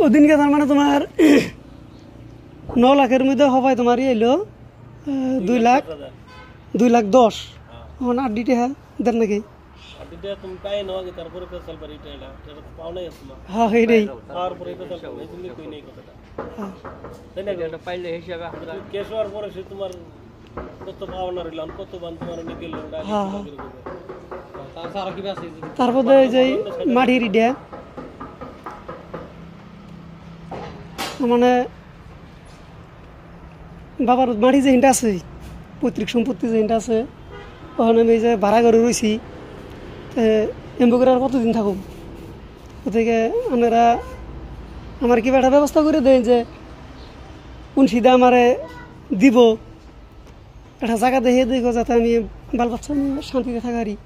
ওদিনকে তার মানে তোমার 9 লাখের মধ্যে হবাই তোমার এলো 2,10,000 এখন 8 ডিটে হ্যাঁ দেন নাকি হ্যাঁ এইটাই তারপরে যে মাটির ইডিয়া মানে বাবার মাটি যে হিনটা আছে পৈতৃক সম্পত্তি যে হিনটা আছে ওখানে আমি যে ভাড়া করে রয়েছি এমবো করে আর কতদিন থাকুম গতিকে আপনারা আমার কিবা একটা ব্যবস্থা করে দেন যে কোন সিধা আমারে দিব একটা জায়গা দেখে দেখো যাতে আমি বাল বাচ্চা শান্তিতে থাকারি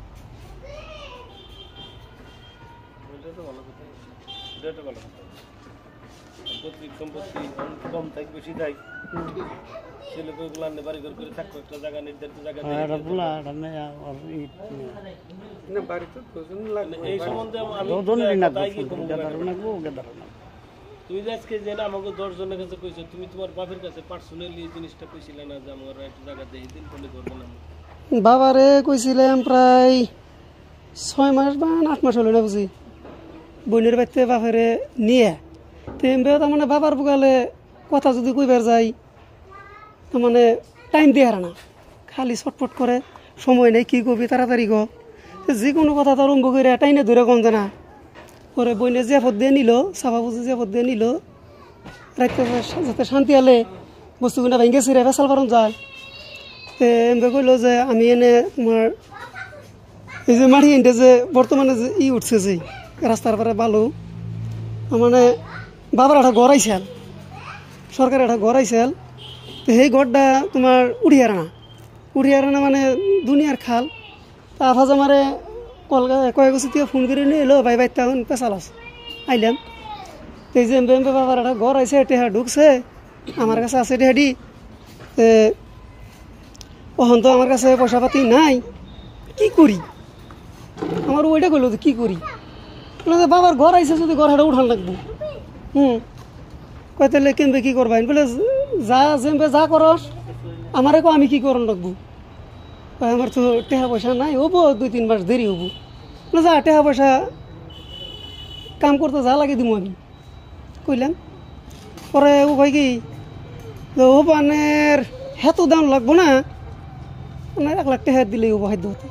তুমি যে আজকে যে আমাকে 10 জনের কাছে কইছো তুমি তোমার বাপের কাছে পার্সোনালি এই জিনিসটা কইছিলে না যে আমার একটা জায়গা দেই দিন বলে করবে না বাবারে কইছিলাম প্রায় 6 মাস বা 8 মাস হলো না বুঝি বোনের বাড়িতে বাপেরে নিয়ে তেমবে তার মানে বাবার বুকালে কথা যদি কইবার যাই তার মানে টাইম দিয়ে হারা না খালি ছটফট করে সময় নেই কী কবি তাড়াতাড়ি গো যে কোনো কথা তো আরম্ভ করে টাইনে ধরে কম জানা পরে বইনে যে পথ দিয়ে নিল সাফা বুঝে যে পথ দিয়ে নিল রাখতে যাতে শান্তি হলে বস্তুগুলো ভেঙে ছিঁড়ে ফেসাল পারন যায় এমবে কইল যে আমি এনে তোমার এই যে মাটি এনতে যে বর্তমানে যে উঠছে যে রাস্তার পরে বালু মানে বাবার একটা ঘর আইসাল সরকারের একটা ঘর আইসাল তো সেই ঘরটা তোমার উড়িয়ার না মানে দুনিয়ার খাল তা আফাজ আমারে কয়েক বছর থেকে ফোন করে নিয়ে এলো ভাই বাইতে এখন পেশাল আছে আইলাম এই যে এমবে বাবার একটা ঘর আইসে টেহা ঢুকছে আমার কাছে আছে টেহাডি ওখান তো আমার কাছে পয়সা পাতি নাই কি করি আমার ওইটা করলো কি করি বাবার ঘর আইসে যদি ঘর হাটা উঠান লাগবো কয় তাহলে কেমবে কি করবা বলে যা যেমবে যা করস আমারে কো আমি কি করন লাগবো আমার তো টেহা পয়সা নাই হবো 2-3 মাস দেরি হবো যা টেহা পয়সা কাম করতে যা লাগে দিব আমি কইলাম পরে ও কয় কি ও বানের হেতো দাম লাগবো না মানে 1 লাখ টাকা দিলেই ও বাধ্য হতো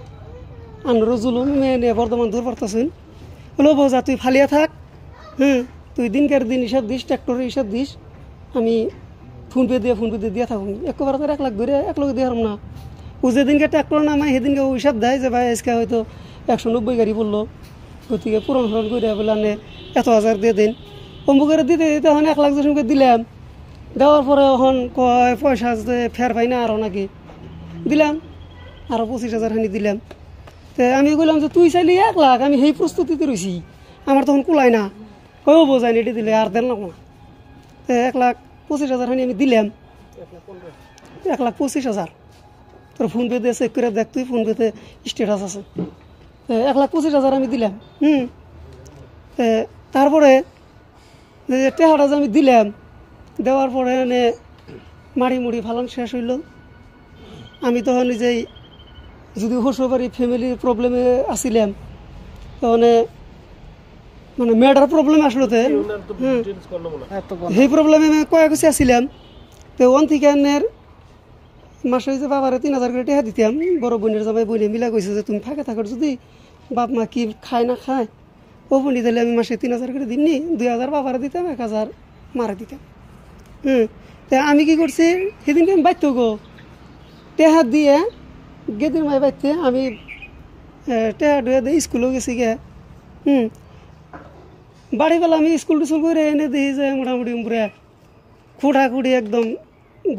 আনরো জুলুম মেয়ে বর্ধমান দূর পড়তেছেন হলো বোঝা তুই ফালিয়া থাক তুই দিনকার দিন হিসাব দিস ট্র্যাক্টরের হিসাব দিস আমি ফোন পে দিয়ে থাকুন একবারে তো 1 লাখ ধরে 1 লাখ দিয়ে হারাম না ও যেদিনকে ট্র্যাক্টর নামায় সেদিনকে ও হিসাব দেয় যে ভাই আজকে হয়তো 190 গাড়ি পড়লো গতিকে পূরণ করে বলে আনে এত হাজার দিয়ে দিন অম্বু করে দিতে দিতে এখন 1 লাখ জনকে দিলাম দেওয়ার পরে এখন কয় পয়সা ফের পাই না আরও নাকি দিলাম আরও 25,000 হানি দিলাম তো আমি বললাম যে তুই চাইলি 1 লাখ আমি সেই প্রস্তুতিতে রয়েছি আমার তখন কুলাই না কয়েও বোঝাই এটি দিলে আর দেন না তো 1,25,000 হানি আমি দিলাম 1,25,000 তোর ফোন পে দিয়ে চেক করে দেখ তুই ফোন পেতে স্ট্যাটাস আছে 1,25,000 আমি দিলাম তারপরে যে টেহাটা যে আমি দিলাম দেওয়ার পরে এনে মাড়ি মুড়ি ফালান শেষ হইল আমি তখন নিজেই যদি শ্বশুরবাড়ি ফ্যামিলির প্রবলেমে আসিলাম তখন মানে মেয়েটার প্রবলেম আসলো সেই প্রবলেমে কয়েক কিছু আসিলাম তো ওন থেকে মাসে যে বাবারে 3,000 করে টাকা দিতাম বড় বোনের জামাই বোনে মিলা কইছে যে তুমি ফাঁকে থাকার যদি বাপ মা কি খায় না খায় ও বোনি দিলে আমি মাসে 3,000 করে দিমনি 2,000 বাবারে দিতাম 1,000 মারা দিতাম তা আমি কি করছি সেদিনকে আমি বাইতে গো টেহা দিয়ে গেদিন মাই বাইতে আমি টেহা ডুয়ে দিয়ে স্কুলেও গেছি গে বাড়িবেলা আমি স্কুল টিস্কুল করে এনে দিই যে মোটামুটি পুরা খুঁটি একদম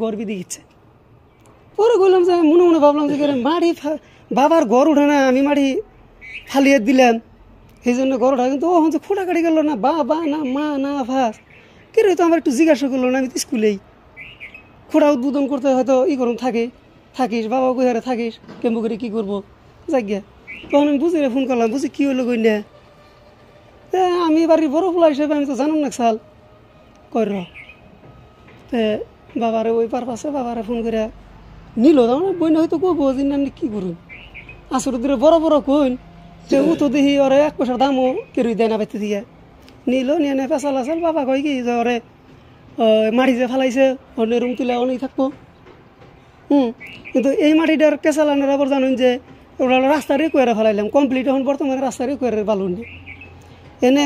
গর্বি দিচ্ছে পরে বললাম যে মনে ভাবলাম যে মাটি বাবার ঘর উঠে না আমি মাটি ফালিয়ে দিলাম সেই জন্য ঘর ওঠা কিন্তু ওখান যে খোঁটা কাটি গেল না বা না মা না ভাস কে তো আমার একটু জিজ্ঞাসা করলো না আমি তো স্কুলেই খোঁড়া উদ্বোধন করতে হয়তো করুন থাকিস বাবা কোথায় থাকিস কেমন করে কী করবো যাক গিয়া তখন আমি বুঝি ফোন করলাম বুঝি কী হলো কই না আমি বাড়ির বড় পোলা হিসেবে আমি তো জানাম না সাল কর তে বাবারে ওই পারপাসে বাবারে ফোন করে নিল তার বই হয়তো কব যে আমি কী করুন আসর দূরে বড় বড় কইন যে ও তো দেখি ওরে 1 পয়সার দামও কেরুই দেয় না বাইতে দিয়ে নিল নিয়ে নে পেঁচাল আসাল বাবা কয় কি যে ওরে মাটি যে ফেলাইছে অন্য রুম তুলে অনেক থাকবো কিন্তু এই মাটিটার কেঁচালানোর আবার জানুন যে ওরা রাস্তারই কয়েরে ফেলাইলাম কমপ্লিট এখন বর্তমানে রাস্তারই কয়েরে বালুন এনে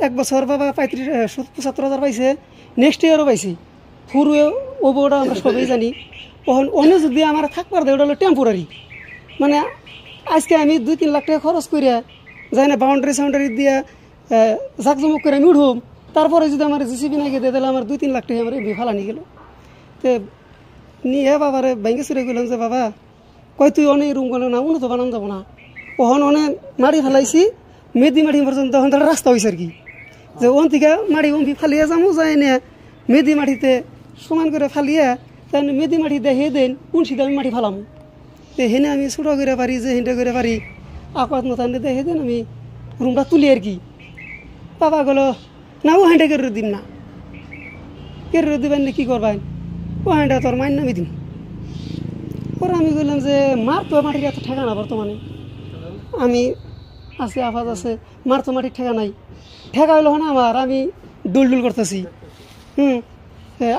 1 বছর বাবা 75,000 পাইছে নেক্সট ইয়ারও পাইছি ফুরুয়ে ও বউটা আমরা সবাই জানি তখন অন্য যদি আমার থাকবার দেয় ওটা হলো টেম্পোরারি মানে আজকে আমি 2-3 লাখ টাকা খরচ করিয়া যাই না বাউন্ডারি দিয়ে জাকজমক করে আমি উঠুম তারপরে যদি আমার জিসিবি নাকি দিয়ে তাহলে আমার 2-3 লাখ টাকা আমার এমনি ফালানি গেল তো নিয়ে বাবারে ব্যাংকে চুরে গেলাম যে বাবা কয় তুই অনেক রুম গেল না উন্নত বানান যাবো না ওখান অনেক মাটি ফেলাইছি মেদি মাটি পর্যন্ত তখন তারা রাস্তা হয়েছে আর কি যে ওন থেকে মাটি অম্পি ফালিয়ে যাবো যাই না মেদি মাটিতে সমান করে ফালিয়ে তাই মেদি মাটি দেখে দেন কোন সিধে আমি মাটি ফালাম তো হেনে আমি ছোটো করে পারি যে হেঁটে করে পারি আকাত মতান দেখে দেন আমি রুমটা তুলি আর কি বাবা গেলো না ও হেঁটে করে দিম না কেড়ে দিবেন না কী করবেন ও হেঁটে তোর মাইন নামি দিম পরে আমি বললাম যে মার তো মাটির এত ঠেকা না বর্তমানে আমি আছে আফাজ আছে মার তো মাটির ঠেকা নাই ঠেকা হইল না আমার আমি ডুল করতেছি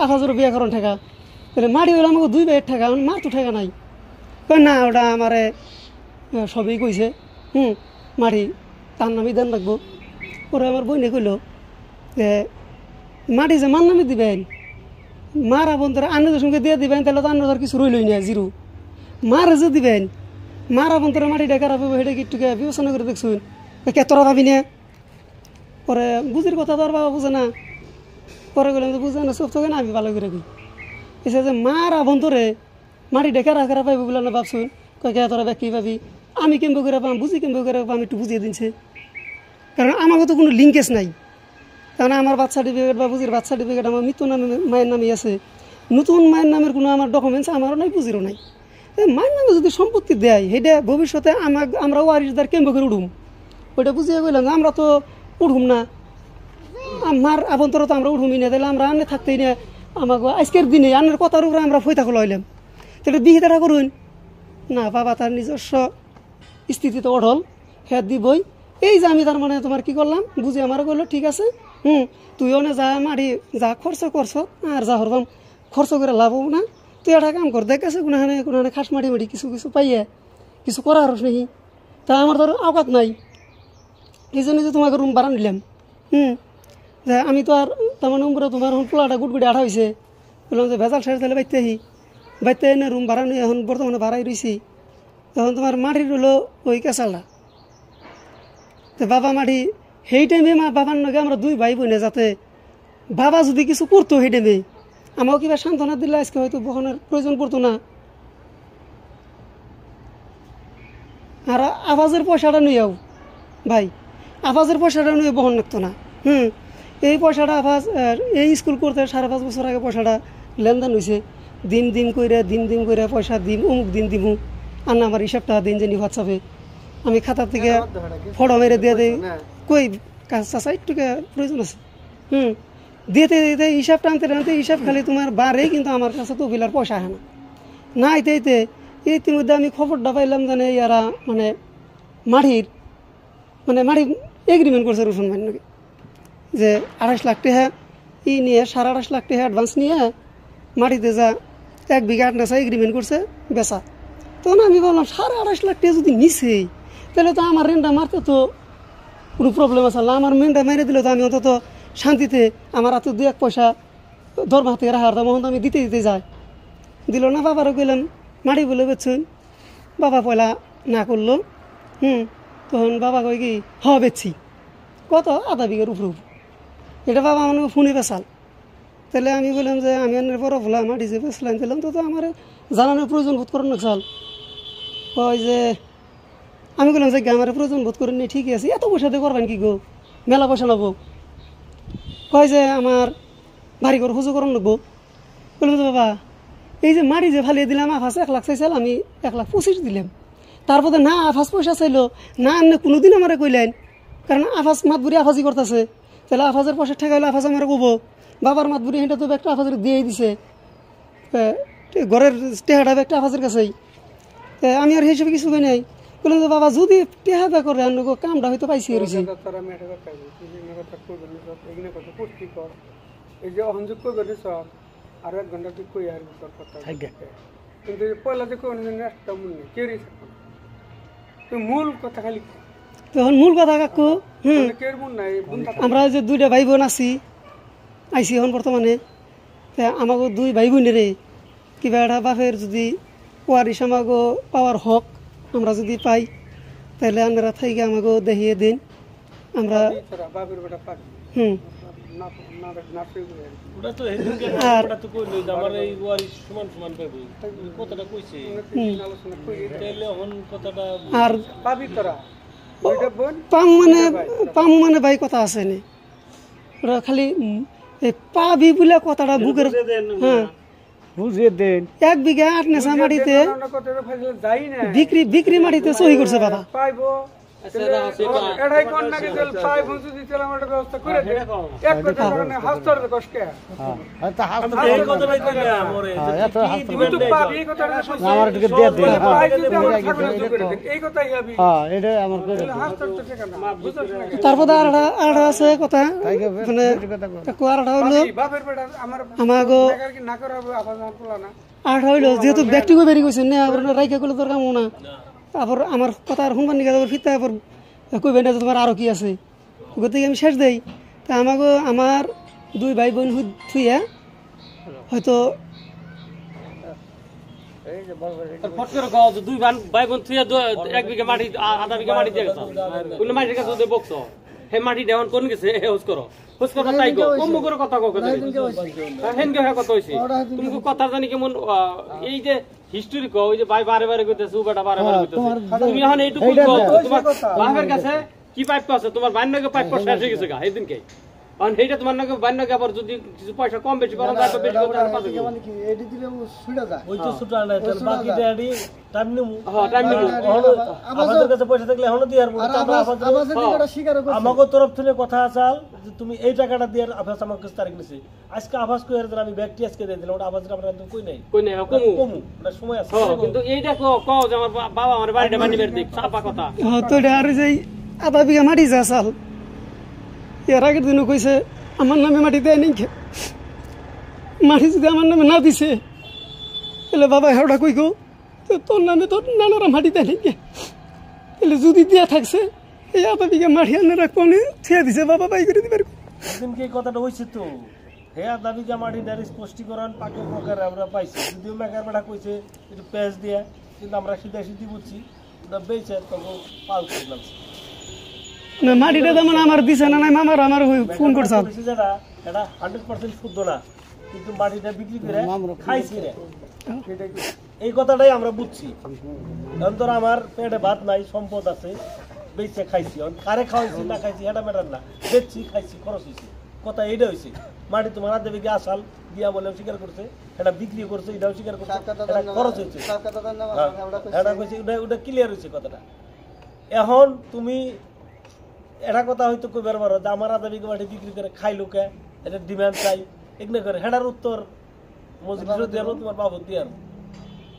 আফাজেরও বিয়া করেন ঠেকা তাহলে মাটি হইলো আমাকে 2 ভাইয়ের ঠেকা মার তো ঠেকা নাই না ওটা আমারে সবই কইছে মাটি তার নামই দেন রাখবো পরে আমার বইনে কইল যে মাটি যে মান নামে দিবেন মার আবন্তরে আন্নদের সঙ্গে দিয়ে দিবেন তাহলে তো আন্নদের কিছু রইলই না জিরো মার যে দিবেন মার আবন্তরে মাটিটা খারাপ হবে সেটা একটু বিবেচনা করে দেখছুন কে তোরা ভাবি না পরে বুঝির কথা তো আর বাবা বুঝে না পরে গেলাম যে বুঝে না সব তোকে না আমি ভালো করে কই এসে যে মার আবন্তরে মাটিটা খারাপ পাইব বলে না ভাবছুন কে তোরা ব্যাকি পাবি আমি কেমবে করে পাম বুঝি কেমবে করে পাম একটু বুঝিয়ে দিনছে কারণ আমাকে তো কোনো লিঙ্কেজ নাই কারণ আমার বার্থ সার্টিফিকেট বা বুঝির বার্থ সার্টিফিকেট আমার মৃত্যু নামে মায়ের নামে আছে নতুন মায়ের নামের কোনো আমার ডকুমেন্টস আমারও নাই বুঝিরও নাই মায়ের নামে যদি সম্পত্তি দেয় সেটা ভবিষ্যতে আমরা ওয়ারিশদার কেমবে করে উঠুম ওইটা বুঝিয়ে গেলাম যে আমরা তো উঠুম না আমার আভন্তর তো আমরা উঠুমই না তাহলে আমরা আনে থাকতেই না আমাকে আজকের দিনে আনের কথার উপরে আমরা ফইতা খোলা হইলাম তাহলে বিহিতাটা করুন না বাবা তার নিজস্ব স্থিতিতে অঢল হ্যাঁ দিবই এই যে আমি তার মানে তোমার কি করলাম বুঝে আমার করলো ঠিক আছে তুইও না যা মারি যা খরচ করছ আর যা হরবাম খরচ করে লাভ না তুই একটা কাম কর দেখ আছে কোনখানে খাস মাটি কিছু পাইয়ে কিছু করা হরস নাকি তা আমার ধরো আওকাত নাই এই জন্য যে তোমাকে রুম ভাড়া নিলাম যে আমি তো আর তার মানে উমরা তোমার এখন পোলাটা গুটগুটি আঠা হয়েছে বললাম যে ভেজাল সাইড তাহলে বাইতে এনে রুম ভাড়া নিয়ে এখন বর্তমানে ভাড়াই রয়েছি তখন তোমার মাটির হলো ওই কেঁচালটা তো বাবা মাটি সেই টাইমে বাবার নগে আমরা 2 ভাই বোনে যাতে বাবা যদি কিছু করতো সেই টাইমে আমাকে কিবা সান্ত্বনা দিলে আজকে হয়তো বহনের প্রয়োজন পড়তো না আর আওয়াজের পয়সাটা নিয়েও ভাই আওয়াজের পয়সাটা নিয়ে বহন লাগতো না এই পয়সাটা আওয়াজ এই স্কুল করতে 5.5 বছর আগে পয়সাটা লেনদেন হয়েছে দিন করে পয়সা দিম অমুক দিন দিমু আর না আমার হিসাবটা দিন জানি হোয়াটসঅ্যাপে আমি খাতা থেকে ফটো মেরে দিয়ে দিই কই চাষা একটুকে প্রয়োজন আছে দিতে হিসাব টানতে হিসাব খালি তোমার বারে কিন্তু আমার কাছে তো বিলার পয়সা আসে না এতে ইতিমধ্যে আমি খবরটা পাইলাম জানে ইয়ারা মানে মাটির এগ্রিমেন্ট করছে রোশন ভাই নাকি যে 28 লাখ টাকা নিয়ে 28.5 লাখ টাকা অ্যাডভান্স নিয়ে মাটিতে যা 1 বিঘা 8 নেশা এগ্রিমেন্ট করছে বেচা তখন আমি বললাম 28.5 লাখ টাকা যদি নিছে তাহলে তো আমার রেন্টটা মারতে তো কোনো প্রবলেম আছে না আমার মেনটা মেরে দিলে তো আমি অন্তত শান্তিতে আমার হাতে 2-1 পয়সা দরমা থেকে রাখার দাম আমি দিতে যাই দিল না বাবারও গেলাম মাটি বলে বেচছেন বাবা পয়লা না করলো তখন বাবা কই কি বেচছি কত আধা বিঘার উপর এটা বাবা মানে ফোনে বেচাল তাহলে আমি বললাম যে আমি আনের বড় ভোলা মাটি যে বেচলাম দিলাম তো আমার জানানোর প্রয়োজন বোধ করেন না চাল ওই যে আমি বললাম যে আমার প্রয়োজন বোধ করেন নি ঠিকই আছে এত পয়সা দিয়ে করবেন কি গো মেলা পয়সা নেবো কয় যে আমার বাড়ি ঘর হুজু করেন নেবো বললাম যে বাবা এই যে মাটি যে ফালিয়ে দিলাম আফাস 1 লাখ চাইছিল আমি 1,25,000 দিলাম তারপরে না আফাস পয়সা চাইলো না আপনি কোনোদিন আমার কইলেন কারণ আফাজ মাতবুরি আফাজি করতেছে, তাহলে আফাজের পাশে ঠেকা হলে আফাজ আমার কব বাবার মাতবুরি এটা তো একটা আফাজের দিয়েই দিছে, ঘরের টেহাটা একটা আফাজের কাছেই। আমি আর হিসেবে কিছু কই নাই, বললাম যে বাবা যদি টেহাটা করে আনলো কামটা হয়তো পাইছি রয়েছে। এই যে অসংযোগ করবে সর আর 1 ঘন্টা তুই কই আর তোর কথা, কিন্তু পয়লা যে কোন একটা মন নেই কেউই থাকবে না, তুই মূল কথা খালি তখন মূল কথা কাকু কেউ মন নাই। আমরা যে 2টা ভাই বোন আইছি এখন বর্তমানে, আমাকে 2 ভাই বোনের কিবা একটা বাপের যদি ওয়ারিশ আমাকে পাওয়ার হক আমরা যদি পাই, তাহলে আপনারা থেকে আমাকে দেখিয়ে দিন। আমরা বাপের বেটা পাবি ওটা তো হেদিনকে ওটা তো কইলো যে আমার এই ওয়ারিশ সমান সমান পাবে, কথাটা কইছে আলোচনা করি তাইলে এখন কথাটা আর পাবি তোরা ওইটা বোন পামু মানে ভাই কথা আছে নি, ওরা খালি পাবি বলে কথাটা বুকের বুঝিয়ে দেন। 1 বিঘা 8 নেশা মাটিতে যাই না বিক্রি মাটিতে সহি করছে বাবা। পাইবো এটাই কোন নাকি তেল পাই বন্ধু দিতে আমার একটা ব্যবস্থা করে দে, এক কথা মানে হাস্তর দে কষ্ট হয়তো হাসতে এই কথাটাই কইলে আমরে কি দিবেন তুই পাবি এই কথাটা আমার দিকে দিয়ে দেন। পাই যদি আমার ছাগল করে দে এই কথাই আমি এটা আমার করে হাস্তর তো ঠিকানা বুঝছস না। তারপর আরটা আছে কথা, মানে আরটা হইলো বাপের বেটা আমার আমাগো টাকার কি না করাবো আবার না তোলা না আরটা হইলো যেহেতু ব্যক্তিগত বেরি কইছেন না, আবার রাইকা করলে তোর কাম না, আবার আমার কথা আর শুনবার নিকা আবার ফিরতে আবার কইবেন না যে তোমার আরো কি আছে, গতিকে আমি শেষ দেই। তা আমাকে আমার 2 ভাই বোন থুইয়া হয়তো ফট করে কও যে 2 ভাই বোন থুইয়া 1 বিঘা মাটি আধা বিঘা মাটি দিয়ে গেছ, কোন মাটির কাছে যদি বকছো হে মাটি দেওয়ান কোন গেছে হে হুস করো হুস কথা তাই গো কম করে কথা কও কথা হেন গে কথা হইছে তুমি কথা জানি কেমন এই যে হিস্টরি কও ওই যে ভাই বারে বারে কইতেছে বেটা বারে বারে কইতেছে, তুমি এখন এইটুকু কও তোমার বাপের কাছে কি পাইপ আছে, তোমার বান্নাকে পাইপ শেষ হয়ে গেছে গা এদিনকে, কারণ এইটা তোমার নাকি বান্নাকে আবার যদি কিছু পয়সা কম বেশি করো তারপর বেশি করে আর পাবে মানে কি এডি দিলে ছুড়ে যায় ওই তো সুটা না তাহলে বাকি ড্যাডি টাইম নিমু হ্যাঁ টাইম নিবো আমাদের কাছে পয়সা থাকলে এখনো দিয়ে আরবো আমাকে তরফ থেকে কথা আসাল যে তুমি এই টাকাটা দিয়ে আভাস আমার কাছে তারিখ নিছি আজকে আভাস কই আর আমি ব্যাগটি আজকে দিয়ে দিলাম ওটা আভাসটা আমরা একদম কই নাই কমু ওটা সময় আছে কিন্তু এইটা কও যে আমার বাবা আমার বাড়িটা বানিয়ে দিক সাপা কথা তো আর যে আধা বিঘা মাটি যা চাল এর আগের দিনও কইছে আমার নামে মাটি দেয় নি, মাটি যদি আমার নামে না দিছে তাহলে বাবা হেওটা কই গো তোর নামে তোর নানারা মাটি দেয় নি, তাহলে যদি দিয়া থাকছে এই আধা বিঘা মাটি আনারা কোনে ছেড়ে দিছে বাবা বাই করে দিবার। সেদিনকে এই কথাটা হয়েছে তো হ্যাঁ দাবি জামাটি ডারি স্পষ্টীকরণ পাকে প্রকারে আমরা পাইছি, যদিও মেকার বেটা কইছে একটু পেঁয়াজ দিয়ে, কিন্তু আমরা সিধা সিধি বুঝছি ওটা বেঁচে তখন পাল করলাম না মাটিটা যেমন আমার দিছে না নাই মামার আমার ফোন করছে যেটা এটা 100% শুদ্ধ না, কিন্তু মাটিটা বিক্রি করে খাইছি রে এই কথাটাই আমরা বুঝছি। এখন ধর আমার পেটে ভাত নাই সম্পদ আছে বেঁচে খাইছি, কারে খাওয়াইছি না খাইছি এটা ম্যাটার না, বেচছি খাইছি খরচ হয়েছে, কথা এইটা হয়েছে। মাটি তোমার হাতে বিঘে আসাল দিয়া বলে স্বীকার করছে, এটা বিক্রি করছে এটাও স্বীকার করছে, এটা খরচ হয়েছে, এটা কইছে ওটা ক্লিয়ার হয়েছে কথাটা। এখন তুমি এটা কথা হয়তো কইবার পারো যে আমার আধা বিঘা মাটি বিক্রি করে খাই লোকে এটা ডিমান্ড চাই এগুলো করে, হেডার উত্তর মজলিসও দিয়ে তোমার বাবু দিয়ে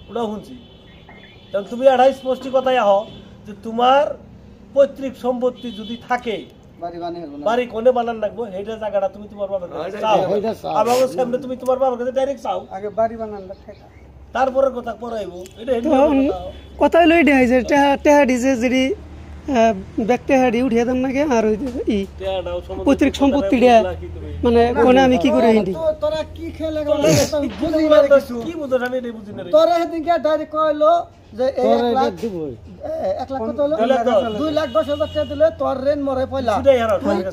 ওটাও শুনছি। কারণ তুমি এটাই স্পষ্ট কথাই আহ যে তোমার পৈতৃক সম্পত্তি যদি থাকে বাড়ি কোনে বানান রাখবো সেইটা জায়গাটা তুমি তোমার বাবার কাছে চাও, আমার সামনে তুমি তোমার বাবার কাছে ডাইরেক্ট চাও, আগে বাড়ি বানান তারপরে কথা পড়াইবো। এটা কথা হইলো এটাই যে টেহা দিছে যদি ব্যাগটা হাড়ি উঠিয়ে দেন নাকি আর ওই পৈতৃক সম্পত্তিটা মানে কোনে আমি কি করে হিন্দি তোরা কি খেলে কি বুঝো আমি এটাই বুঝি না। তোরা সেদিনকে ডাইরেক্ট কইলো যে 1 লাখ কত হলো 2,10,000 টাকা দিলে তোর রেন মরে পয়লা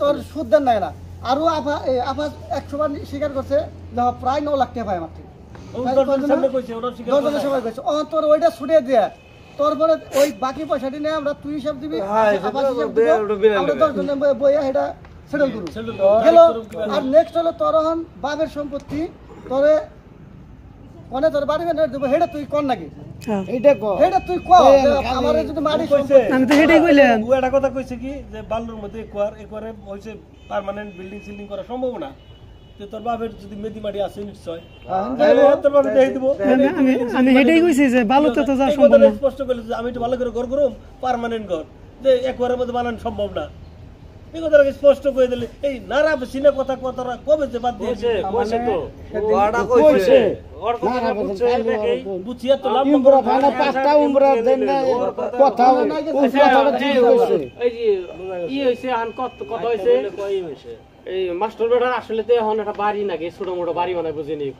তোর সুদ দেন নাই না, আর আফা 100 বার স্বীকার করছে যে প্রায় 9 লাখ টাকা পায় মাত্র তোর ওইটা ছুটে দিয়ে তারপরে ওই বাকি পয়সাটি নিয়ে আমরা তুই হিসাব দিবি আমরা 10 জন বইয়া এটা সেটেল করব গেল। আর নেক্সট হলো তোর হন বাবের সম্পত্তি তোরে কোনে তোর বাড়ি দেবো হেটা তুই কর নাকি হ্যাঁ। এইটা ক এটা তুই কও যে আমারে যদি মাটি কইছে আমি তো সেটাই কইলাম ও একটা কথা কইছে কি যে বালুর মধ্যে একবারে হইছে পার্মানেন্ট বিল্ডিং সিল্ডিং করা সম্ভব না যে তোর বাপের যদি মেদি মাটি আছে নিশ্চয় তাহলে তোর বাপে দেই দিব আমি সেটাই কইছি যে বালুতে তো যা এই সম্ভব কথাটা না স্পষ্ট কইলে যে আমি একটু ভালো করে ঘর করব পার্মানেন্ট ঘর যে একবারের মধ্যে বানানো সম্ভব না এই কথাটাকে স্পষ্ট করে দিলে এই নারা সিনে কথা কথারা কবে যে বাদ দিয়েছে কইছে তো ওয়াডা কইছে ওর কথা বুঝছে দেখেই বুঝিয়া তো লাভ উমরা ফানা পাঁচটা উমরা দেন না কথা কথাটা ঠিক কইছে এই যে হইছে আন কত হইছে এই মাস্টার বেটার আসলে তো এখন একটা বাড়ি নাকি ছোট মোটো বাড়ি বানাই বুঝে নেই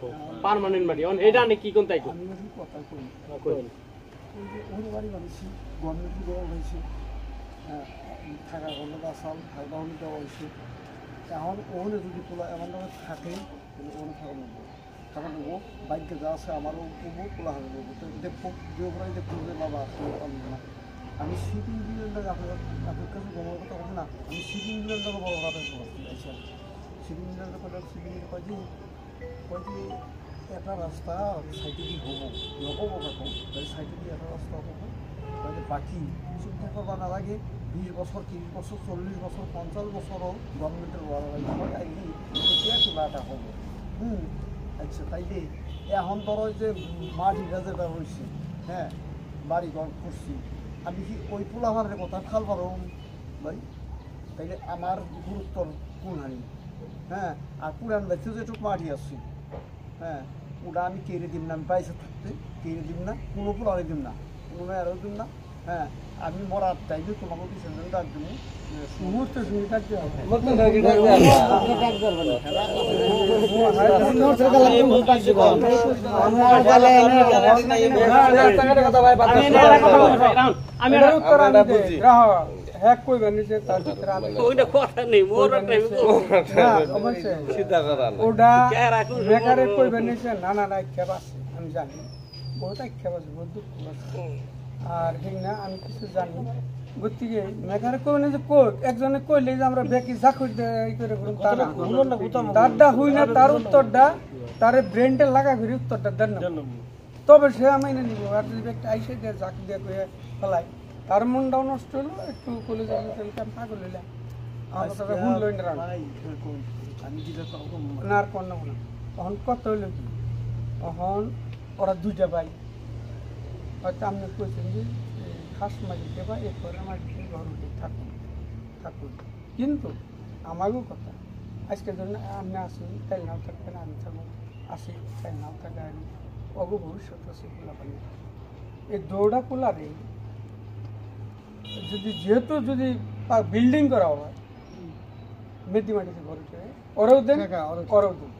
পার্মানেন্ট বাড়ি এখন এটা নে কি কোন তাই কোন থাকা কোনো বাসাল খাওয়া দেওয়া হয়েছে এখন ওখানে যদি তোলা এমন ভাবে থাকে তাহলে ওখানে থাকা নেবো থাকা নেবো বাইকে যা আছে আমারও তোলা হবে দেখবো যে দেখবো যে বাবা না আমি শিপিং বিল্ডার আপনার কাছে বলার কথা বলছি না আমি শিপিং বিল্ডার বড় কথা আচ্ছা শিপিং বিল্ডার কথা শিপিং কয়টি একটা রাস্তা সাইডে দিয়ে হবো নবো এখন সাইডে দিয়ে একটা রাস্তা হবো তাহলে বাকি চিন্তা করবা না লাগে 20 বছর 30 বছর 40 বছর 50 বছরও গভর্নমেন্টের তোলাটা হবে আচ্ছা তাইলে এখন ধরো যে মাটি যেটা হয়েছে হ্যাঁ বাড়ি ঘর করছি আমি কি ওই পোলাভারের কথা খাল পারো ভাই তাইলে আমার গুরুত্ব কোন হানি হ্যাঁ আর পুরান দেখছো যেটুকু মাটি আসছি হ্যাঁ ওটা আমি কেড়ে দিব না আমি পয়সা থাকতে কেড়ে দিব না কোনো পোলারে দিব না কোনো আরও দিব না হ্যাঁ আমি মরার চাইলে তোমাকে কিছু ডাক দেবো মুহূর্তে শুনে ডাক হ্যাঁ কইবেন যে তার ভিতরে ওইটা কথা নেই মোর ওটা বেকারে কইবেন না না না খেপ আছে আমি জানি বহুত খেপ আছে বহুত দুঃখ আছে আর ঠিক না আমি কিছু জানি গতিকে মেঘারে কইবেন যে কোক একজনে কইলে যে আমরা বেকি ঝাকুর এই করে করুন তারটা হই না তার উত্তরটা তারে ব্রেনটা লাগা করে উত্তরটা দেন না তবে সে আমি নিব আর যদি একটা আইসে দিয়ে ঝাঁক দিয়ে কয়ে ফেলাই তার মনটাও নষ্ট হলো একটু কলেজ পাগল হইলাম আমার কথা ভুল লইন না আর কোন না তখন কত হইল কি তখন ওরা দুইটা ভাই হয়তো আপনি কইছেন যে খাস মাটিতে বা এরপরে মাটিতে ঘর উঠে থাকুন কিন্তু আমারও কথা আজকের জন্য আপনি আসুন তাই নাও থাকবেন আমি থাকবো আসি তাই নাও থাকে আমি অগু ভবিষ্যৎ আছে পোলা পানি এই দৌড়া পোলারে যদি যেহেতু যদি বিল্ডিং করা হয় মেদি মাটিতে ঘর উঠে ওরাও দেন ওরাও দেন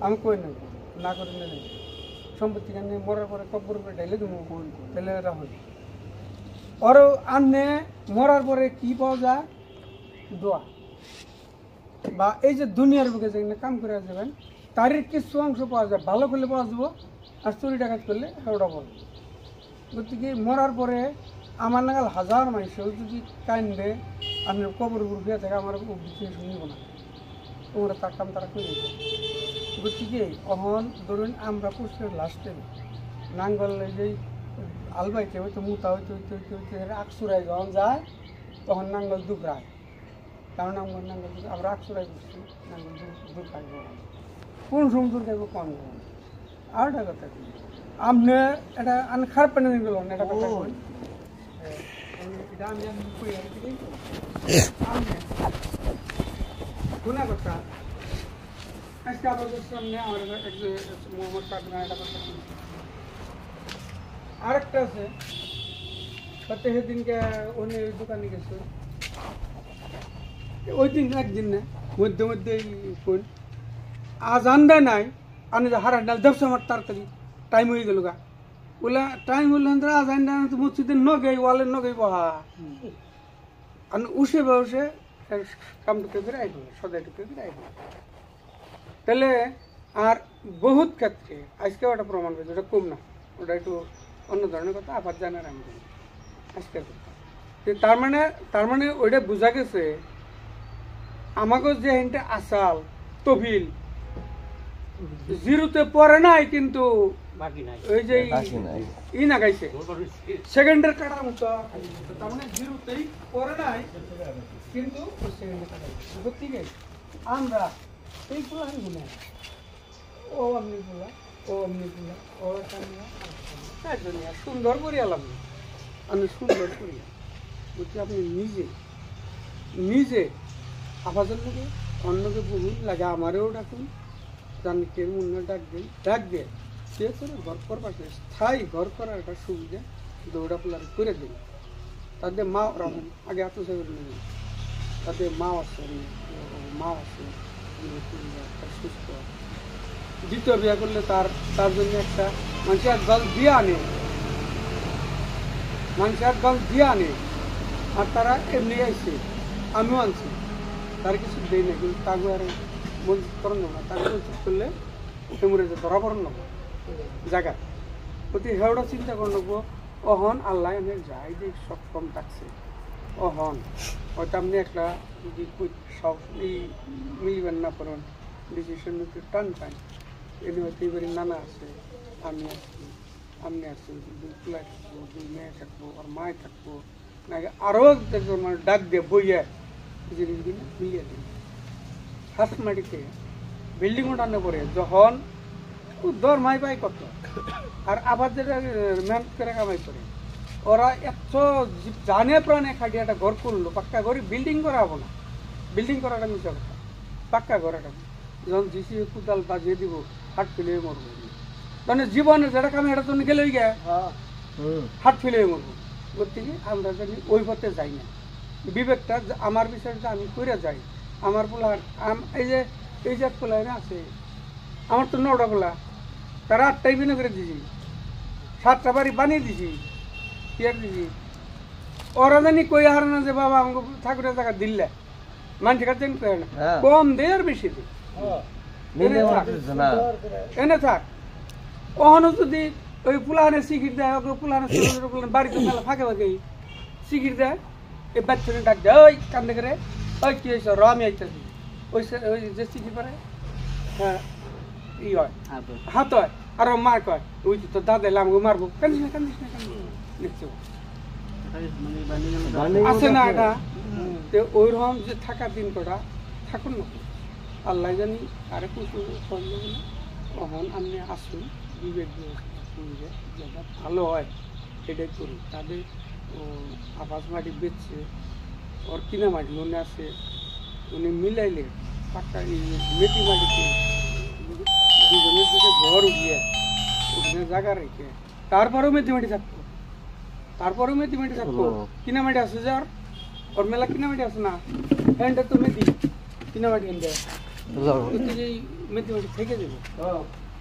আমি কই নেব না করে নেই সম্পত্তি কানে মরার পরে কব্বর করে ঢেলে দেবো তাহলে রাহুল ওরও আনে মরার পরে কি পাওয়া যায় দোয়া বা এই যে দুনিয়ার বুকে যেখানে কাম করে যাবেন তার কিছু অংশ পাওয়া যায় ভালো করলে পাওয়া যাবো আর চুরি ডাকাত করলে ওটা বলবো গতিকে মরার পরে আমার নাগাল হাজার মানুষেও যদি কান্দে আমি কবর গুরু থাকে আমার বিজনেস নিব না তোমরা তার কাম তারা করে দেবে গতিকে অহন ধরুন আমরা পুষ্পের লাস্টে নাঙ্গল যেই আলবাইতে হয়তো মুতা হইতে হইতে হইতে হইতে আকসুরাই যখন যায় তখন নাঙ্গল দুবরায় কারণ নাঙ্গল আমরা আকসুরাই বসছি নাঙ্গল দুর্গাই কোন সময় দুর্গাইব কোন আর একটা কথা কি আপনি এটা আমি খারাপ পেনে নিয়ে গেলাম এটা কথা বলি এটা আমি কই আর কি শোনা কথা আজকে আপনাদের সামনে আমার মোহাম্মদ কাদনা এটা কথা আরেকটা আছে তাতে সেদিনকে অন্য দোকানে গেছে ওই দিন একদিন না মধ্যে মধ্যে কোন আজ আন্দায় নাই আমি হারা ডাল দেবস আমার তাড়াতাড়ি টাইম হয়ে গেল গা বলে টাইম হলে আজ আন্দায় তো মসজিদে নগে ওয়ালের নগে বহা আর উসে বসে কামটুকে করে আইব সদাইটুকে করে আইব তাহলে আর বহুত ক্ষেত্রে আজকে ওটা প্রমাণ পেয়েছে ওটা কম না ওটা একটু অন্য ধরনের কথা আবার জানার আমি আজকের কথা তার মানে ওইটা বোঝা গেছে আমাকে যে আসাল তবিল জিরোতে পড়ে নাই কিন্তু বাকি নাই ওই যে ই না গাইছে সেকেন্ডের কাটার মতো তার মানে জিরোতেই পরে নাই কিন্তু সেকেন্ডের কাটা সত্যি গেছে আমরা এই পোলা না ও আপনি পোলা ও আপনি পোলা ও তাই জন্য সুন্দর করে আলাম আমি সুন্দর করি বলছি আপনি নিজে আপাতত লোকে অন্যকে বলুন লাগে আমারও ডাকুন জানি কে অন্য ডাক দিয়ে সে করে ঘর করবার স্থায়ী ঘর করার একটা সুবিধা দৌড়া পোলার করে দিন তাদের মা রাখুন আগে এত সেগুলো নেবেন তাদের মা আছে সুস্থ দ্বিতীয় বিয়ে করলে তার জন্য একটা মানুষের দল দিয়ে আনে আর তারা এমনি আইছে আমিও আনছি তার কিছু দেই না কিন্তু তাকে আর মঞ্জুর করেন না তাকে মঞ্জুর করলে এমরে যে ধরা পড়েন নেবো জায়গা প্রতি হেওড়া চিন্তা করে নেবো অহন আল্লাহ আমি যাই যে সক্ষম থাকছে অহন হয়তো আপনি একটা যদি সব মিলবেন না পারেন ডিসিশন নিতে টান এনে হয়তো এবারে নানা আছে আমি আছি আপনি আছি দুই পোলা থাকবো দুই মেয়ে থাকবো আর মায় থাকবো নাকি আরও একজন মানে ডাক দিয়ে বইয়া জিনিসগুলো মিলিয়ে দিন ফার্স্ট মাটিতে বিল্ডিং উঠানো পরে যখন দর মাই পাই কত আর আবার যেটা মেহনত করে কামাই করে ওরা এত জানে প্রাণে খাটিয়ে একটা ঘর করলো পাক্কা ঘরে বিল্ডিং করা হবো না বিল্ডিং করাটা মিশা কথা পাক্কা ঘর একটা যখন জিসি কোদাল বাজিয়ে দিব হাট ফেলে মরবো মানে জীবনের যেটা কামে এটা তো গেলেই গে হাট ফেলে মরবো বলতে কি আমরা জানি ওই পথে যাই না বিবেকটা আমার বিষয়টা আমি করে যাই আমার পোলা এই যে পোলা আছে আমার তো 9টা পোলা তারা 8টাই বিনা করে দিছি 7টা বাড়ি বানিয়ে দিছি ইয়ার দিছি ওরা জানি কই হার না যে বাবা আমাকে ঠাকুরের জায়গা দিল্লে মানুষ কাছে কম দেয় আর বেশি দেয় এনে থাক ওখানে যদি ওই পুলাহানে সিকির দেয় পুলাহানে বাড়িতে মেলা ফাঁকে ফাঁকে সিকির দেয় এই বাচ্চাটা ডাক দেয় ওই কান্দে করে ওই কি হয়েছে আমি আইতেছি ওই যে সিকির পারে হ্যাঁ ই হয় হাত হয় আর মার কয় ওই তো দাদা এলাম মারবো কান্দিস না নিশ্চয় আছে না এটা ওইরকম যে থাকার দিন কটা থাকুন না আল্লাহ জানি আরে কিছু তখন আপনি আসুন বিবেক যেটা ভালো হয় সেটাই করুন তাদের আবাস মাটি বেচছে ওর কিনা মাটি মনে আছে উনি মিলাইলে পাক্কা মেটি মাটিতে দুজনের দিকে ঘর উঠিয়ে ওখানে জায়গা রেখে তারপরেও মেথি মাটি থাকতো কিনা মাটি আছে যে ওর মেলা কিনা মাটি আছে না হ্যান্ডে তো মেথি কিনা মাটি হ্যান্ডে মেথি মাটি থেকে যাবো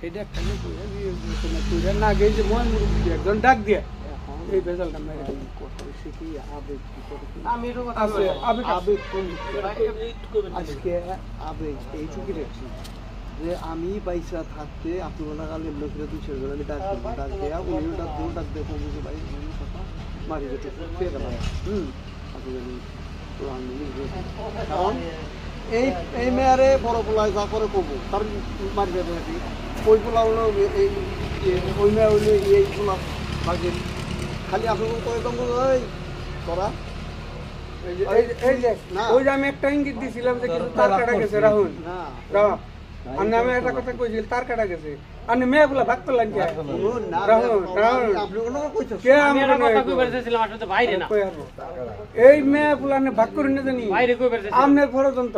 এটা একটা না গে যে মন মুরব্বী একজন ডাক দিয়ে এই ভেজালটা মেরে এইটুকু রেখছি যে আমি পয়সা থাকতে আপনার কালের লোকেরা 200 জন আমি ডাক দেয়া উনিও ডাক দেখো বুঝে ভাই কথা মারি যেতে পেয়ে গেলাম কারণ এই মেয়ারে বড় পোলায় যা করে কবো তার মারি যাবে নাকি ওই পোলা হলো ওই মেয়ে হইলে এই পোলা বাকি খালি আপনার কয়েকদম ওই তোরা ওই যে আমি একটা ইঙ্গিত দিয়েছিলাম যে কিন্তু তার কাটা গেছে রাহুল আমি একটা কথা কইছিল তার কাটা গেছে আমি মেয়ে বলে ভাগ করলাম কে এই মেয়ে বলে ভাগ করি না জানি আমনে পর্যন্ত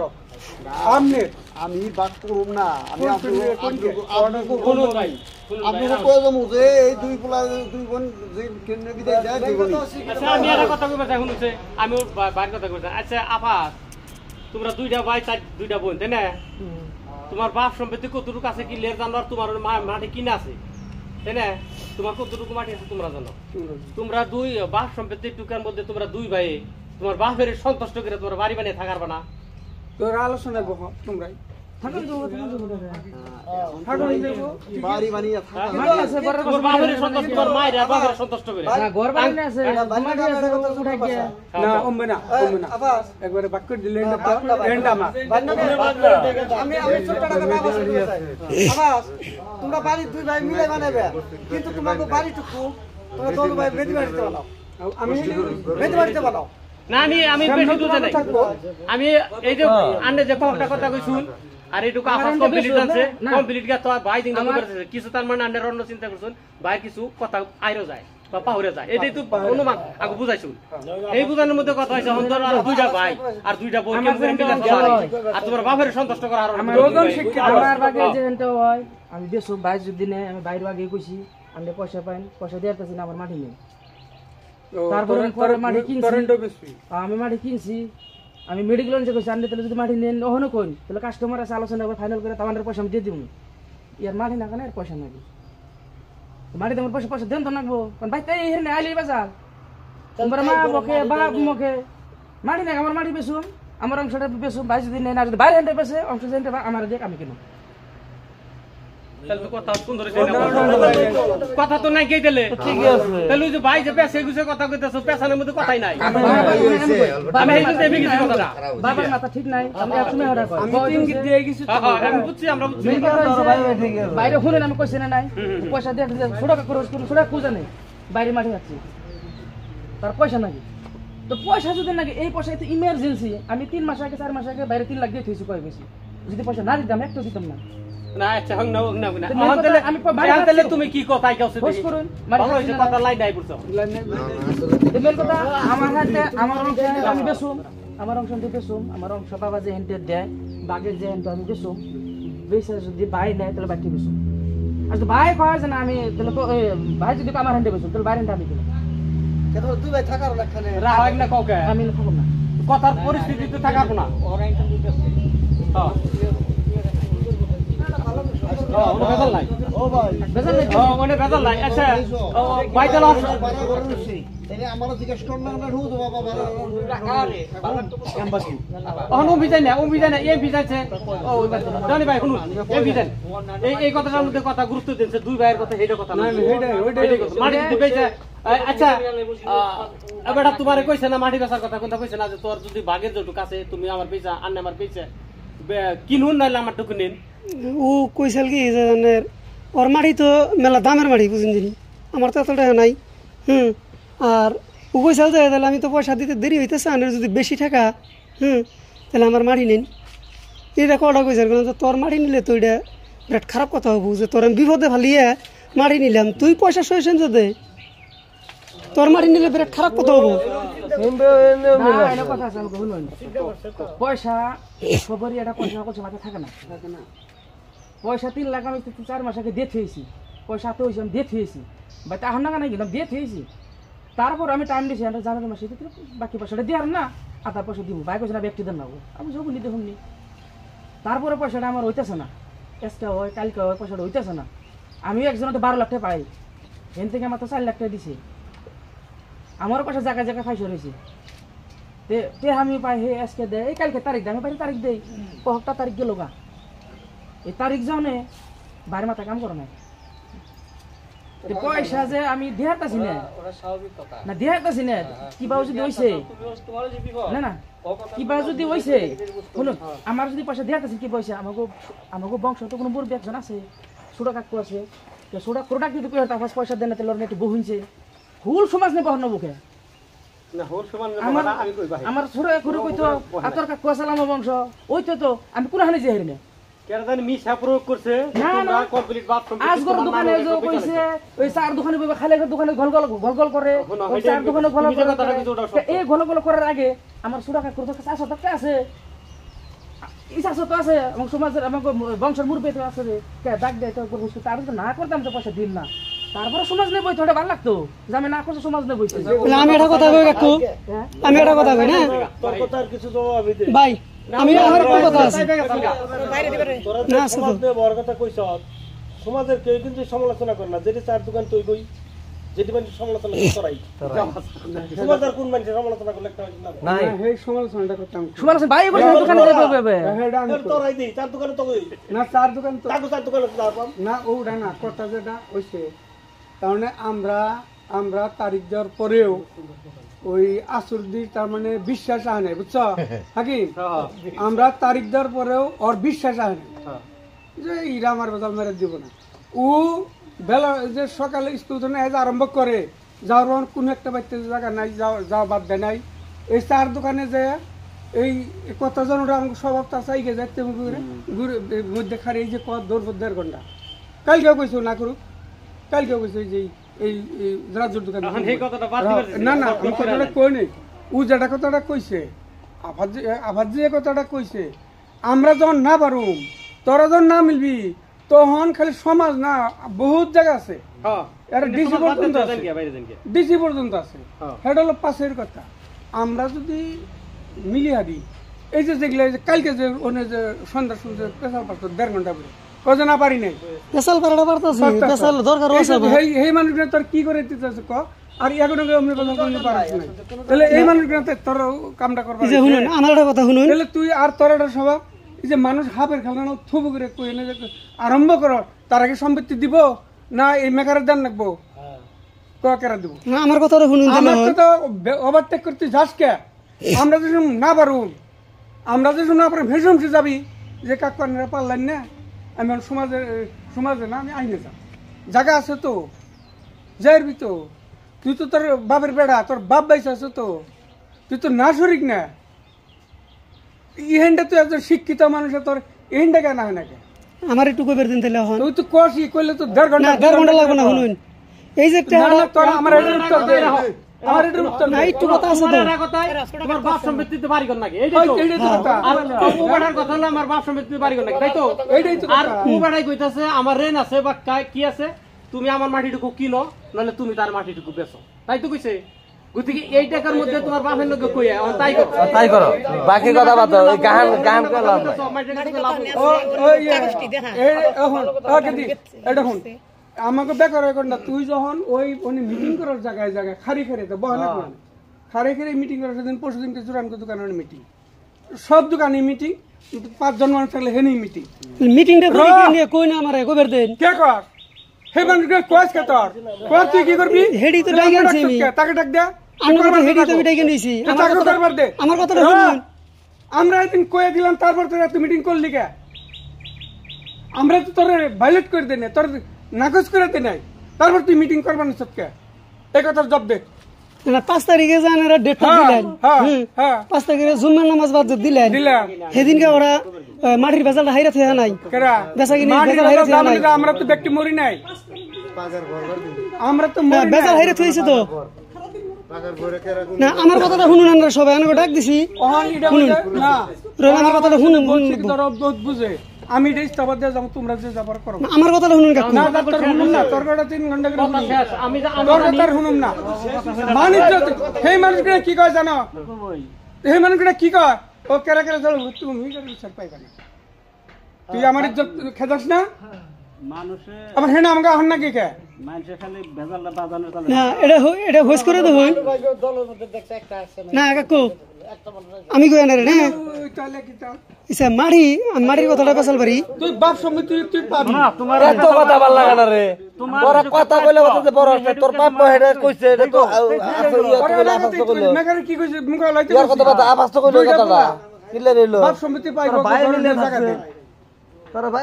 আমি বাদ করব না আমি আপনাকে কই দেবো যে এই দুই পোলা দুই বোন যে কেন্দ্র বিদায় যায় আমি একটা কথা কইবার চাই শুনুছে আমি বাইরে কথা কইছি আচ্ছা আপা তোমরা দুইটা ভাই দুইটা বোন তাই না তোমার বাপ সম্পত্তি কতটুকু আছে কি লের জানো আর তোমার মাটি কিনা আছে তাই না তোমার কতটুকু মাটি আছে তোমরা জানো তোমরা দুই বাপ সম্পত্তির টুকার মধ্যে তোমরা দুই ভাই তোমার বাপের সন্তুষ্ট করে তোমার বাড়ি বানিয়ে থাকার না তোরা আলোচনায় বহ তোমরাই বাড়ি বানিয়ে থাকা তোর বাবার সন্তুষ্ট কর মায়ের বাবার সন্তুষ্ট করে না অম্বে না একবারে বাক্য দিলে আমি ছোট টাকা বাবা শুরু করে চাই আবাস তোমরা বাড়ি দুই ভাই মিলে বানাবে কিন্তু তোমাকে বাড়িটুকু তোমরা দোনো ভাই বেদি বাড়িতে বানাও আমি বেদি বাড়িতে বানাও না আমি বেশি দূরে নাই আমি এই যে আন্নে যে কথা কই শুন আর এইটুকু আফাস কমপ্লিট আছে কমপ্লিট গা তো ভাই দিন করতেছে কিছু তার মানে আন্নে অন্য চিন্তা করছুন ভাই কিছু কথা আইরো যায় বা পাহরে যায় এটাই তো অনুমান আগে বুঝাইছুন এই বুঝানোর মধ্যে কথা হইছে অন্তর আর দুইটা ভাই আর দুইটা বই কেমন মিলে আর তোমার বাপের সন্তুষ্ট করা আর আমার বাগে যে এন্ট হয় আমি দেশো 22 দিনে আমি বাইরে আগে কইছি আমি পয়সা পাইন পয়সা দিতেছি না আমার মাটি নেই তারপরে পরে মাটি কিনছি আমি মাটি কিনছি আমি মেডিকেল লোন কইছি আনলে তাহলে যদি মাটি নেন ওহনো কই তাহলে কাস্টমার আছে আলোচনা করে ফাইনাল করে তাদের পয়সা আমি দিয়ে দিব ইয়ার মাটি না কেন এর পয়সা নাকি মাটি তোমার পয়সা দেন তো নাকবো কারণ ভাই তাই এখানে আইলি বাজার তোমরা মা বকে বাপ মুখে মাটি না আমার মাটি বেচুম আমার অংশটা বেচুম ভাই যদি নেই না যদি বাইরে হেঁটে বেচে অংশ হেঁটে আমার দিয়ে আমি কিনো তাহলে তো কথা সুন্দর কথা তো নাই কে দিলে ঠিক আছে তাহলে যে ভাই যে পেছে গুছে কথা কইতাছো পেছানোর মধ্যে কথাই নাই আমি এই যে বেগি কথা বাবার মাথা ঠিক নাই আমি একসময় হড়া কই আমি ইঙ্গিত দিয়ে গেছি আমি বুঝছি আমরা বুঝছি বাইরে শুনেন আমি কইছি না নাই পয়সা দিয়ে ছোট খরচ করুন ছোট কুজা নেই বাইরে মাঠে যাচ্ছি তার পয়সা নাকি তো পয়সা যদি নাকি এই পয়সা তো ইমার্জেন্সি আমি 3 মাস আগে 4 মাস আগে বাইরে 3 লাখ দিয়ে থইছি কই বেশি যদি পয়সা না দিতাম একটু দিতাম না না আচ্ছা হং না আমি তাহলে তুমি কি কথাই কইছো বস করুন ভালো হইছে কথা লাই নাই বুঝছো মেন কথা আমার হাতে আমার অংশ আমি বেচুম আমার অংশ দিয়ে বেচুম আমার অংশ বাবা যে হেন্টে দেয় বাগের যে হেন্টে আমি বেচুম বেচে যদি ভাই নেয় তাহলে বাকি বেচুম আর যদি ভাই কয় যে না আমি তাহলে ভাই যদি আমার হেন্টে বেচুম তাহলে বাইরে হেন্টে আমি কিনব কেন দুই ভাই থাকার লাগখানে রাগ না কাউকে আমি খাবো না কথার পরিস্থিতিতে থাকার না হ্যাঁ বেজাল নাই ও ভাই বেজাল নেই মানে বেজাল নাই আচ্ছা ভাই তাহলে তাহলে আমারও জিজ্ঞেস করলাম না হুদ বাবা এমবাসি অহনো বিজাই না এই বিজাইছে ও জানি ভাই শুনুন এই বিজাই এই কথাটার মধ্যে কথা গুরুত্ব দিনছে দুই ভাইয়ের কথা এইটা কথা না ওইটাই মাটি দিবেছে আচ্ছা এবারে তোমারে কইছে না মাটি বেচার কথা কোনটা কইছে না যে তোর যদি ভাগের যতটুক আছে তুমি আমার বেচা আন্নে আমার বেচা কিনুন নাইলে আমার টুকু নিন ও কইছিল কি যে ওর মাটি তো মেলা দামের মাটি বুঝিন জানি আমার তো এত টাকা নাই আর ও কইছিল যে তাহলে আমি তো পয়সা দিতে দেরি হইতেছে আর যদি বেশি টাকা তাহলে আমার মাটি নিন এটা কটা কইছিল যে তোর মাটি নিলে তো এটা বিরাট খারাপ কথা হবো যে তোর আমি বিপদে ফালিয়ে মাটি নিলাম তুই পয়সা সইছেন যদি তোর মাটি নিলে বিরাট খারাপ কথা হবো কথা আছে আমি বলুন পয়সা সবারই একটা পয়সা করছে মাথা থাকে না পয়সা 3 লাখ আমি 4 মাস আগে দিয়ে থুয়েছি পয়সা তো হয়েছে আমি দিয়ে থুয়েছি বা তাহার না নাকি দিয়ে থুয়েছি তারপর আমি টাইম দিয়েছি আমরা জানাতে মাসে বাকি পয়সাটা দিয়ে না আধা পয়সা দিব ভাই পয়সা ব্যক্তি দেন না আমি সব নিতে শুনি তারপরে পয়সাটা আমার হইতেছে না আজকে হয় কালকে হয় পয়সাটা হইতেছে না আমিও একজনে তো 12 লাখ টাকা পাই এখান থেকে আমার তো 4 লাখ টাকা দিছে আমারও পয়সা জায়গায় জায়গায় ফাইসে রয়েছে তে আমি পাই হে আজকে দেয় এই কালকে তারিখ দেয় আমি পাই তারিখ দেই কয়েকটা তারিখ গেল গা এই তারিখ যাওনে বাইরে মাথা কাম করে না পয়সা যে আমি দেহাতাছি না দেহাতাছি না কিবা যদি হইছে না না কিবা যদি হইছে শুনুন আমার যদি পয়সা দেহাতাছি কি পয়সা আমাকে বংশ তো কোনো মুরব্বী একজন আছে ছোট কাকু আছে ছোট প্রোডাক্ট যদি পয়সা দেন না তাহলে একটু বহুনছে হুল সমাজ নেই বহন বুকে আমার ছোট করে কইতো আতর কাকু সালাম বংশ ওই তো আমি কোনখানে যাই না কেন জানি মিছা প্রয়োগ করছে তোমরা কমপ্লিট বাদ আজগর দোকানে যে কইছে ওই চার দোকানে বইবা খালে দোকানে গলগল করে ওই চার দোকানে গলগল করে এই গলগল করার আগে আমার ছোট কাকুর তো চাষা তো আছে এই চাষা তো আছে এবং সমাজের আমাকে বংশের মুরব্বী তো আছে কে ডাক দেয় তো করবো তার তো না করতাম তো পয়সা দিন না তারপরে সমাজ নেই বই থোড়া ভালো লাগতো যে আমি না করছি সমাজ নেই বইতে আমি একটা কথা কই কাকু আমি একটা কথা কই না তোর কথার কিছু জবাব দিতে ভাই আমি আমার একটা কথা আছে না সমাজ নিয়ে বড় কথা কইছ সমাজের কেউ কিন্তু সমালোচনা করে না যেটা চার দোকান তুই কই যেটি মানুষ সমালোচনা করাই তোমার কোন মানুষের সমালোচনা করলে একটা না এই সমালোচনাটা করতাম সমালোচনা ভাই বলে দোকানে যাবে হেড আমি তোরাই দিই চার দোকানে তো কই না চার দোকান তো তাকো চার দোকানে দাঁড়াম না ওটা না কথা যেটা হইছে তার আমরা তারিখ দেওয়ার পরেও ওই আসল দি তার মানে বিশ্বাস আহে নাই বুঝছো হাকিম আমরা তারিখ দেওয়ার পরেও ওর বিশ্বাস আহে নাই যে ইরা আমার বেজাল মেরে দিব না ও বেলা যে সকালে স্কুল থেকে আরম্ভ করে যাওয়ার কোন একটা বাড়িতে জায়গা নাই যাওয়া বাদ দেয় নাই এই চার দোকানে যে এই কথা জনরা আমাকে স্বভাবটা চাইকে যায় তেমন করে মধ্যে খারে এই যে কত দৌড় 1.5 ঘন্টা কালকেও কইছো না করুক কালকেও কইছো যে এই রাজুর দোকানে না না আমি কথাটা কই নাই ও যেটা কথাটা কইছে আবার যে কথাটা কইছে আমরা যখন না পারুম তোরা যখন না মিলবি তখন খালি সমাজ না বহুত জায়গা আছে ডিসি পর্যন্ত আছে সেটা হলো পাশের কথা আমরা যদি মিলি হারি এই যে যেগুলো কালকে যে যে সন্ধ্যা শুনছে পেশাল পারতো 1.5 ঘন্টা পরে কজে না পারি নাই পেশাল পারাটা পারতাছি পেশাল দরকার আছে এই মানুষগুলো তোর কি করে দিতেছে ক আর এখন আমি বললাম করতে পারিস না তাহলে এই মানুষগুলো তোর কামটা করবা যে শুনুন আমার একটা কথা শুনুন তাহলে তুই আর তোর একটা স্বভাব এই যে মানুষ হাফের খেলানো থুবু করে কই এনে আরম্ভ করো তার আগে সম্পত্তি দিব না এই মেকারের দান রাখবো কেরা দিব না আমার কথাটা শুনুন আমার কথা ওভারটেক করতে যাস কে আমরা যদি না পারুন আমরা যদি না পারি ভেসে যাবি যে কাকপানেরা পারলেন না আমি সমাজে না আমি আইনে যাব জায়গা আছে তো যাইবি তো তুই তো তোর বাপের বেড়া তোর বাপ বাইস আছে তো তুই তো না শরিক না ইহেনটা তুই একজন শিক্ষিত মানুষ তোর ইহেনটা কেন হয় নাকি আমার একটু কইবার দিন তাহলে এখন তুই তো কষি কইলে তো 1.5 ঘন্টা 1.5 ঘন্টা লাগবে না শুনুন এই যে তোর আমার এটার উত্তর দে আমার এটার উত্তর না একটু কথা আছে তো তোমার বাপ সম্পত্তিতে বাড়ি কর নাকি এইটাই তো কথা আর ও বাড়ার কথা হলো আমার বাপ সম্পত্তিতে বাড়ি কর নাকি তাই তো এইটাই তো আর ও বাড়াই কইতাছে আমার রেন আছে বা কি আছে তুমি আমার মাটিটুকু কিনো নাহলে তুমি তার মাটিটুকু বেচো তাই তো কইছে গতিকে এই টাকার মধ্যে তোমার বাপের লোকে কইয়া তাই করো বাকি কথা বাদ দাও, ওই গান করে লাভ নাই। আমাকে বেকার না তুই যখন ওই মিটিং করার জায়গায় খারি তো বহন খারি মিটিং করার সেদিন পরশু দিনকে চূড়ান্ত দোকানের মিটিং সব দোকানে মিটিং 5 জন মানুষ থাকলে হেনেই মিটিংটা কই না আমার কইবার দেন কে কর হে মানুষকে কইস কে তোর কর তুই কি করবি হেডি তো ডাইগান ছিমি তাকে ডাক দে আমার হেডি তো ডাইগান দিছি আমার কথাটা শুনুন আমরা একদিন কয়ে দিলাম তারপর তোরা তুই মিটিং করলি কে আমরা তো তোর ভাইলেট করে দেন তোর নাকচ করে দে নাই তারপর তুই মিটিং করবা না সবকে এই কথার জব দে না 5 তারিখে জানারা ডেটটা দিলেন হ্যাঁ 5 তারিখে জুম্মার নামাজ বাদ দিলেন সেদিনকে ওরা মাটির বেজালটা হাইরা থিয়া নাই কেরা বেচা কিনি বেজাল হাইরা থিয়া নাই আমরা তো ব্যক্তি মরি নাই আমরা তো বেজাল হাইরা থইছে তো না আমার কথাটা শুনুন আমরা সবাই আমাকে ডাক দিছি না আমার কথাটা শুনুন বুঝে আমি এটা ইস্তাফা দিয়ে যাবো তোমরা যে যাবার করো আমার কথাটা শুনুন কাকু না ডাক্তার শুনুন না তরকাটা 3 ঘন্টা করে আমি তরকাটার শুনুন না বাণিজ্য সেই মানুষগুলো কি কয় জানো সেই মানুষগুলো কি কয় ও কেরা কেরা চলো তুমি বিচার পাইবা না তুই আমার ইজ্জত খেদাস না মানুষে আবার হেনা আমাকে আহন না কি কে মানুষে খালি ভেজালটা বাজানোর তালে না এটা হোস করে দেব না কাকু আমি কই না রে না ইসা মাড়ির কথাটা পেছাল পারি তুই বাপ সমিতি তুই পাবি না তোমার এত কথা ভাল লাগে না রে তোমার কথা কইলে কথা বড় তোর বাপ হেডে কইছে এটা তো আফাস তো কইলো মেকারে কি কইছে মুখ লাইতে তোর কথা আফাস তো কইলো কথাটা কিলে রইলো বাপ সমিতি পাইবো জায়গাতে তোর ভাই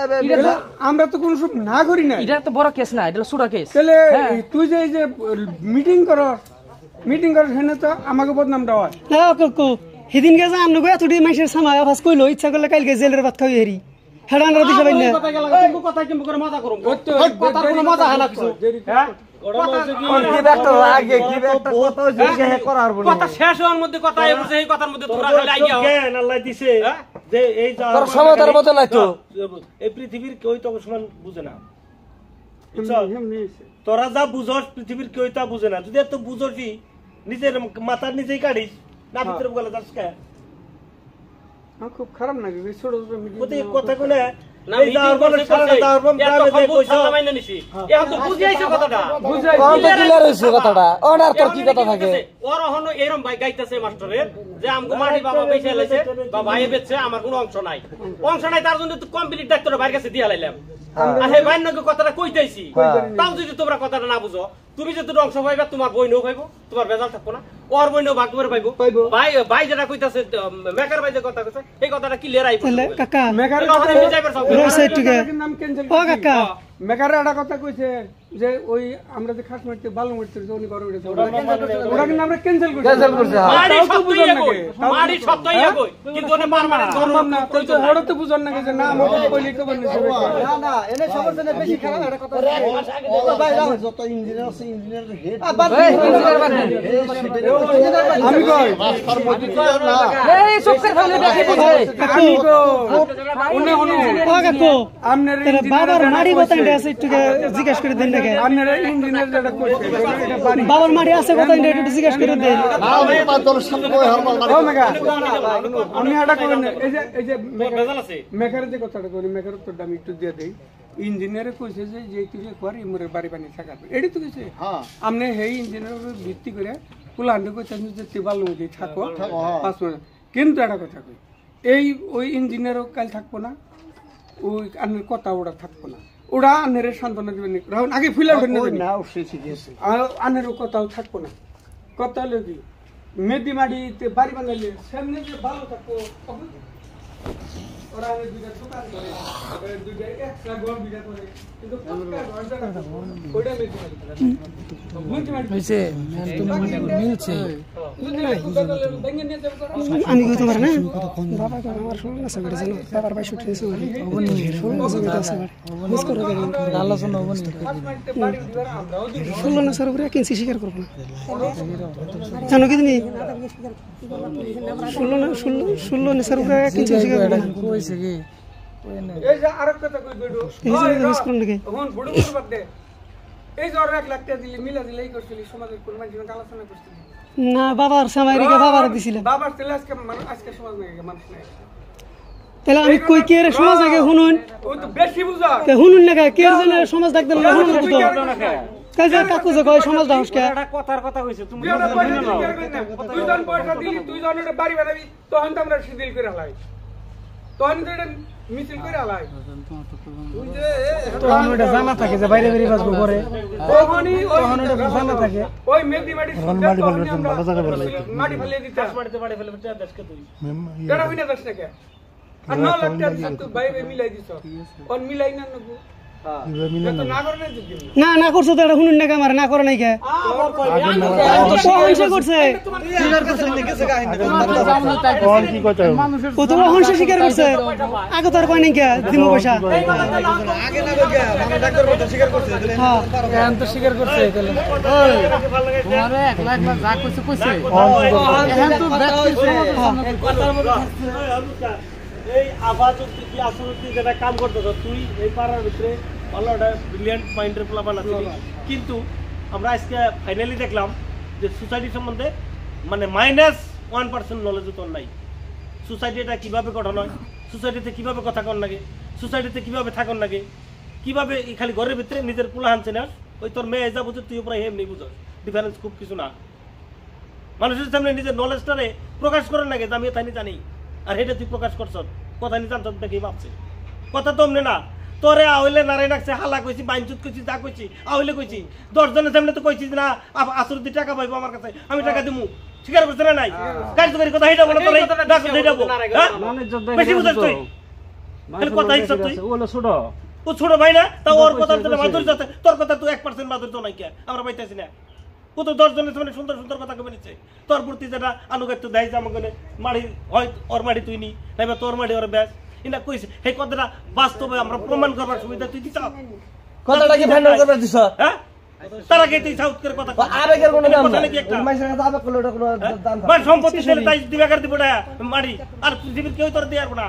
আমরা তো কোন সব না করি না এটা তো বড় কেস না এটা ছোট কেস তাহলে তুই যে এই যে মিটিং করস হেনে তো আমাকে বদনাম দেওয়া না কাকু সেদিন গে যা আমনে এতটি মাইসের সামায় আফাস কইলো ইচ্ছা করলে কালকে জেলের ভাত খাই হেরি হেডানরা দিতে পাই না কথা গেলা তুমি কথা কেমন করে মজা করো কথা কোনো মজা হয় না কিছু হ্যাঁ কি একটা লাগে কি একটা কথা হইছে হে করার বলে কথা শেষ হওয়ার মধ্যে কথা বুঝে এই কথার মধ্যে তোমরা খালি আইয়া জ্ঞান আল্লাহ দিছে যে এই যা তোর সমাধানের মত নাই তো এই পৃথিবীর কেউই তো সমান বুঝে না তোরা যা বুঝস পৃথিবীর কেউই তা বুঝে না যদি এত বুঝসি নিজের মাথার নিজেই কাটিস না ভিতরে গলা যাস কে খুব খারাপ লাগে ছোট ছোট মিটিং কথা কোনে না এই যাওয়ার পরে সারাটা যাওয়ার পর গ্রামে যে কইছো মাইনা নিছি এখন তো বুঝাইছে কথাটা কোন তো ক্লিয়ার হইছে কথাটা ওনার তোর কি কথা থাকে ওর হনো এরকম ভাই গাইতেছে মাস্টারের যে আমগো মাটি বাবা বেচে লাইছে বা ভাই বেচছে আমার কোনো অংশ নাই তার জন্য তো কমপ্লিট ডাক্তার ভাইয়ের কাছে দিয়া লাইলাম আর হে ভাই নকে কথাটা কইতাইছি তাও যদি তোমরা কথাটা না বুঝো তুমি যদি অংশ পাইবা তোমার বইনও পাইবো তোমার বেজাল থাকবো না ওর বইনও ভাগ করে পাইবো ভাই ভাই যেটা কইতাছে মেকার ভাই যে কথা কইছে এই কথাটা ক্লিয়ার আইবো কাকা মেকার নাম ক্যান্সেল ও কাকা মেকার একটা কথা কইছে যে ওই আমরা যে খাস মারতে বালু মারতে যে উনি ঘরে উঠেছে ওটা কিন্তু আমরা ক্যান্সেল করছি মারি সত্যই কই কিন্তু ওনে পারমানেন্ট সম্ভব না কইতো ওরা তো বুঝন না যে না আমাকে কইলি খবর নিছে না না এনে সমস্যা নেই বেশি খারাপ একটা কথা ভাই যত ইঞ্জিনিয়ার আছে ইঞ্জিনিয়ার হেড আমি কই এই সুখের ফলে বেশি বুঝে আমি কই উনি ও কাকু আমনের তোর বাবার মাড়ি কোথায় আছে একটু জিজ্ঞেস করে দেন নাকি আমনের ইঞ্জিনিয়ার যেটা কইছে এটা বাড়ি বাবার মাড়ি আছে কোথায় একটু জিজ্ঞেস করে দেন ও মেগা আমি এটা কইন এই যে বেজাল আছে মেকারের যে কথাটা কই মেকারের তো দাম একটু দিয়ে দেই ইঞ্জিনিয়ারে কইছে যে তুই করে ইমরে বাড়ি বানি থাকা এডি তো কইছে হ্যাঁ আমনে হেই ইঞ্জিনিয়ারের ভিত্তি করে পুলান্ডে কইছেন যে তিবাল নদী থাকো 5 মিনিট কিন্তু একটা কথা কই এই ওই ইঞ্জিনিয়ারও কাল থাকবো না ওই আনের কথা ওরা থাকবো না ওরা আনের সান্ত্বনা দিবেন রাহুল আগে ফিলার না আর আনেরও কথাও থাকবো না কথা হলো কি মেদি মাটিতে বাড়ি বানাইলে সামনে যে ভালো থাকবো ওরা আমি দুইটা দোকান করে দুইটা এক্সট্রা ঘর বিটা করে কিন্তু ওইটা মেদি মাটি হইছে মিলছে আমি কইতে পারি না বাবা তো আমার শুনুন না সবরে জানো বাবার ভাই শুট নিছে ওনি শুনুন না সবরে আছে মিস করে দেন আলোচনা হবনি শুনুন না সরবরে কিনছি স্বীকার করব না জানো কি তুমি শুনুন না সরবরে কিনছি স্বীকার করব না কইছে কি এই যে আরেক কথা কই বেডো এই যে মিস করুন নাকি এখন বড় বড় বাদ দে এই যে 1 লাখ টাকা দিলি মিলা দিলেই করছিলি সমাজের কোন মানুষ আলোচনা করছিলি না বাবার সামাইরিকে বাবার দিছিলাম বাবার তেলে আজকে সমাজ নাই মানুষ নাই তাহলে আমি কই কে রে সমাজ আগে শুনুন ও তো বেশি বুঝা তে শুনুন না কে জন্য সমাজ ডাক দিল শুনুন না তো কাজ কাকু যে কয় সমাজ দাও কে এটা কথার কথা কইছে তুমি দুইজন পয়সা দিলি দুইজনের বাড়ি বানাবি তখন তো আমরা শিথিল করে হালাই তখন তো এটা মিছিল করে হালাই তখন ওটা জানা থাকে যে বাইরে বেরিয়ে বাসবো পরে তখনই তখন ওটা জানা থাকে ওই মেদি মাটি মাটি ফেলে ভালো জায়গা বলে মাটি ফেলে দিতা মাটিতে বাড়ি ফেলে বেটা দেশকে তুই কেডা হইনা দশ টাকা আর 9 লাখ টাকা তুই বাইরে মিলাই দিছ অন মিলাই না নগো তো না করে না দিবি না না করছো তো এটা শুনুন না আমার না করে নাই কে তো হইছে করছে স্বীকার করছে লিখেছে কাহিনী ও তো হইছে স্বীকার করছে আগে তো আর কই নাই কে দিমু পয়সা আগে না গো মানে ডাক্তার বলতে স্বীকার করছে হ্যাঁ এখন তো স্বীকার করছে তাহলে তোমারে 1 লাখ যা কইছে কইছে এখন তো ব্যাক করছে এই আবাজ কি আসলে যেটা কাম করতেছ তুই এই পাড়ার ভিতরে ভালো একটা ব্রিলিয়ান্ট মাইন্ডের প্লাবান আছে কিন্তু আমরা আজকে ফাইনালি দেখলাম যে সোসাইটি সম্বন্ধে মানে -1% নলেজ তোর নাই সোসাইটি এটা কিভাবে গঠন হয় সোসাইটিতে কিভাবে কথা কন লাগে সোসাইটিতে কিভাবে থাকন লাগে কিভাবে খালি ঘরের ভিতরে নিজের পোলা আনছে না ওই তোর মেয়ে যা বুঝে তুই প্রায় এমনি বুঝো ডিফারেন্স খুব কিছু না মানুষের সামনে নিজের নলেজটারে প্রকাশ করার লাগে যে আমি তাই জানি আর এটা তুই প্রকাশ করছ কথা নিয়ে জানতো দেখি ভাবছে কথা তো অমনে না তোরে আহলে নারায় রাখছে হালা কইছি বাইনচুত কইছি যা কইছি আহলে কইছি 10 জনের সামনে তো কইছি না আসর দি টাকা পাইবো আমার কাছে আমি টাকা দিমু স্বীকার করছ না নাই কার্যকরী কথা এটা বলে তোরে ডাক দেইবো বেশি বুঝছ তুই এর কথা হিসাব তুই ওলো ছোট ও ছোট ভাই না তা ওর কথা তোর মাধুরী যাচ্ছে তোর কথা তুই 1% মাধুরী তো নাই কে আমরা পাইতাছি না ও তো 10 জনের সামনে সুন্দর সুন্দর কথা কবে নিচ্ছে তোর প্রতি যেটা আনুগত্য দেয় যে আমাকে মাড়ি হয় ওর মাড়ি তুই নি নাইবা তোর মাড়ি ওর ব্যাস এটা কইছে এই কথাটা বাস্তবে আমরা প্রমাণ করবার সুবিধা তুই দিছ কথাটা কি ফাইনাল করবে দিছ হ্যাঁ তারা কে তুই সাউথ করে কথা আবেগের কোনো দাম কথা নাই নাকি একটা মাইসের কাছে আবেগ করলে ওটা কোনো দাম মানে সম্পত্তি দিলে তাই দিবাকার দিব না মাড়ি আর পৃথিবীর কেউ তোর দিয়ে না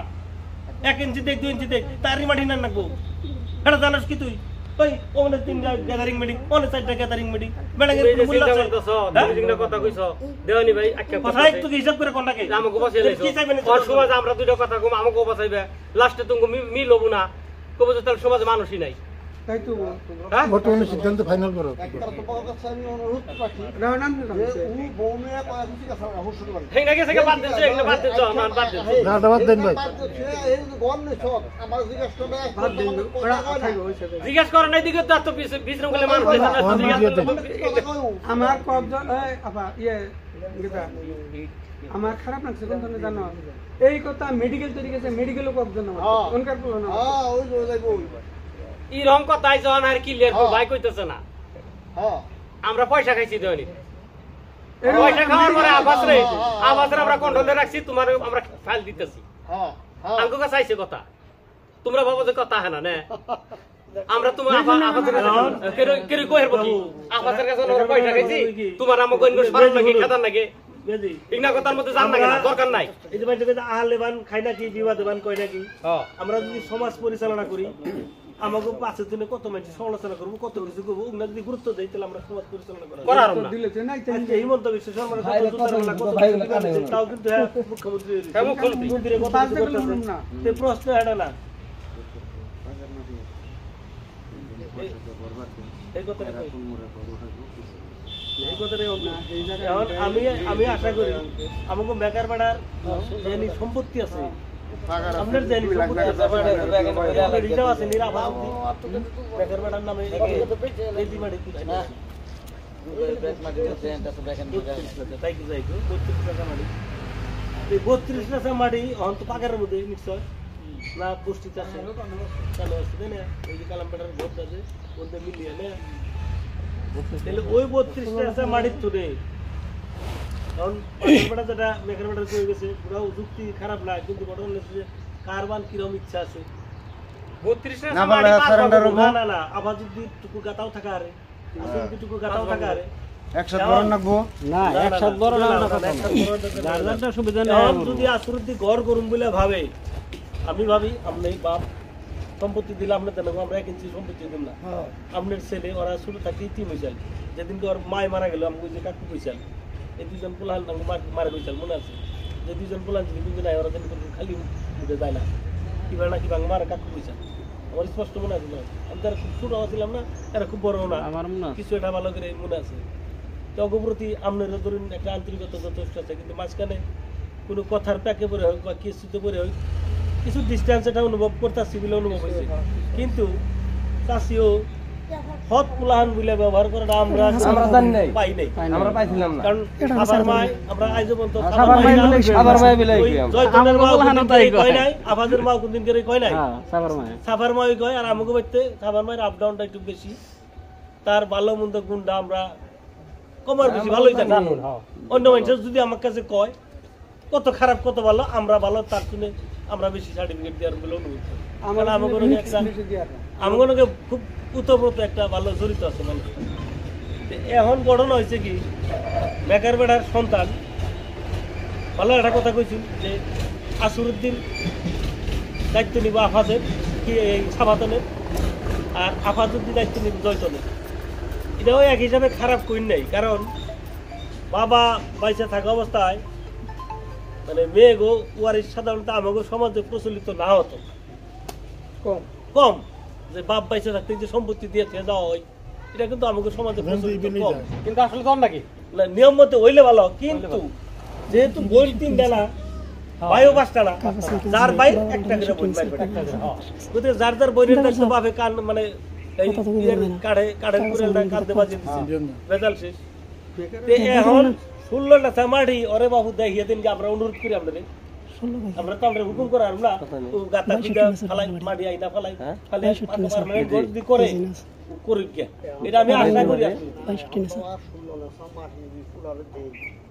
1 ইঞ্চি দেখ 2 ইঞ্চি দেখ তারই মাটি না নাকবো এটা জানাস কি তুই ওই ওনে 3টা গ্যাদারিং মিটিং ওনে 4টা গ্যাদারিং মিটিং মেডাঙ্গের মূল্য আছে দুইটা কথা কইছো দেওনি ভাই আচ্ছা কথা একটু হিসাব করে কোনটা কে আমাকে বসাই লাইছো কি চাইবেন আর সমাজ আমরা দুইটা কথা কম আমাকে বসাইবে লাস্টে তুমি মিল হবো না কবে তো তাহলে সমাজে মানুষই নাই তাই তো হ্যাঁ বর্তমানে সিদ্ধান্ত ফাইনাল করো একটা তোমার কাছে আমি অনুরোধ রাখি রাহনান যে উনি বৌমিয়া কয়া কিছু কথা রাখো শুরু করেন হেই নাকি থেকে বাদ দিছো এগুলো বাদ দিছো মান বাদ দিছো না দাবাত দেন ভাই এই গম নেই সব আমার জিজ্ঞাসা করবে বাদ দিন ওরা থাকবে ওই সাথে জিজ্ঞাসা করেন নাই দিকে তো বিশ্রাম করলে মানুষ আমার কবজন আপা গীতা আমার খারাপ লাগছে কোন ধরনের জানো এই কথা মেডিকেল তৈরি গেছে মেডিকেলও কবজন আমার কোনকার বলো না হ্যাঁ ওই যাইবো ই রং কথাই যখন আর ক্লিয়ার ভাই কইতেছে না হ্যাঁ আমরা পয়সা খাইছি দেওয়ানি পয়সা খাওয়ার পরে আবাসরে আমরা কন্ট্রোলে রাখছি তোমার আমরা ফাইল দিতেছি হ্যাঁ আমগো কাছে আইছে কথা তোমরা ভাবো যে কথা হ্যাঁ না আমরা তোমার আবাসের কেরে কইর বকি আবাসের কাছে আমরা পয়সা খাইছি তোমার আমাকে অন্য স্মারক নাকি খাদার নাকি ইগনা কথার মধ্যে জান না দরকার নাই এই যে ভাই আহলে বান খাই নাকি বিবাদে বান কয় নাকি আমরা যদি সমাজ পরিচালনা করি আমাকে পাঁচের দিনে কত মানুষ সমালোচনা করবো কত কিছু করবো ওগুলা যদি গুরুত্ব দেয় তাহলে আমরা সমাজ পরিচালনা করার না দিলে তো নাই আজকে হিমন্ত বিশ্ব শর্মার তাও কিন্তু মুখ্যমন্ত্রী প্রশ্ন এটা না এই কথাটা আমি আশা করি আমাকে বেকার পাড়ার যে সম্পত্তি আছে আপনার যে রিজার্ভ আছে বেকার পাড়ার নামে বত্রিশ লাখ মাটি অন্ত পাকারের মধ্যে নিশ্চয় না গোষ্ঠী চাষ চালু আসছে তাই না ওই যে কালাম পাড়ার ভোট আছে বলতে মিলিয়ে না তাহলে ওই 32টা মাটির তুলে কারণ যেটা মেঘের বেটার হয়ে গেছে পুরো যুক্তি খারাপ না কিন্তু ঘটনা হচ্ছে যে কারবান কিরম ইচ্ছা আছে 32 না না আবার যদি টুকু গাতাও থাকা আরে আসলে যদি টুকু গাতাও থাকা আরে একসাথে বড় নাকবো না একসাথে বড় না গার্জেনটা সুবিধা নেই যদি আসুরদি ঘর করুম বলে ভাবে আমি ভাবি আপনি বাপ সম্পত্তি দিলে আপনার দেন আমরা 1 ইঞ্চি সম্পত্তি দিলাম না আপনার ছেলে ওরা শুরু থাকতে ইতি হয়েছিল যেদিনকে ওর মায় মারা গেল আমি যে কাকু কইছিল এই দুজন পোলাল মারা গেছিল মনে আছে যে দুজন পোলাল কিন্তু নাই ওরা খালি উঠে যায় না কিবা না কিবা মারা কাকু কইছিল আমার স্পষ্ট মনে আছে আমি তারা খুব ছোট ছিলাম না এরা খুব বড় না আমার কিছু একটা ভালো করে মনে আছে তো অগ্রপ্রতি আপনার ধরুন একটা আন্তরিকতা যথেষ্ট আছে কিন্তু মাঝখানে কোনো কথার প্যাকে পরে হোক বা কিছুতে পরে হোক কিছু ডিস্টেন্স এটা অনুভব করতেছি বলে অনুভব হয়েছে কিন্তু চাষিও হত পুলাহান বলে ব্যবহার করাটা আমরা পাই নাই আমরা পাইছিলাম না কারণ আবার মায় আমরা আইজ পর্যন্ত সাবার মায় বলে কি জয়তনের মা কই নাই আবাদের মা কোনদিন করে কই নাই সাবার মায় কয় আর আমাকে বলতে সাবার মায়ের আপ ডাউনটা একটু বেশি তার ভালো মন্দ গুণটা আমরা কমার বেশি ভালোই জানি অন্য মানুষ যদি আমার কাছে কয় কত খারাপ কত ভালো আমরা ভালো তার শুনে আমরা বেশি সার্টিফিকেট দেওয়ার বলে অনুভব আমাকে খুব উতপ্রোত একটা ভালো জড়িত আছে মানুষ এখন ঘটনা হয়েছে কি বেকার বেড়ার সন্তান ভালো একটা কথা কইছিল যে আসুরুদ্দিন দায়িত্ব নিব আফাজের কি এই সাবাতনের আর আফাজুদ্দিন দায়িত্ব নিব জয়তনের এটাও এক হিসাবে খারাপ করি নাই কারণ বাবা বাইসে থাকা অবস্থায় মানে মেয়ে গো ওয়ারিস সাধারণত আমাকে সমাজে প্রচলিত না হতো কম যে বাপ বাইসে থাকতে যে সম্পত্তি দিয়ে দেওয়া হয় এটা কিন্তু আমাকে সমাজে প্রচলিত কম কিন্তু আসলে কম নাকি নিয়ম মতে হইলে ভালো কিন্তু যেহেতু বই 3টা না ভাইও 5টা না যার ভাই একটা করে বই পাইবে যার যার বইয়ের দায়িত্ব বাপে কান মানে এই কাড়ে কুড়েলটা কাঁদতে বাজে দিচ্ছে বেজাল শেষ এখন 16টা মাটি ওরে বাবু দেখিয়ে দিন আমরা অনুরোধ করি আপনাদের আমরা তো আমরা হুকুম করার না গাতা পিটা ফালাই মাটি আইনা ফালাই ফালে পারমানেন্ট গড়দি করে করুক কে এটা আমি আশা করি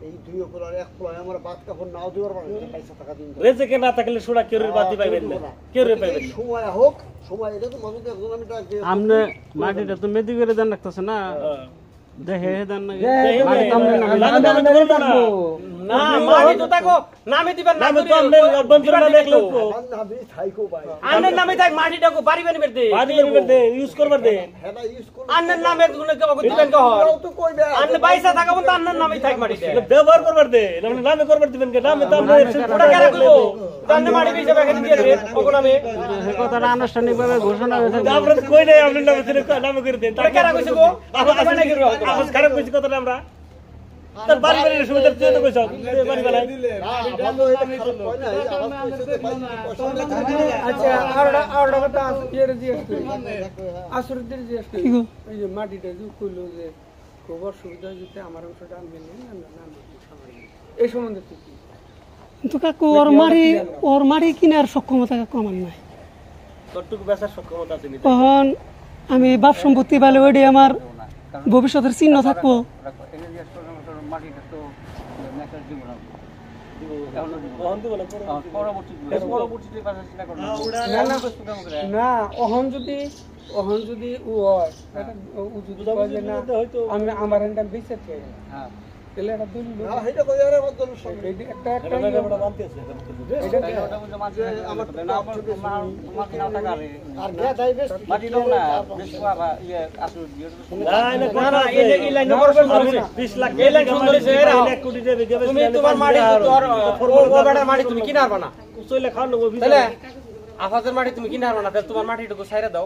এই দুই কোলার এক কোলা আমরা বাদ কাপড় নাও দিবার পারে পয়সা টাকা দিন রেজেকে না থাকলে সোনা কেউরে বাদ পাইবেন না কেউরে পাইবেন সময় হোক সময় এটা তো মানুষ একজন আমি ডাক দিয়ে আমনে মাটিটা তো মেদি করে দেন রাখতেছ না দেখে দেন না না মাটি তো তাকো নামে দিবেন না নামে তো আমনে অভ্যন্তর না দেখলো নামে থাইকো ভাই আমনে নামে থাক মাটিটাকে বাড়ি বানিয়ে দে বাড়ি বানিয়ে দে ইউজ করবার দে হেডা ইউজ আন্নার নামে গুনে কে দিবেন কে হয় আন্নে পয়সা থাকাবো তো আন্নার নামেই থাক মাটি দে ব্যবহার করবার দে নামে করবার দিবেন কে নামে তো আমরা ওটা কেন করব তান্নে মাটি বেচে বাকি দিয়ে রে ওকো নামে কথাটা আনুষ্ঠানিকভাবে ঘোষণা হয়েছে আমরা কই নাই আপনার নামে করে দেন তার কেন কইছো গো আবার বানাই গেল আওয়াজ খারাপ কইছি কথা আমরা তার বাড়ি বাড়ি সুবিধা তুই তো কইছ বাড়ি বাড়ি আচ্ছা আর কথা এর জিএসটি আসুরদের জিএসটি এই যে মাটিটা যে কইলো যে খুব অসুবিধা যেতে আমার অংশটা আনবেন না এই সম্বন্ধে কি কিন্তু কাকু ওর মারি কিনার সক্ষমতা কাকু আমার নাই কতটুকু বেচার সক্ষমতা আছে নি তখন আমি বাপ সম্পত্তি পাইলে ওইটি আমার ভবিষ্যতের চিহ্ন থাকবো না অহন যদি ও হয় ও যদি কয় যে না আমি আমার হ্যান্ডটা বেঁচে তাহলে এটা দুই তুমি কিনার বানা আফাজের মাটি তুমি কিনার বানা তোমার মাটিটুকু ছাইরা দাও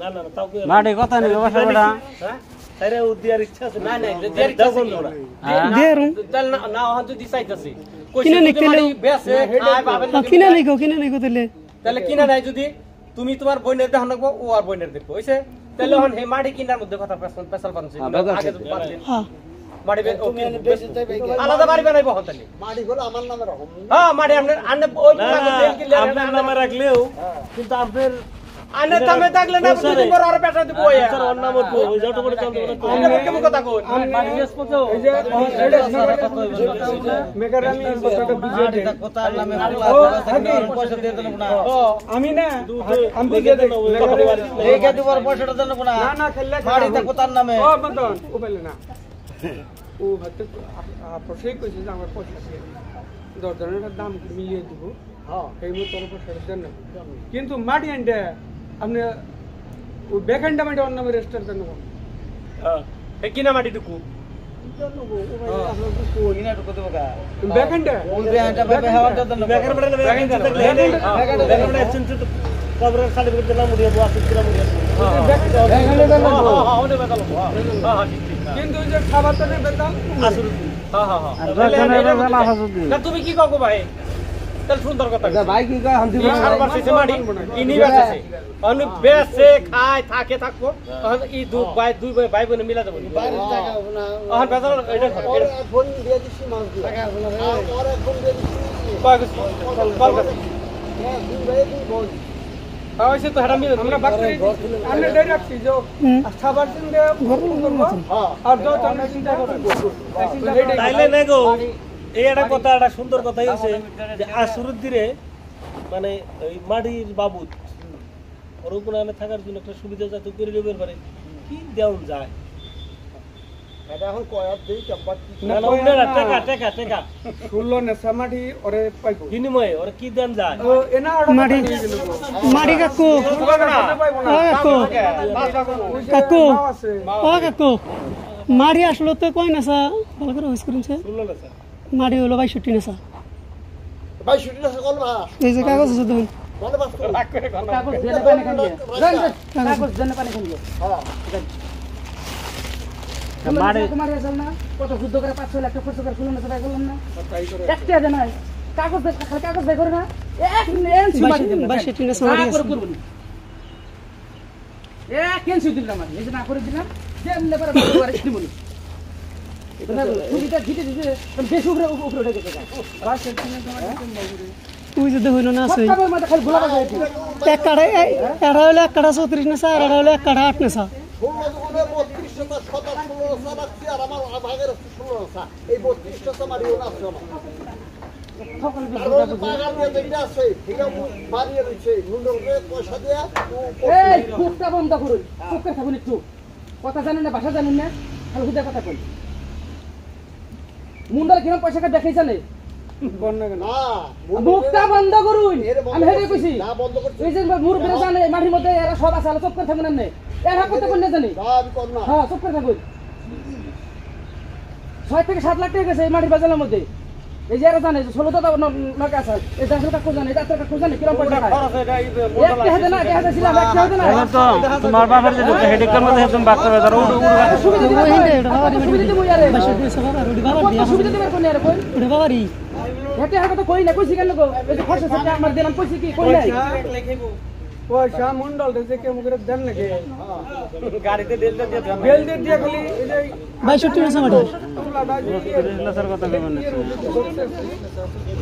না না তাও কি মাটি কথা নেই বাবা বেটা ছাইরা উদ্দিয়ার ইচ্ছা আছে না না দেয়ার ইচ্ছা আছে দেরুম তাহলে না হন যদি চাইতাছি কিনা নিকলে বেসে আই বাবেন কিনা নিকো তাহলে কিনা নাই যদি তুমি তোমার বইনের দেখান রাখবো ও আর বইনের দেখবো হইছে তাহলে হন হে মাটি কিনার মধ্যে কথা পেছাল পানছি আগে তো পারলেন মাটি আলাদা বাড়ি বানাইবো হন তাহলে মাটি হলো আমার নামে রকম হ্যাঁ মাটি আপনি ওই আপনার নামে রাখলেও কিন্তু আপনার আনে তামে থাকলে না দুই দিন পর আর পেটা দিব ওই স্যার ওর নাম উঠবো ওই যত বড় চলতে বলে তো আমি কেমন কথা কই মাটি বেশ পচো এই যে মেকারানি কথাটা বুঝিয়ে দে কথার নামে পয়সা দিয়ে দেব না আমি না আমি বুঝিয়ে দে রেখে দেবার পয়সাটা দেব না না না খেললে মাটিটা কথার নামে ও বন্ধন ও বলে না ও হয়তো প্রশ্নই কইছে যে আমার পয়সা দিয়ে দরজনের দাম মিলিয়ে দিব হ্যাঁ এই মতো তোর পয়সা দেন না কিন্তু মাটি আনতে আপনি ও ব্যাকহ্যান্ড মাটি অন্য নামে রেজিস্টার দেন না হ্যাঁ এই কিনা মাটিটুকু ব্যাকহ্যান্ড ওই বেহাটা ভাবে হাওয়াটা দেন না বেকার বড় বেকার এক্সচেঞ্জ তো কবরের সার্টিফিকেট দিলাম মুড়িয়ে দোয়া দিলাম মুড়িয়ে কিন্তু যে খাবারটা নেই বেতন আসুন না তুমি কি কও ভাই তাহলে সুন্দর কথা ভাই কি কয় হাম দিব সারবার শেষে মাটি ইনি বেচছে আমি বেচছে খায় থাকে থাকবো তখন ই দুই ভাই বোনে মিলা দেব এখন বেচার এটা ফোন দিয়ে দিছি মাছ দিয়ে আর ফোন দিয়ে দিছি কয় কিছু কল করছি হ্যাঁ দুই ভাই দুই বোন হইছে তো হেডা মিলে আমরা বাকরি আমরা ডাই রাখছি যে খাবার দিন দে আর যত আমরা চিন্তা করব তাইলে নেগো এই একটা কথা একটা সুন্দর কথা হইছে যে আসুরুদ্দিরে মানে ওই মাটির বাবুত ওর উপরে থাকার জন্য একটা সুবিধা যাতে করে দেবের পারে কি দেওয়া যায় এটা এখন কয়ার দেই চাপাত না না টাকা টাকা টাকা শুনলো নেশা মাটি ওরে পাইবো বিনিময়ে ওরা কি দেন যায় ও এনা মাটি কাকু কাকু মারি আসলো তো কয় নেশা ভালো করে হইস করেছে শুনলো না স্যার মারি হলো 62 নেশা ভাই শুটি না সকল মা এই যে কাগজ আছে দেখুন বলে বাস কাগজ দেনে পানি খান গিয়ে কাগজ দেনে পানি খান গিয়ে মারে তোমার আসল না কত যুদ্ধ করে 5-6 লাখ খরচ করে শুনুন না সবাই বললাম না একটা দেনা কাগজ খালি কাগজ বের করে না এক এনসি মারি দেন 62 নেশা মারি আছে করব এক এনসি দিলাম আমি এই যে না করে দিলাম যেমনে করে করে দিব না এটা ছুরিটা ঘিটে দিতে বেশি উপরে উঠে গেছে ওই যে দেখুন না আছে সব মধ্যে খালি গোলা বাজে এক কাড়া এটা হলো এক কাড়া 34 নেশা আর এটা হলো এক কাড়া 8 নেশা 16 রাখছি আর আমার ভাগের 16 এই 32টা মারিও না আছে এই কুকটা বন্ধ করুন কুকটা থাকুন একটু কথা জানেন না ভাষা জানেন না খালি হুদা কথা কই মুন্ডার কিরম পয়সা দেখাই জানে মুখটা বন্ধ করুন আমি হেরে কইছি এই যে মুর বেরে জানে মাটির মধ্যে এরা সব আছে আলো চুপ করে থাকুন না এর হাত করতে কোনে জানি হ্যাঁ চুপ করে থাকুন 6 থেকে 7 লাখ টাকা গেছে এই মাটির বাজারের মধ্যে এই যে এরা জানে 16টা নৌকা আছে এই 10 টাকা জানে 10 টাকা জানে কিরকম পয়সা খায় একটা হাতে না একটা হাতে ছিল একটা হাতে না তো তোমার বাবার যে হেডেকের মধ্যে তুমি বাক করে ধরো সুবিধা দিবো ইয়ারে সুবিধা দিবে কোন ইয়ারে কই ওরে বাবারি হেটে হাতে তো কই না কইছি কেন গো এই যে খরচা সাথে আমার দিলাম কইছি কি কই নাই পয়সা মন্ডল থেকে মুখে দেন নাকি গাড়িতে বেল দিয়ে খালি এই যে 62 আছে মাটি লাসের কথা কই মনে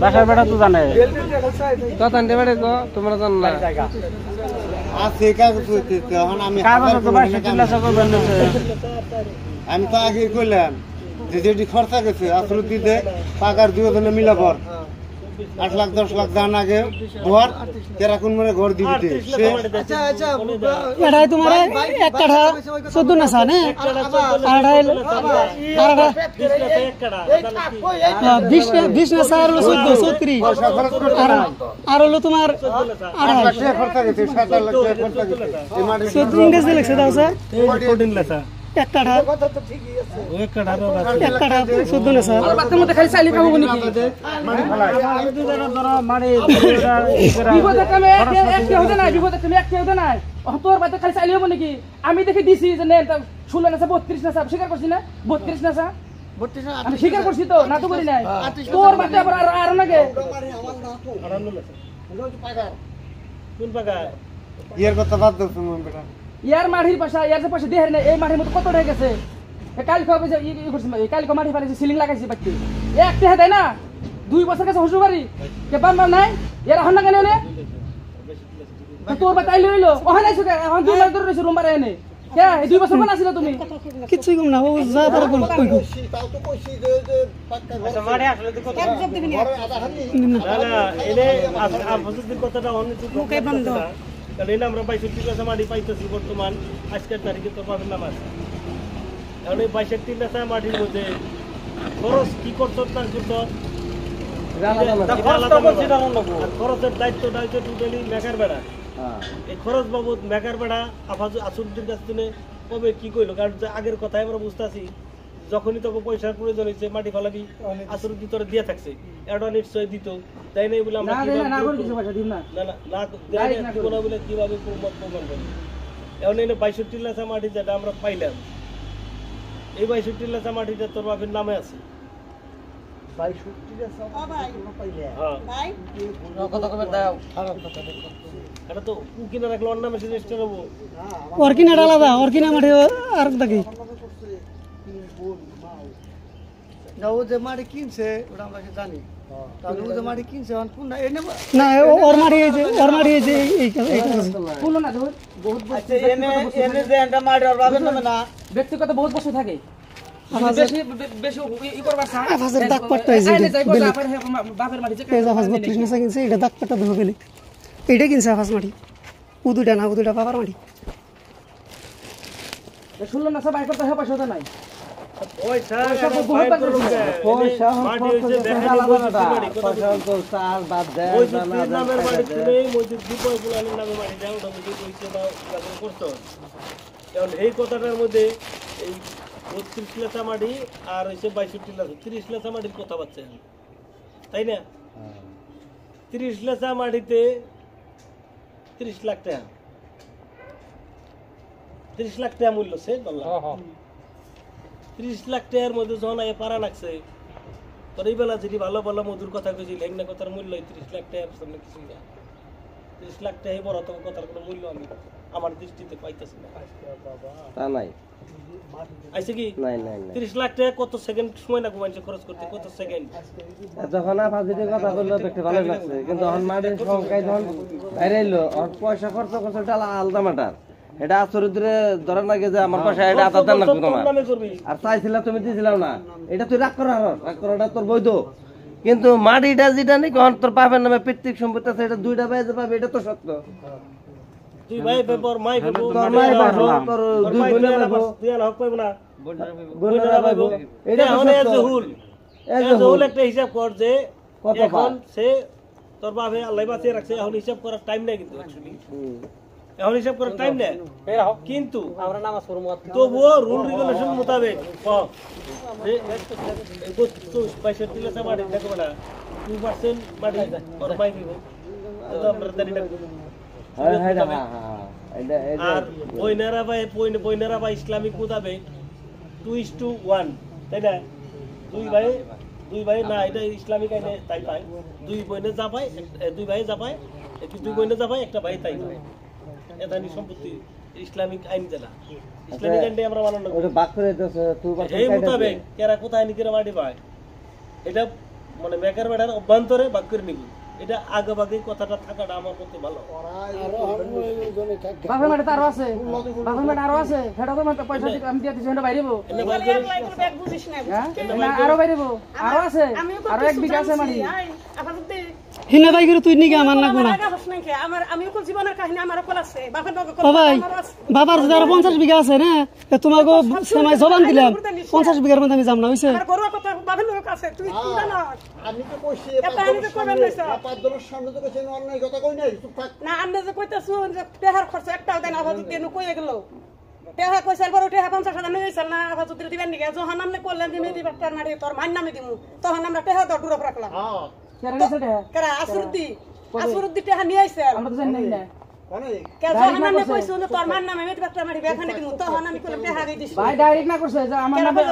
বাসার বেটা তো জানে বেল দিয়ে খালি তো তান্তে বেড়ে তো তোমরা জান না আছে কাগজ হইতে এখন আমি কাগজ তো 62 লাখ করবেন না আমি তো আগে কইলাম যে যেটি খরচা গেছে আসলে দিতে পাকার দুজনে মিলা পর 8 লাখ 10 লাখ দান আগে ঘর তেরা কোন মানে ঘর দিতে সে আচ্ছা আচ্ছা এটাই তোমার এক কাঠা 14 না সানে আড়াই 20 না সার হলো 14 34 আর হলো তোমার আড়াই সে খরচা গেছে 7 লাখ টাকা খরচা গেছে এই মাটি 14 ইংরেজি লিখছে দাও স্যার 14 লাখ এক কাঠা কথা তো ঠিকই আছে ওই কাটারও এক কাঠা 14 না স্যার আর বাতের মধ্যে খালি চাইলে পাবো নাকি আমি দুজনের ধরো মারি বিপদে কামে একটি হতে নাই বিপদে কামে একটি হতে নাই তোর বাতে খালি চাইলে হবো নাকি আমি দেখে দিছি যে নেন 16 না 32 না স্বীকার করছি না 32 না আমি স্বীকার করছি তো না তো করি নাই তোর বাতে আবার আর নাকি কোন পাকা ইয়ার কথা বাদ দাও তুমি বেটা ইয়ার মাটির পয়সা ইয়ার যে পয়সা দেহের না এই মাটির মতো কত টাকা গেছে কাল খাওয়া যে করছি কাল মাটি ফাড়াইছি সিলিং লাগাইছি বাকি একটা দেয় না 2 বছর কাছে শ্বশুর বাড়ি কে বাম নাই এর হন না কেন নে তোর বাত আইলো হইলো ওখানে আইছো কে এখন 2 মাস ধরে রইছো রুম বাড়ি এনে কে এই 2 বছর কোন আছিল তুমি কিছুই কম না ও যা তার কোন কই কই তাও তো কইছি যে পাক্কা ঘর মারি আসলে তো কত আধা হাতি না না এনে আপনাদের কথাটা অনেক মুখে বন্ধ কারণ এনে আমরা 62 লাখ মাটি পাইতেছি বর্তমান আজকের তারিখে তো পাবেন না মাস এখন এই 62 লাখ মাটির মধ্যে খরচ কি করতে তার করতে খরচের দায়িত্বটা হচ্ছে টোটালি মেকার বেড়া এই খরচ বাবদ মেকার বেড়া আসুদ্দিন কাছ থেকে কবে কি কইলো কারণ আগের কথাই আমরা বুঝতেছি যখনই তোকে পয়সার প্রয়োজন হয়েছে মাটি ফলাবি আসুদ্দিন তোরা দিয়ে থাকছে এটা নিশ্চয় দিত তাই নাই বলে আমরা না করে কিছু পয়সা দিম না না বলে কিভাবে প্রমাণ করি এখন এনে 62 লাখ মাটি যেটা আমরা পাইলাম এই 62 লাখ মাটিটা তোর বাপের নামে আছে 62 লাখ পাইলে হ্যাঁ কত কবে দাও এটা তো কিনা রাখলে অন্য মেশিন রেজিস্টার হবো অর্কিনা আলাদা অর্কিনা মাঠে আর দেখি যাও যে মাটি কিনছে ওটা আমরা কি জানি তাহলে ও যে মাটি কিনছে এখন কোন না এনে না ওর মাঠে এই যে এই বলো না ধর বহুত আচ্ছা এনে যে এন্টা মাটি আর পাবেন না না ব্যক্তিগত বহুত বছর থাকে বেশি বেশি ই করবা স্যার আফাজের দাগ পাট্টা এই যে বাপের মাটি যে আফাজ 32 না কিনছে এটা দাগ পাট্টা ধরে গেলে এইটা কিনছে আফাজ মাটি উদুটা না উদুটা বাবার মাটি শুনলো না সব আই করতে হবে পয়সা তো নাই পয়সা পয়সা মাটি হইছে দেখেনি পয়সা তো চাল বাদ দেয় ওই যে তিন নামের মাটি শুনে মসজিদ দুপাই গুলালের নামে মাটি দাও ওটা বুঝে কইছে দাও কাজ করতে এখন এই কথাটার মধ্যে এই 32 লাখ মাটি আর হইছে 62 লাখ 30 লাখ মাটির কথা বাচ্চা তাই না 30 লাখ মাটিতে 30 লাখ টাকা 30 লাখ টাকা মূল্য সে বললাম 30 লাখ টাকার মধ্যে যখন আয় পারা লাগছে তোর এই বেলা যদি ভালো ভালো মধুর কথা কইছি লেখনা কথার মূল্য 30 লাখ টাকার সামনে কিছু না 30 লাখ টাকা বড় তো কথার কোনো মূল্য আমি আমার দৃষ্টিতে পাইতেছি না তা নাই আইছে কি নাই নাই 30 লাখ টাকা কত সেকেন্ড সময় না মানুষ খরচ করতে কত সেকেন্ড যখন ফাজিতে কথা বললো দেখতে ভালো লাগছে কিন্তু এখন মাটির সংখ্যায় যখন বাইরে এলো আর পয়সা খরচ করছে এটা আলাদা ম্যাটার এটা চরিত্রে ধরে লাগে যে আমার পয়সা এটা আদা দেন না তোমার আর চাইছিলা তুমি দিছিলাম না এটা তুই রাগ করাটা তোর বৈধ কিন্তু মাটিটা যেটা নাকি তোর বাপের নামে পৈতৃক সম্পত্তি আছে এটা দুইটা ভাই যে পাবে এটা তো সত্য তুই ভাই পেপর মাই পেপর তোর মাই পাবো তোর দুই বোনে পাবো তুই আর হক পাবো না বোনেরা পাবো এটা মানে এজহুল এজহুল একটা হিসাব কর যে এখন সে তোর বাপে আল্লাহ বাঁচিয়ে রাখছে এখন হিসাব করার টাইম নাই কিন্তু এখন হিসাব করার টাইম নেই এই রাখো কিন্তু আমরা নামাজ পড়ব তবুও রুল রেগুলেশন মোতাবেক 65 লেসা মাটি দেখো না 2% মাটি আর পাই দিব তো আমরা জানি না আর বইনারা ভাই ইসলামিক মোতাবেক 2:1 তাই না দুই ভাই না এটা ইসলামিক আইনে তাই পায় দুই বইনে যা পায় দুই ভাই যা পায় দুই বইনে যা পায় একটা ভাই তাই পায় এটা নি সম্পত্তি ইসলামিক আইন যেটা ইসলামিক আইনে আমরা মানানো ওটা বাক করে দিতেছে তুই এই মোতাবেক কেরা কোথায় নিকেরা মাটি পায় এটা মানে মেকার বেড়ার অভ্যন্তরে বাক করে নিব এটা আগে বাগে কথাটা থাকাটা আমার পক্ষে ভালো বাপের মাঠে আরো আছে বাপের মাঠে আরো আছে সেটা তো পয়সা দিতে আমি দিয়ে দিছি সেটা বাইরে আরো বাইরে আরো আছে আরো 1 বিঘা আছে মাটি হিনা ভাই করে তুই নিকে আমার না গুণা ও ভাই বাবার যে 50 বিঘা আছে না তোমাকে সময় জবান দিলাম 50 বিঘার মধ্যে আমি যাম না হইছে আমি তো কইছি পাঁচ দলের সামনে তো কইছেন অন্যায় কথা কই নাই না আমরা যে কইতাছু যে টেহার খরচ একটাও দেন আবার দেনু কই গেল টেহা কইছাল পর টেহা 50,000 নিয়ে হইছাল না আবার যদি দিবেন নিকে যখন আমনে করলেন যে মেদি বাটার মারি তোর মান নামে দিমু তখন আমরা টেহা দর দূরে রাখলাম কেন গেছে এটা কেরা আসুরুদ্দি টেহা নিয়ে আইছাল আমরা তো জানি না কে যখন আমনে কইছু যে তোর মান নামে মেদি বাটার মারি বেখানে দিমু তখন আমি কইলাম টেহা দিয়ে দিছি ভাই ডাইরেক্ট না করছে যে আমার নামে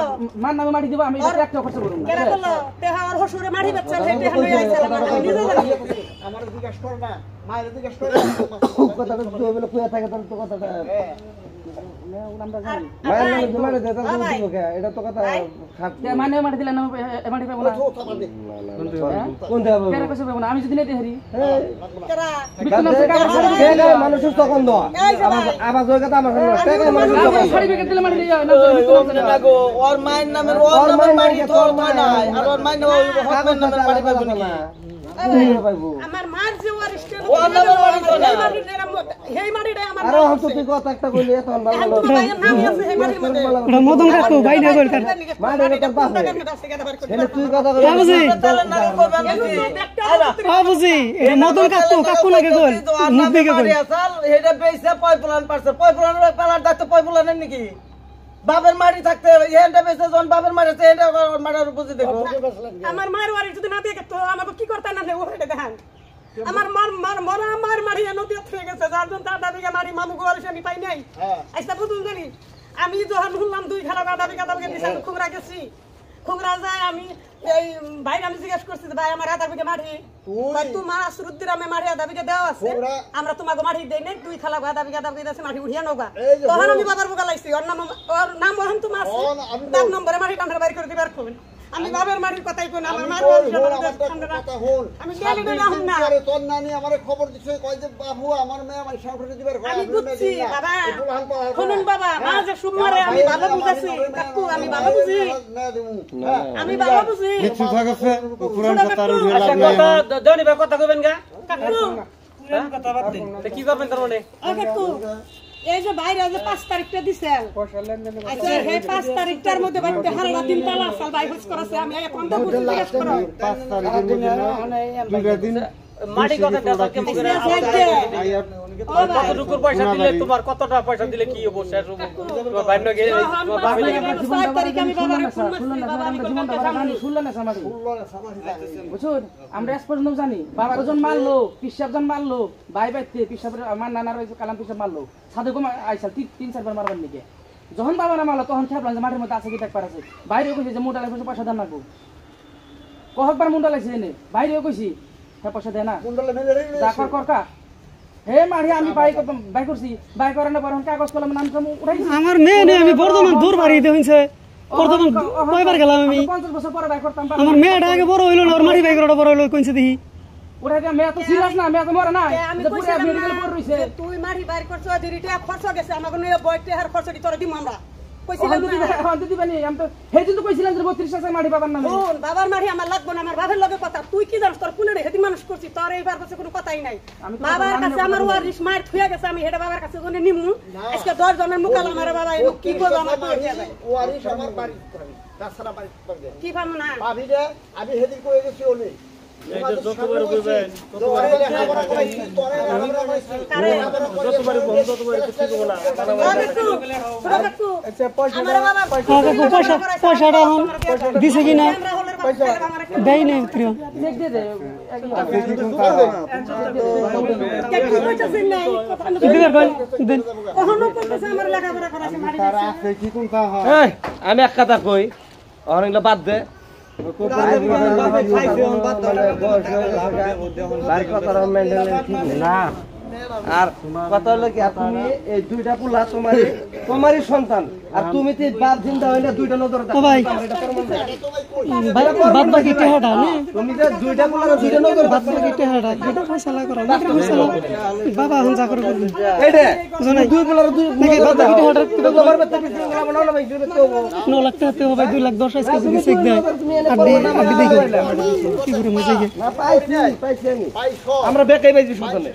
মান নামে মাটি দিব আমি এটা একটা খরচ করব না কেরা বলল টেহা আর হসুরে মারি বেচাল হে টেহা নিয়ে আইছাল আমার নিজে জানি আমার জিজ্ঞাসা কর না মায়ের জিজ্ঞাসা কর কথাটা তুই বলে কইয়া থাকে তোর তো কথাটা আমরা জানি মায়ের মানে দেতা দিব কে এটা তো কথা খাট মানে মাটি দিলে না মাটি পাবো না কোন দেব কেন কইছে পাবো না আমি যদি নেতে হারি কেরা টাকা মানুষ তখন দাও আবার ওই কথা আমার টাকা মানুষ তখন সার্টিফিকেট দিলে মাটি দিও না ওর মায়ের নামের ওর নামের বাড়ি তো নাই আর ওর মায়ের নামের বাড়ি পাবো না আমার মার যে ওর স্টেল ও নামের বাড়ি তো না হেই মাটিটা আমার আরে হন তো তুই কথা একটা কইলি এখন ভালো ওটা মদন কাকু ভাই না কইল কার মারে তোর পাশে এনে তুই কথা কইলি বাবুজি বাবুজি এটা মদন কাকু লাগে কইল মুখ দিকে কইল এটা বেইছে পয়প্লান পারছে পয়প্লান পালার দায়িত্ব পয়প্লানের নাকি বাবার মাটি থাকতে এন্ডা বেইছে জন বাবার মাটি আছে এন্ডা মাটার বুঝি দেখো আমার মার ওয়ারি যদি না দেখে তো আমাকে কি করতে না ও হেডে দেখান আমার মার মারি নদী থেকে গেছে যার জন্য দাদা বিঘা মারি মামু গোয়াল আমি পাই নাই আইসা বুঝুন জানি আমি যখন শুনলাম 2 খানা দাদা বিঘা দিছে খুগরা গেছি খুগরা যায় আমি এই ভাই আমি জিজ্ঞাসা করছি ভাই আমার আধা বিঘা মাটি তোমার আসরুদ্দির আমি মাটি আধা বিঘা দেওয়া আছে আমরা তোমাকে মাটি দেই নাই 2 খালা আধা বিঘা দিছে মাটি উঠিয়া নগা তখন আমি বাবার বুকা লাইছি ওর নাম ওহন তোমার আছে তার নম্বরে মাটি টান্ডার বাইর করে দিবার কইন আমি বাবার মাটির কথাই কই না আমার মার কথা হল আমি গেলি না হুন না তোর নানি আমারে খবর দিছে কই যে বাবু আমার মেয়ে আমার সামনে দিবার আমি বুঝছি বাবা শুনুন বাবা মা যে সুমারে আমি বাবা বুঝাছি কাকু আমি বাবা বুঝি আমি বাবা বুঝি কিছু থাকছে পুরান কথা রইল আচ্ছা কথা দনি ভাই কথা কইবেন গা কাকু পুরান কথা বাদ দেন তে কি করবেন তার মানে কাকু এই যে বাইরে যে 5 তারিখটা দিছেন আচ্ছা এই 5 তারিখটার মধ্যে বাইতে হারাটা 3 তালা সাল বাই হুস করেছে আমি এখন তো বুঝতে জিজ্ঞেস করব 5 তারিখের মধ্যে দুইটা দিন মাটি কথা দাদা কেমন করে কতটুকুর পয়সা দিলে তোমার কতটা পয়সা দিলে কি হবো শেষ হবো তোমার বাইরে গিয়ে তোমার ভাবি লাগে 5 তারিখ আমি বাবারে ফোন করছি বাবা আমি কোন কথা জানি শুনলেন না সামাজি বুঝুন আমরা এস পর্যন্ত জানি বাবা জন মারলো পিসাব জন মারলো ভাই বাইতে পিসাবের আমার নানার ভাই কালাম পিসাব মারলো সাধু কো আইসা 3-4 বার মারবার নিকে যখন বাবা না মারলো তখন খেপলাম যে মাঠের মধ্যে আছে কি দেখ পারাছে বাইরে কইছে যে মোটা লাগছে পয়সা দেন না গো কহবার মুন্ডা লাগছে এনে বাইরে কইছি পয়সা দেয় না যা করকা হে মারি আমি বাই করছি বাই করে না পরে কাগজ কলম নাম উঠাইছি আমার মেয়ে নেই আমি বর্ধমান দূর বাড়িতে হইছে বর্ধমান কয়বার গেলাম আমি 50 বছর পরে বাই করতাম আমার মেয়েটা আগে বড় হইলো না আর মারি বাই করাটা বড় হইলো কইছে দেখি ওটা মেয়ে তো সিরিয়াস না মেয়ে তো মরে না আমি কইছিলাম মেডিকেল পড় রইছে তুই মারি বাইর করছ দিরিটা খরচ গেছে আমাকে নিয়ে বইতে হার খরচ দি তোরা দিম আমরা কইছিলাম দিবানি আমি তো হেদিন তো কইছিলাম যে 32,000 মাটি বাবার নামে শুন বাবার মারি আমার লাগবে না আমার বাবার লগে কথা তুই কি জানিস তোর কোনে হেদিন মানুষ করছিস তোর এইবার কাছে কোনো কথাই নাই বাবার কাছে আমার ওয়ারিশ মার থুয়া গেছে আমি হেডা বাবার কাছে কোনে নিমু আজকে 10 জনের মুকাল আমার বাবা এলো কি বল আমার ওয়ারিশ আমার বাড়ি তাছাড়া বাড়ি কি ভাম না ভাবি রে আমি হেদিন কই গেছি ওলে এইটা যতবার কইবেন যতবার বন্ধ ততবার কিছু করব না আচ্ছা পয়সা পয়সাটা এখন দিছে কিনা দেয় নাই প্রিয় আমি এক কথা কই অনেকগুলো বাদ দে না আর কথা হলো কি তুমি এই দুইটা পুলা তোমারই সন্তান আর তুমি তো বাপ চিন্তা হইলে দুইটা নজর বাদ বাকি টেহাটা তুমি যে দুইটা পুলা দুইটা নজর বাদ বাকি টেহাটা এটা ফয়সালা করো বাবা এখন যা করে বলবেন এইটা দুই পুলার দুই নাকি বাদ বাকি টেহাটা তোমার বাচ্চা পিছনে গলা বানাও না ভাই জোরে তো 9 লাখ টাকা হবে 2 লাখ 10 আজকে যদি চেক দেয় আপনি দেখো কি করে মজা গে না পাইছি আমি আমরা বেকাই পাইছি সন্তানে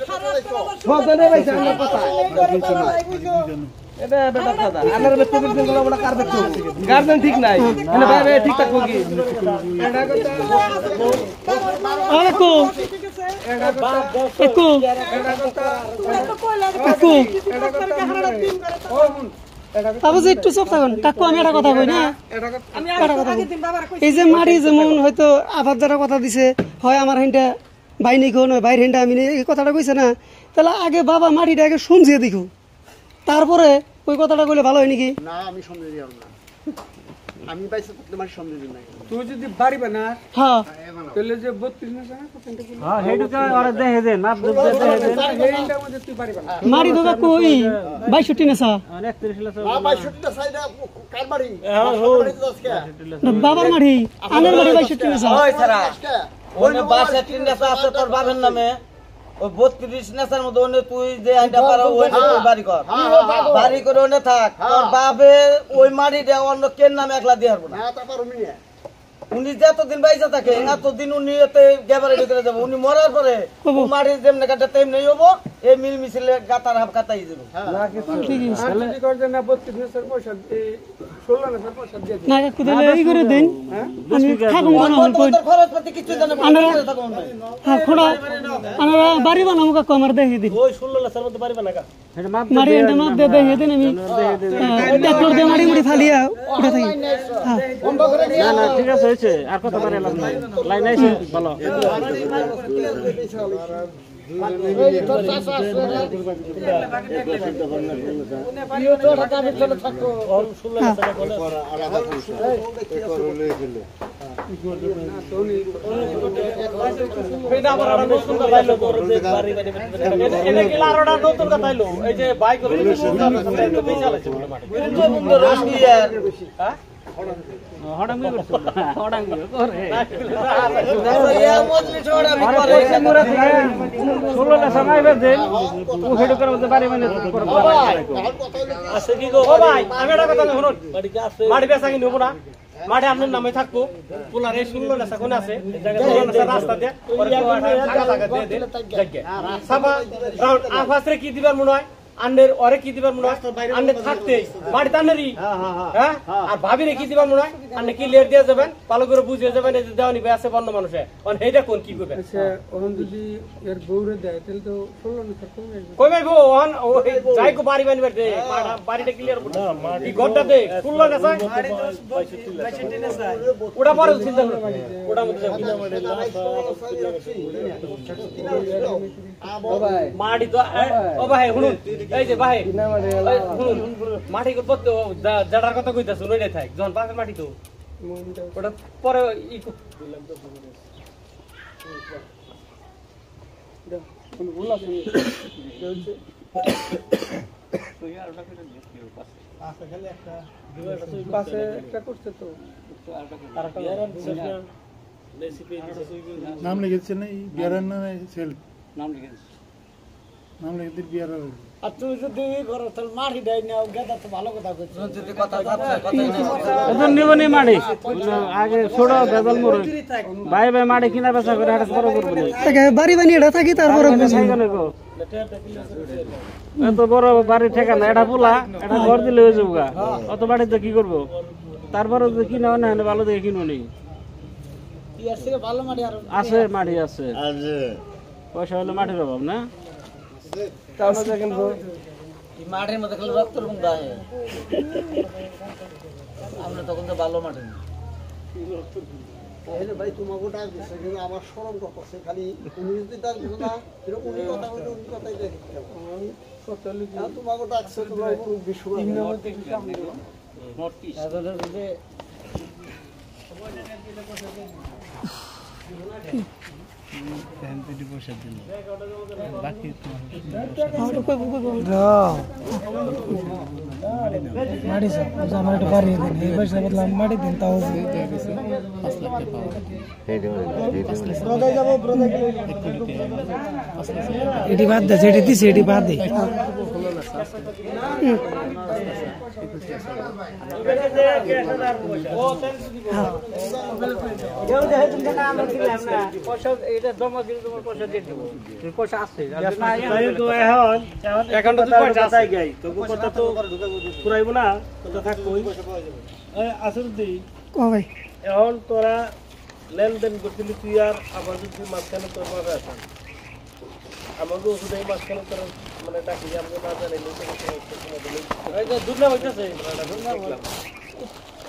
সন্তানে পাইছি আমরা কথা এটা বেটা কথা আমার বেটা পিছনে গলা বানা কার বেটা গার্ডেন ঠিক নাই মানে ভাই ভাই ঠিক থাকো কি এটা কথা একো আবু যে একটু চুপ থাকুন কাকু আমি একটা কথা কই না এই যে মারি যেমন হয়তো আবার যারা কথা দিছে হয় আমার হেনটা বাইনি কেউ নয় বাইর হেনটা আমি এই কথাটা কইছে না তাহলে আগে বাবা মাটিটা আগে শুনছিয়ে দেখো তারপরে ওই কথাটা কইলে ভালো হয় নাকি না আমি সমঝে দিও না আমি পাইছি তোমার সমঝে দিই না তুই যদি বাড়িবে না হ্যাঁ তাহলে যে 32 না জানা কতটা কি হ্যাঁ হেডুকে ওরে দেখে দে মাপ দে এইটার মধ্যে তুই বাড়িবে না মারি দোকা কই 62 নেছা 31 লাখ না 62 টা সাইডা কার বাড়ি বাবার মারি আনের বাড়ি 62 নেছা ওই ছাড়া ওনে 62 নেশা আছে তোর বাবার নামে ওই 32 নেশার মধ্যে ওনে তুই যে আইটা পারো ওই বাড়ি কর বাড়ি করে ওনে থাক তোর বাবে ওই মাটিটা অন্য কেন নামে একলা দিয়ে হারবো না হ্যাঁ তা পারো মিয়া উনি যতদিন বাইসা থাকে এতদিন উনি এতে গ্যাবারে ঢুকে যাবো উনি মরার পরে মাটি যেমনি কাটে তেমনি হবো এই মিল মিছিলে গাতার হাফ কাটাই যাবো যদি করতে না 32 নেসার পয়সা এই 16 নেসার পয়সা দিয়ে না কাকু দিলে এই করে দেন আমি থাকুম না হল কই খরচ পাতি কিছু জানে হ্যাঁ খোড়া আমরা বাড়ি বানাবো কাকু আমার দেখে দিন ওই 16 লাখের মধ্যে পারবে না কা এটা মাপ মারি এন্ড মাপ দে দেখে দিন আমি ট্রাক্টর দিয়ে মারি মুড়ি ফালিয়া উঠে থাকি হ্যাঁ না না ঠিক আছে হইছে আর কত পারে লাভ নাই লাইন আইছে ভালো এটা আবার আর নতুন কথা আইলো তোর যে বাড়ি বাড়ি এটা কি লারোটা নতুন কথা আইলো এই যে বাইক করে তো বেশি চালাচ্ছে বলে মাঠে বন্ধু রশনি আর হ্যাঁ হড়াঙ্গি করছ হড়াঙ্গি করে ইয়া মজলি ছোড়া আমি করে 16 লাখ সময় বেজে ও হেড করে মধ্যে বাড়ি মানে করে আছে কি গো ও ভাই আমি একটা কথা শুনুন বাড়ি কি আছে বাড়ি বেচা কি নেব না মাঠে আপনার নামে থাকবো পোলার এই 16 লাখ কোন আছে রাস্তা দিয়ে পরে টাকা টাকা দিয়ে দে জায়গা সাবা রাউন্ড আফাসরে কি দিবার মনে হয় আন্নের ওরে কি দিবার মনে হয় আন্নে থাকতে বাড়ি তান্নেরই হ্যাঁ আর ভাবিরে কি দিবার মনে হয় আন্নে কি লেট দিয়ে যাবেন ভালো করে বুঝিয়ে যাবেন এই যে দেওয়ানি ভাই আছে বন্ধ মানুষে অন এইটা কোন কি করবে আচ্ছা ওহন যদি এর বউরে দেয় তাহলে তো 16 নেসার কমে যাবে কই ভাই গো অন যাই কো বাড়ি বানিবার দে বাড়িটা ক্লিয়ার করো কি ঘরটা দে ফুললো না চাই ওটা পরে চিন্তা করো ওটা মধ্যে মাটি তো ও ভাই শুনুন এই যে ভাই শুনুন মাটি করব জাডার কথা কইতাছ ওইটাই থাক যখন পাকের মাটি তো ওটা পরে ই পাশে একটা করছে তো নাম লিখেছে না এই বিয়ারার না সেল নাম লিখে বিয়ার আর তুই যদি করো তাহলে মাটি দেয় না গেদা তো ভালো কথা কইছিস যদি কথা যাচ্ছে এখন নিবনি মাটি আগে ছোড়ো বেদল মোর ভাই ভাই মাটি কিনা বেচা করে হাট বড় করব না বাড়ি বানিয়ে এটা থাকি তারপরে এত বড় বাড়ি ঠিকানা এটা পোলা এটা ঘর দিলে হয়ে যাবো অত বাড়িতে কি করবো তারপরে কিনা না ভালো দেখে কিনো নি আছে মাটি আছে পয়সা হলে মাটির অভাব না তাহলে কিন্তু মাঠের মধ্যে খালি রক্তের মুখ দেয় আমরা তখন তো ভালো মাঠে ভাই তোমাকে ডাক দিচ্ছে কিন্তু আমার স্মরণ করতেছে খালি উনি যদি ডাক দিত না উনি কথা বলে উনি কথাই দেখতে তোমাকে ডাকছে তোমরা একটু বিশ্বনাথ এটি বাদ দে যেটি দিছে এটি বাদ দে এখন তোরা লেনদেন করছিলি তুই আর আবার যদি মাঝখানে তোর মাঝে আছেন আমাকে ওষুধ এই মাঝখানে তোর মানে ডাকি আমাকে না জানাইলে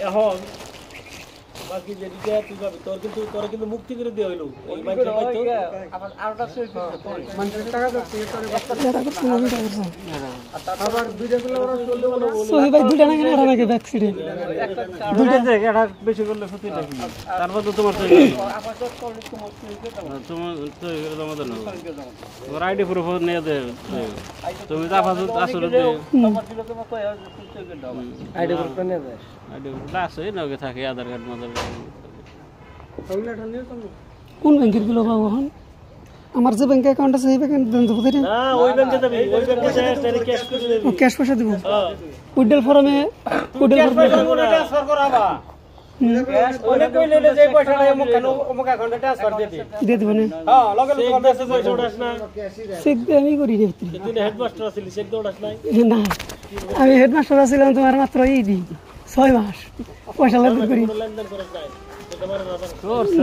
এখন বাকি যেদিকে তুই পাবি তোর কিন্তু মুক্তি করে দিয়ে হইলো ওই মাইকে পাইতো আবার দুইটা গুলো ওরা চলতে বলে সহি ভাই দুইটা না কেন এটা নাকি অ্যাক্সিডেন্ট দুইটা থেকে এটা বেশি করলে ক্ষতিটা কি তারপর তো তোমার তোমার তোমার আইডি প্রুফ নিয়ে দে তুমি আপাতত আসলে আইডি প্রুফ নিয়ে দে আইডি প্রুফ আছে নগে থাকে আধার কার্ড মাদার কার্ড কোন ব্যাংকের গুলো পাবো এখন আমার যে ব্যাংক অ্যাকাউন্ট আছে সেই ব্যাংকে দেন দেবো না ওই ব্যাংকে যাবি ওই ব্যাংকে যায় ক্যাশ করে দিবি ক্যাশ পয়সা দিব উইডল ফর্মে ট্রান্সফার করাবা ওনে কইলে যে পয়সাটা অমুক অ্যাকাউন্টে ট্রান্সফার দিয়ে দেব না হ্যাঁ লগে লগে মেসেজ পয়সা উঠাস না চেক আমি করি রে তুই হেডমাস্টার আছিস চেক দিয়ে উঠাস নাই না আমি হেডমাস্টার ছিলাম তোমার মাত্র এই দিন 6 মাস পয়সা লেনদেন করি লেনদেন করছ নাই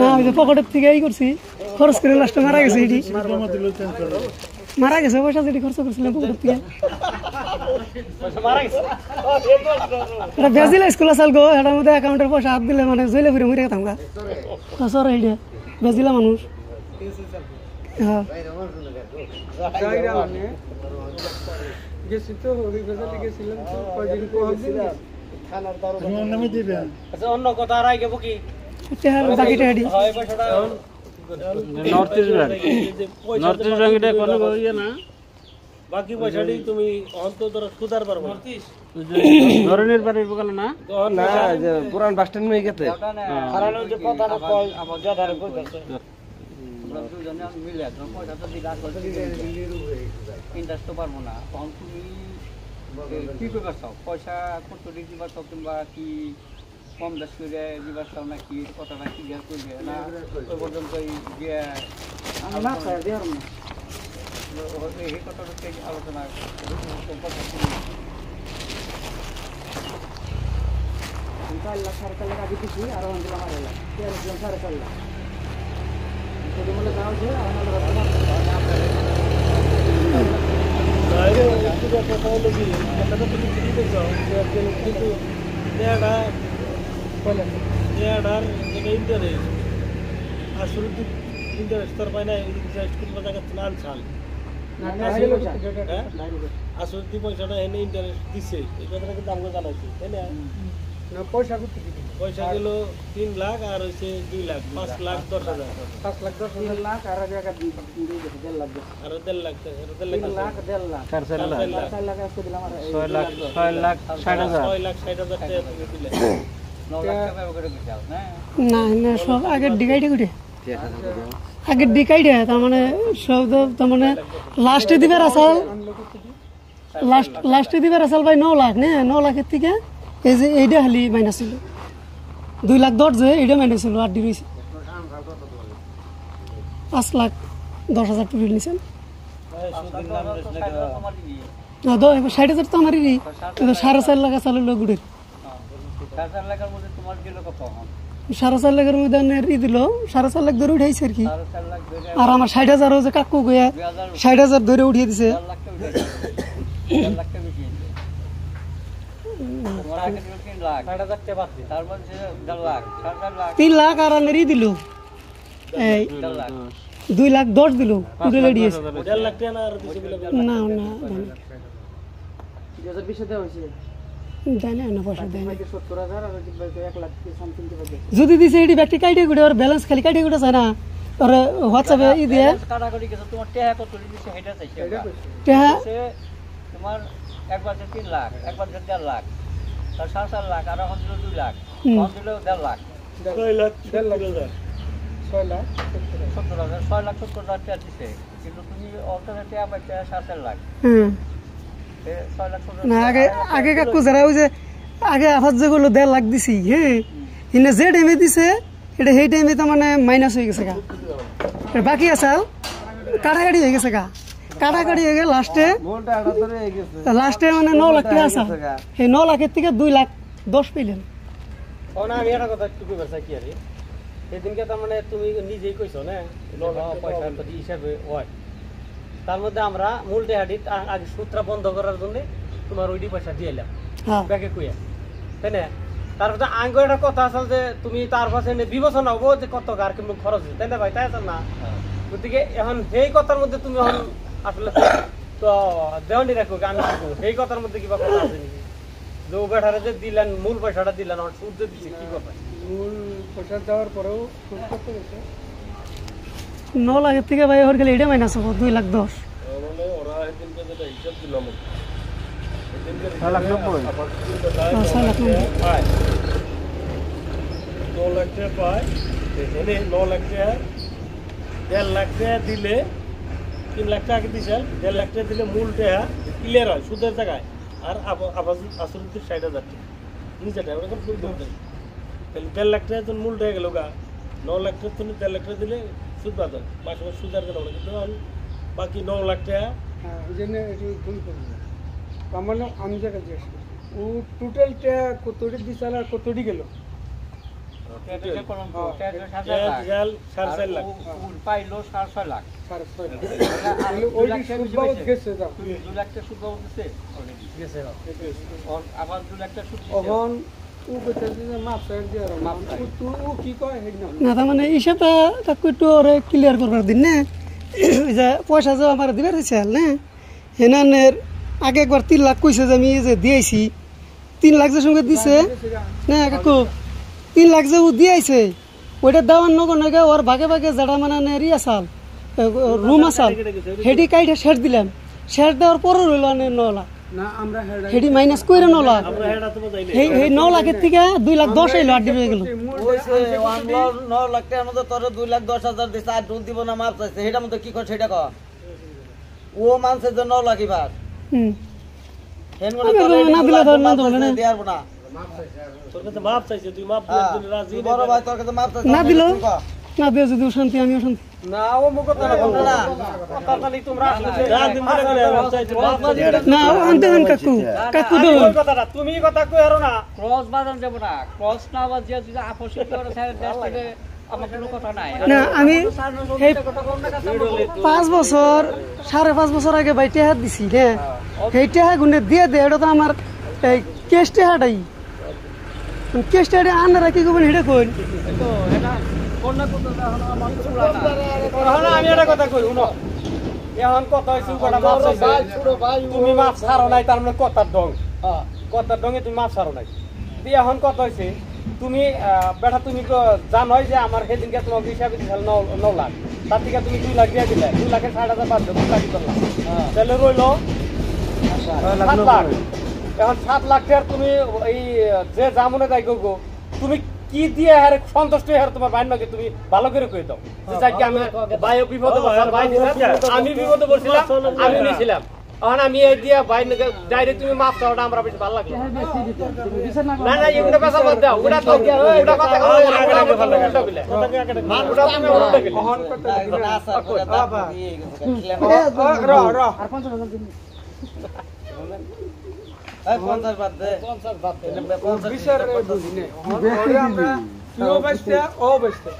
না আমি তো পকেটের থেকে এই করছি খরচ করে লাস্টে মারা গেছে এটি মারা গেছে পয়সা যেটি খরচ করছিলাম পকেটের থেকে এটা ব্রাজিল স্কুল আসাল গো এটার মধ্যে অ্যাকাউন্টের পয়সা হাত দিলে মানে জইলে ফিরে মরে গেতাম গা সর এইটা ব্রাজিলা মানুষ হ্যাঁ গেছি তো হরিবাজারে গেছিলাম তো কয়দিন তোমার নামে দিবে আচ্ছা অন্য কথা আর আইগে বকি বাকিটা হেডি হয় পয়সাটা নর্থ ইস্ট ব্যাংক এটা কোনো ইয়ে না বাকি পয়সাটি তুমি অন্তত সুদার পারবো ধরনের বাড়ি বলে না না যে পুরান বাস স্ট্যান্ড মে গেতে হারানো যে কথাটা কয় আমার জাদারে কইতাছে ইন্টারেস্ট পারবো না তখন তুমি কি করবার চাও পয়সা কত দিবার চাও কিংবা কি কম দাস করে দিবার চাও নাকি কথাটা কি গ্যাস করবে না ওই পর্যন্ত গিয়ে এই কথাটা থেকে আলোচনা চার লাখ 4.5 লাখ আগে দিচ্ছি আরো দিলাম 8 লাখ 4.5 লাখ বলে দাও যে ইন্টারেস্ট পাই না আসলে পয়সাটা এনে ইন্টারেস্ট দিচ্ছে এই কথাটা কিন্তু আমাকে জানাইছে তাই না পয়সা করতে পয়সা গেল 3 লাখ আর হচ্ছে 2 লাখ 5 লাখ 10,000 5 লাখ 10 লাখ আর জায়গা 1.5 লাখ আর 1.5 লাখ 1.5 লাখ 1.5 লাখ 4 লাখ আজকে দিলাম আর 6 লাখ 60,000 6 লাখ 60,000 টাকা তুমি দিলে 9 লাখ টাকা করে দিছাও না না না সব আগের ডিকাইডে করে আগের ডিকাইডে তার মানে সব তার মানে লাস্টে দিবার আসল লাস্টে দিবার আসল ভাই 9 লাখ না 9 লাখের থেকে এই যে এইটা খালি মাইনাস ছিল 2 লাখ 10 যে এইটা মাইনাস ছিল আর ডি রইছে 5 লাখ 10,000 টাকা নিছেন না 60,000 তো আমারই কিন্তু 4.5 লাখ আসলে লোক গুড়ের 4 লাখের মধ্যে তোমার গেল কত 4.5 লাখের মধ্যে দিল 4.5 লাখ ধরে উঠাইছে আর কি 4.5 লাখ ধরে আর আমার 60,000 যে কাকু গয়া 60,000 ধরে উঠিয়ে দিছে 4 লাখ টাকা উঠেছে 4 লাখ টাকা বেশি হয়েছে তোমার আগে দিল 3 লাখ 60,000 টাকা বাদ তারপর 1.5 লাখ 4.5 লাখ 3 লাখ আর আনেরই দিল এই 1.5 লাখ 2 লাখ 10 দিল টোটাল দিয়েছে 1.5 লাখ টাকা না আর দিছে বলে না 2020 দেওয়া হয়েছে জানি না পয়সা দেয় না 70,000 আর 1 লাখ সামথিং দিবে যদি দিছে এডি ব্যক্তি কাইটে গুড়ে আর ব্যালেন্স খালি কাইটে গুড়ে চায় না আর হোয়াটসঅ্যাপে ই দিয়ে কাটাকাটি গেছে তোমার টাকা কত দিছে সেটা চাইছে টাকা তোমার একবার 3 লাখ একবার 1.5 লাখ তার 4 লাখ আর এখন দিল 2 লাখ হুম। এখন দিল 1.5 লাখ 6 লাখ 6 লাখ 70,000 6 লাখ 70,000 টাকা দিছে কিন্তু তুমি অল্টারনেট টাকা পাইতে 7 লাখ হুম 6 লাখ 70,000 না আগে আগে কাকু যারা ওই যে আগে আফাজ যেগুলো 1.5 লাখ দিছি হ্যাঁ ইনে যে টাইমে দিছে এটা সেই টাইমে তো মানে মাইনাস হয়ে গেছে গা আর বাকি আসাল কাটাকাটি হয়ে গেছে গা কাটাকাটি হয়ে গেছে লাস্টে মানে 9 লাখ টাকা আসা সেই 9 লাখের থেকে 2 লাখ 10 পেলেন না আমি একটা কথা একটু কইবার চাই কি আরে সেদিনকে তার মানে তুমি নিজেই কইছো না পয়সা তো হিসাবে হয় তার মধ্যে আমরা মূল দেহাটি আগে সূত্র বন্ধ করার জন্য তোমার ওইটি পয়সা দিয়ে এলাম হ্যাঁ ব্যাগে কুইয়া তাই না তারপরে আঙ্গ একটা কথা আসল যে তুমি তার পাশে বিবেচনা হবো যে কত কার কিন্তু খরচ হচ্ছে তাই না ভাই তাই আছে না গতিকে এখন সেই কথার মধ্যে তুমি এখন আসলে তো দেওয়ানি রাখো আমি রাখবো সেই কথার মধ্যে কিবা কথা আছে নাকি যে ও বেটারে যে দিলেন মূল পয়সাটা দিলেন আমার সুদ যে দিচ্ছে কি কথা মূল পয়সা দেওয়ার পরেও সুদ কত গেছে 9 লাখের থেকে ভাই ওর খালি এটা মাইনাস হবো 2 লাখ 10 মানে ওরা এদিনকে যেটা হিসাব দিল আমাকে এদিনকে 6 লাখ 90 6 লাখ 90 পায় 9 লাখ টাকা পায় এখানে 9 লাখ টাকা 1.5 লাখ টাকা দিলে 3 লাখ টাকা দিয়েছে 1.5 লাখ টাকা দিলে মূল টাকা ক্লিয়ার হয় সুদের জায়গায় আর আবাস আসলে 60,000 টাকা নিচে টাকা ওরকম সুদ ধরতে তাহলে 1.5 লাখ টাকা মূল টাকা গেল গা 9 লাখ টাকা তুমি 1.5 লাখ টাকা দিলে সুদ বাদ হয় মাসে মাসে সুদ আর গেল কিন্তু বাকি 9 লাখ টাকা হ্যাঁ এই জন্য একটু ভুল করবো তার মানে আমি যেটা জিজ্ঞেস করছি ও টোটালটা কতটি দিশাল আর কতটি গেল পাইলো 4.5 লাখ 6.5 ওই সুদ বাবদ গেছে দাও 2 লাখ টাকা সুদ বাবদ গেছে গেছে আবার 2 লাখ টাকা সুদ এখন ও কইতাছে যে মাপ সাইড দিয়ে আর মাপ তুই ও কি কয় হেড না না তার মানে হিসাবটা কাকু একটু ওরে ক্লিয়ার করবার দিন না ওই যে পয়সা যে আমার দিবার হয়েছে না হেনানের আগে একবার 3 লাখ কইছে যে আমি যে দিয়েছি 3 লাখ যে সঙ্গে দিছে না কাকু 3 লাখ যে ও দিয়েছে ওইটা দেওয়ার নগে ওর ভাগে ভাগে যেটা মানে নেরি আসাল রুম আসাল হেডি কাইটে শেষ দিলাম শেষ দেওয়ার পরে রইল 9 লাখ না আমরা হেডি মাইনাস কইরা 9 লাখ আমরা হেডা তো বোঝাই না এই 9 লাখের থেকে 2 লাখ 10 এলো আড্ডি হয়ে গেল ওইছে 9 লাখ টাকার মধ্যে তোর 2 লাখ 10,000 দিছে আর দুধ দিব না মাপ চাইছে সেটার মধ্যে কি কর সেটা কর ও মানছে যে 9 লাখ এবার হুম হেন করে তোর না দিলে ধর না ধর না দেয়ার না তোর কাছে মাপ চাইছে তুই মাপ দেওয়ার জন্য রাজি বড় ভাই তোর কাছে মাপ চাইছে না দিল না দিয়ে যদি শান্তি আমিও শান্তি না ও মুখ কথা না কথা তাহলে তোমরা আসলে মাপ চাইছে মাপ না দিলে না আনতে দেন কাকু কাকু দেন ওই কথাটা তুমি কথা কই আরো না ক্রস বাজান যাব না ক্রস না বাজিয়া যদি আপসে করে স্যার দেশ থেকে আমার কোনো কথা নাই না আমি এই 5 বছর 5.5 বছর আগে ভাই টেহা দিছি রে এই টেহা গুনে দিয়ে দে এটা তো আমার এই কেস টেহাটাই কেস টেহাটা আনরা রাখি কোন হেডে কই তো এটা কোন না কোন এখন আমার পুরা না এখন আমি একটা কথা কই শুনো এখন কথা হইছে কথা মাপ চাইছে তুমি মাপ ছাড়ো নাই তার মানে কথার ডং কথার ডঙে তুমি মাপ ছাড়ো নাই দিয়ে এখন কথা হইছে তুমি বেটা তুমি জানোই যে আমার সেদিনকে তোমার হিসাবে দিছিল 9 লাখ তার থেকে তুমি 2 লাখ দিয়ে দিলে 2 লাখের 60,000 বাদ 2 লাখ দিতে তাহলে রইল 7 লাখ এখন 7 লাখ টাকার তুমি এই যে জামুনে যাই গো তুমি কি দিয়ে হার সন্তুষ্ট হার তোমার বাইন মাকে তুমি ভালো করে কই দাও যে যাকে আমি ভাই বিপদে পড়ছিলাম ভাই আমি বিপদে পড়ছিলাম আমি নিছিলাম এখন আমি এই দিয়া ভাই ডাইরেক্ট তুমি মাফ চাওটা আমরা বেশি ভালো লাগলো না না এগুলো কথা বাদ দাও ওটা তো ওটা কথা কও ওটা ভালো লাগে ওটা তুমি উল্টা গেলে এখন র আর 50,000 দিন এই 50 বাদ দে 50 বাদ দে 50 বিচার বুঝি না আমরা তুইও বেচতে ও বেচতে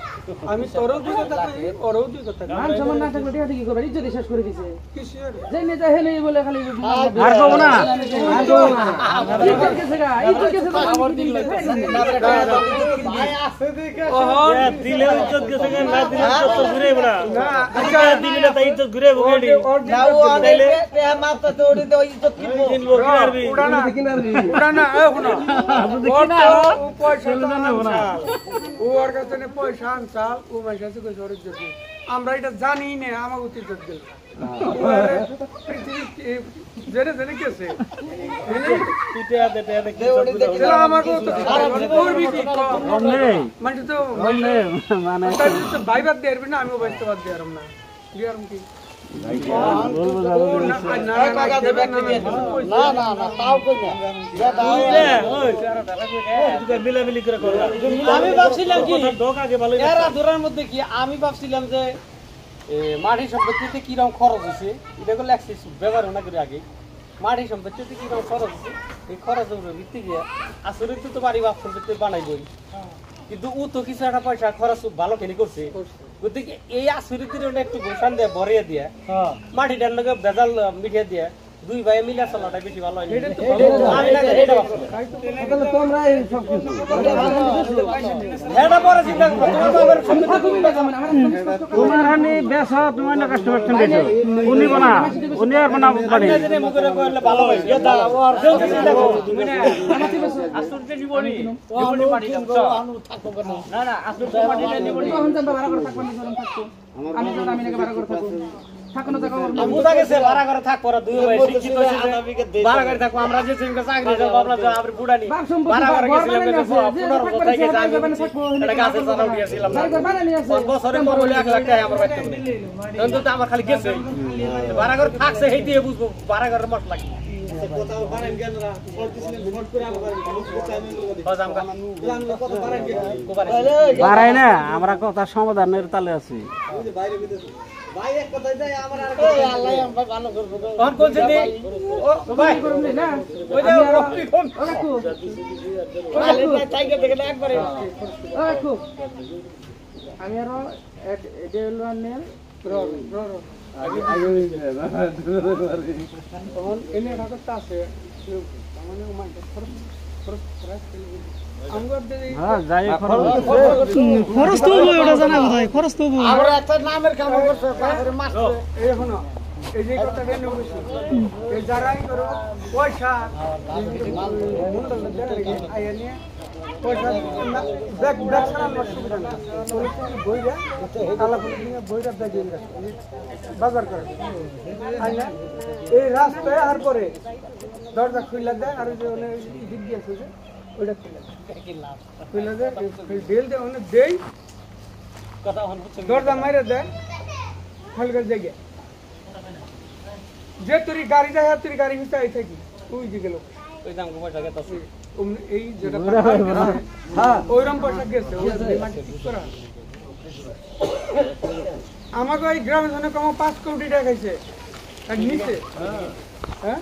আমি তোরও দুই কথা কই ওরও দুই কথা কই মান সম্মান না থাকলে টিয়া কি করবে ইজ্জত শেষ করে দিছে কিসের যেই নেতা হেলে বলে খালি আর কব না ইজ্জত কেসে গা ইজ্জত কেসে তো আমার দিল ভাই আছে দেখে দিলে ইজ্জত গেছে না দিলে ইজ্জত ঘুরে বড়া না আচ্ছা দিলে না তাই ইজ্জত ঘুরে বগেডি না ও আরে টেহা মাপটা তো ওড়ি তো ইজ্জত কিনবো উড়ানা এ শুনো ও পয়সা না ও আর কাছে নে পয়সা আনছাল ও ভাই কাছে কই জোরে জোরে আমরা এটা জানি না আমাকে উচিত দিল পৃথিবী জেনে জেনে কেছে পিটা দে চলো আমাকে তো করবি কি মানে তো মানে ভাইবার দেরবি না আমিও বাইতে বাদ দেয়ারম না দিয়ারম কি আমি ভাবছিলাম কি এরা ধরার মধ্যে কি আমি ভাবছিলাম যে মাটি সম্পত্তিতে কিরকম খরচ হয়েছে এটা করলে ব্যবহার না করে আগে মাটি সম্পত্তিতে কিরকম খরচ হয়েছে এই খরচের ভিত্তি গিয়ে আসলে তো বাড়ি বাপ সম্পত্তি বানাইবই কিন্তু ও তো কিছু একটা পয়সা খরচ ভালো খেলি করছে গতিকে এই আসরিতির একটু গোসান দিয়ে ভরিয়ে দিয়ে মাটিটার লগে বেজাল মিঠিয়ে দিয়ে দুই ভাই মিলে চলাটা বেশি ভালো হয় তোমরা সব কিছু তোমার হানি বেশ তোমার না কাস্টমার বেছো উনি বনা উনি আর বনা বাড়ি মুখরে কইলে ভালো হয় এটা আর তুমি না আসুরতে নিবনি নিবনি মাটি দাম না না আসুরতে মাটি নিবনি তখন তো ভাড়া করে থাকবো আমি যখন আমি নাকি ভাড়া করে থাকবো থাকনো থাকো বুঝা গেছে ভাড়া করে থাক পরে দুই ভাই শিক্ষিত হইছে ভাড়া করে থাকো আমরা যে সিঙ্গে চাকরি করব আমরা তো আমরা বুড়ানি ভাড়া করে গেছিলাম পুনর কথা গেছে আমি এটা গাছে জানাও দিয়েছিলাম না বছরে মরলে 1 লাখ টাকা আমার বাইতে কিন্তু তো আমার খালি গেছে ভাড়া করে থাকছে হেই দিয়ে বুঝবো ভাড়া করে মত লাগে কোথাও বাড়েন গেল না ফোন করে আমাকে বাড়াই না আমরা কথা সমাধানের তালে আছি ভাই এক কথা যাই আমার আর আল্লাহ আমরা ভালো করব কোন কোন দিন ও ভাই করব না ওই যে রক্তি কোন ও কাকু ও টাইগার দেখলে একবারে ও কাকু আমি আর এডেলওয়ান নেল আগে তখন এনে ঢাকাতে আছে মানে মাইন্ড খরচ খরচ তো ওটা জানা কোথায় খরচ তো আমরা একটা নামের কাম করছে তারপরে মাছ এই শোনো এই যে কথা কেন বলছি এই যারাই করো পয়সা আইনি পয়সা ব্যাগ ব্যাগ ছাড়া আমার সুবিধা না বইরা আলা বইরা ব্যাগ দিয়ে বাজার করে আইনা এই রাস্তায় আর পরে দরজা খুলে দেয় আর যে দিক দিয়ে আছে ওইটা খুলে দেয় ঢেল দেয় ওনে দেই কথা দরজা মাইরে দেয় খালি করে জায়গা যে তুই গাড়ি যায় তুই গাড়ি হিসাবে থাকি ওই যে গেল ওই দাম পয়সা গেছে এই যেটা হ্যাঁ ওইরকম পয়সা গেছে আমাকে এই গ্রামের জন্য কম 5 কোটি টাকা খাইছে আর নিচে হ্যাঁ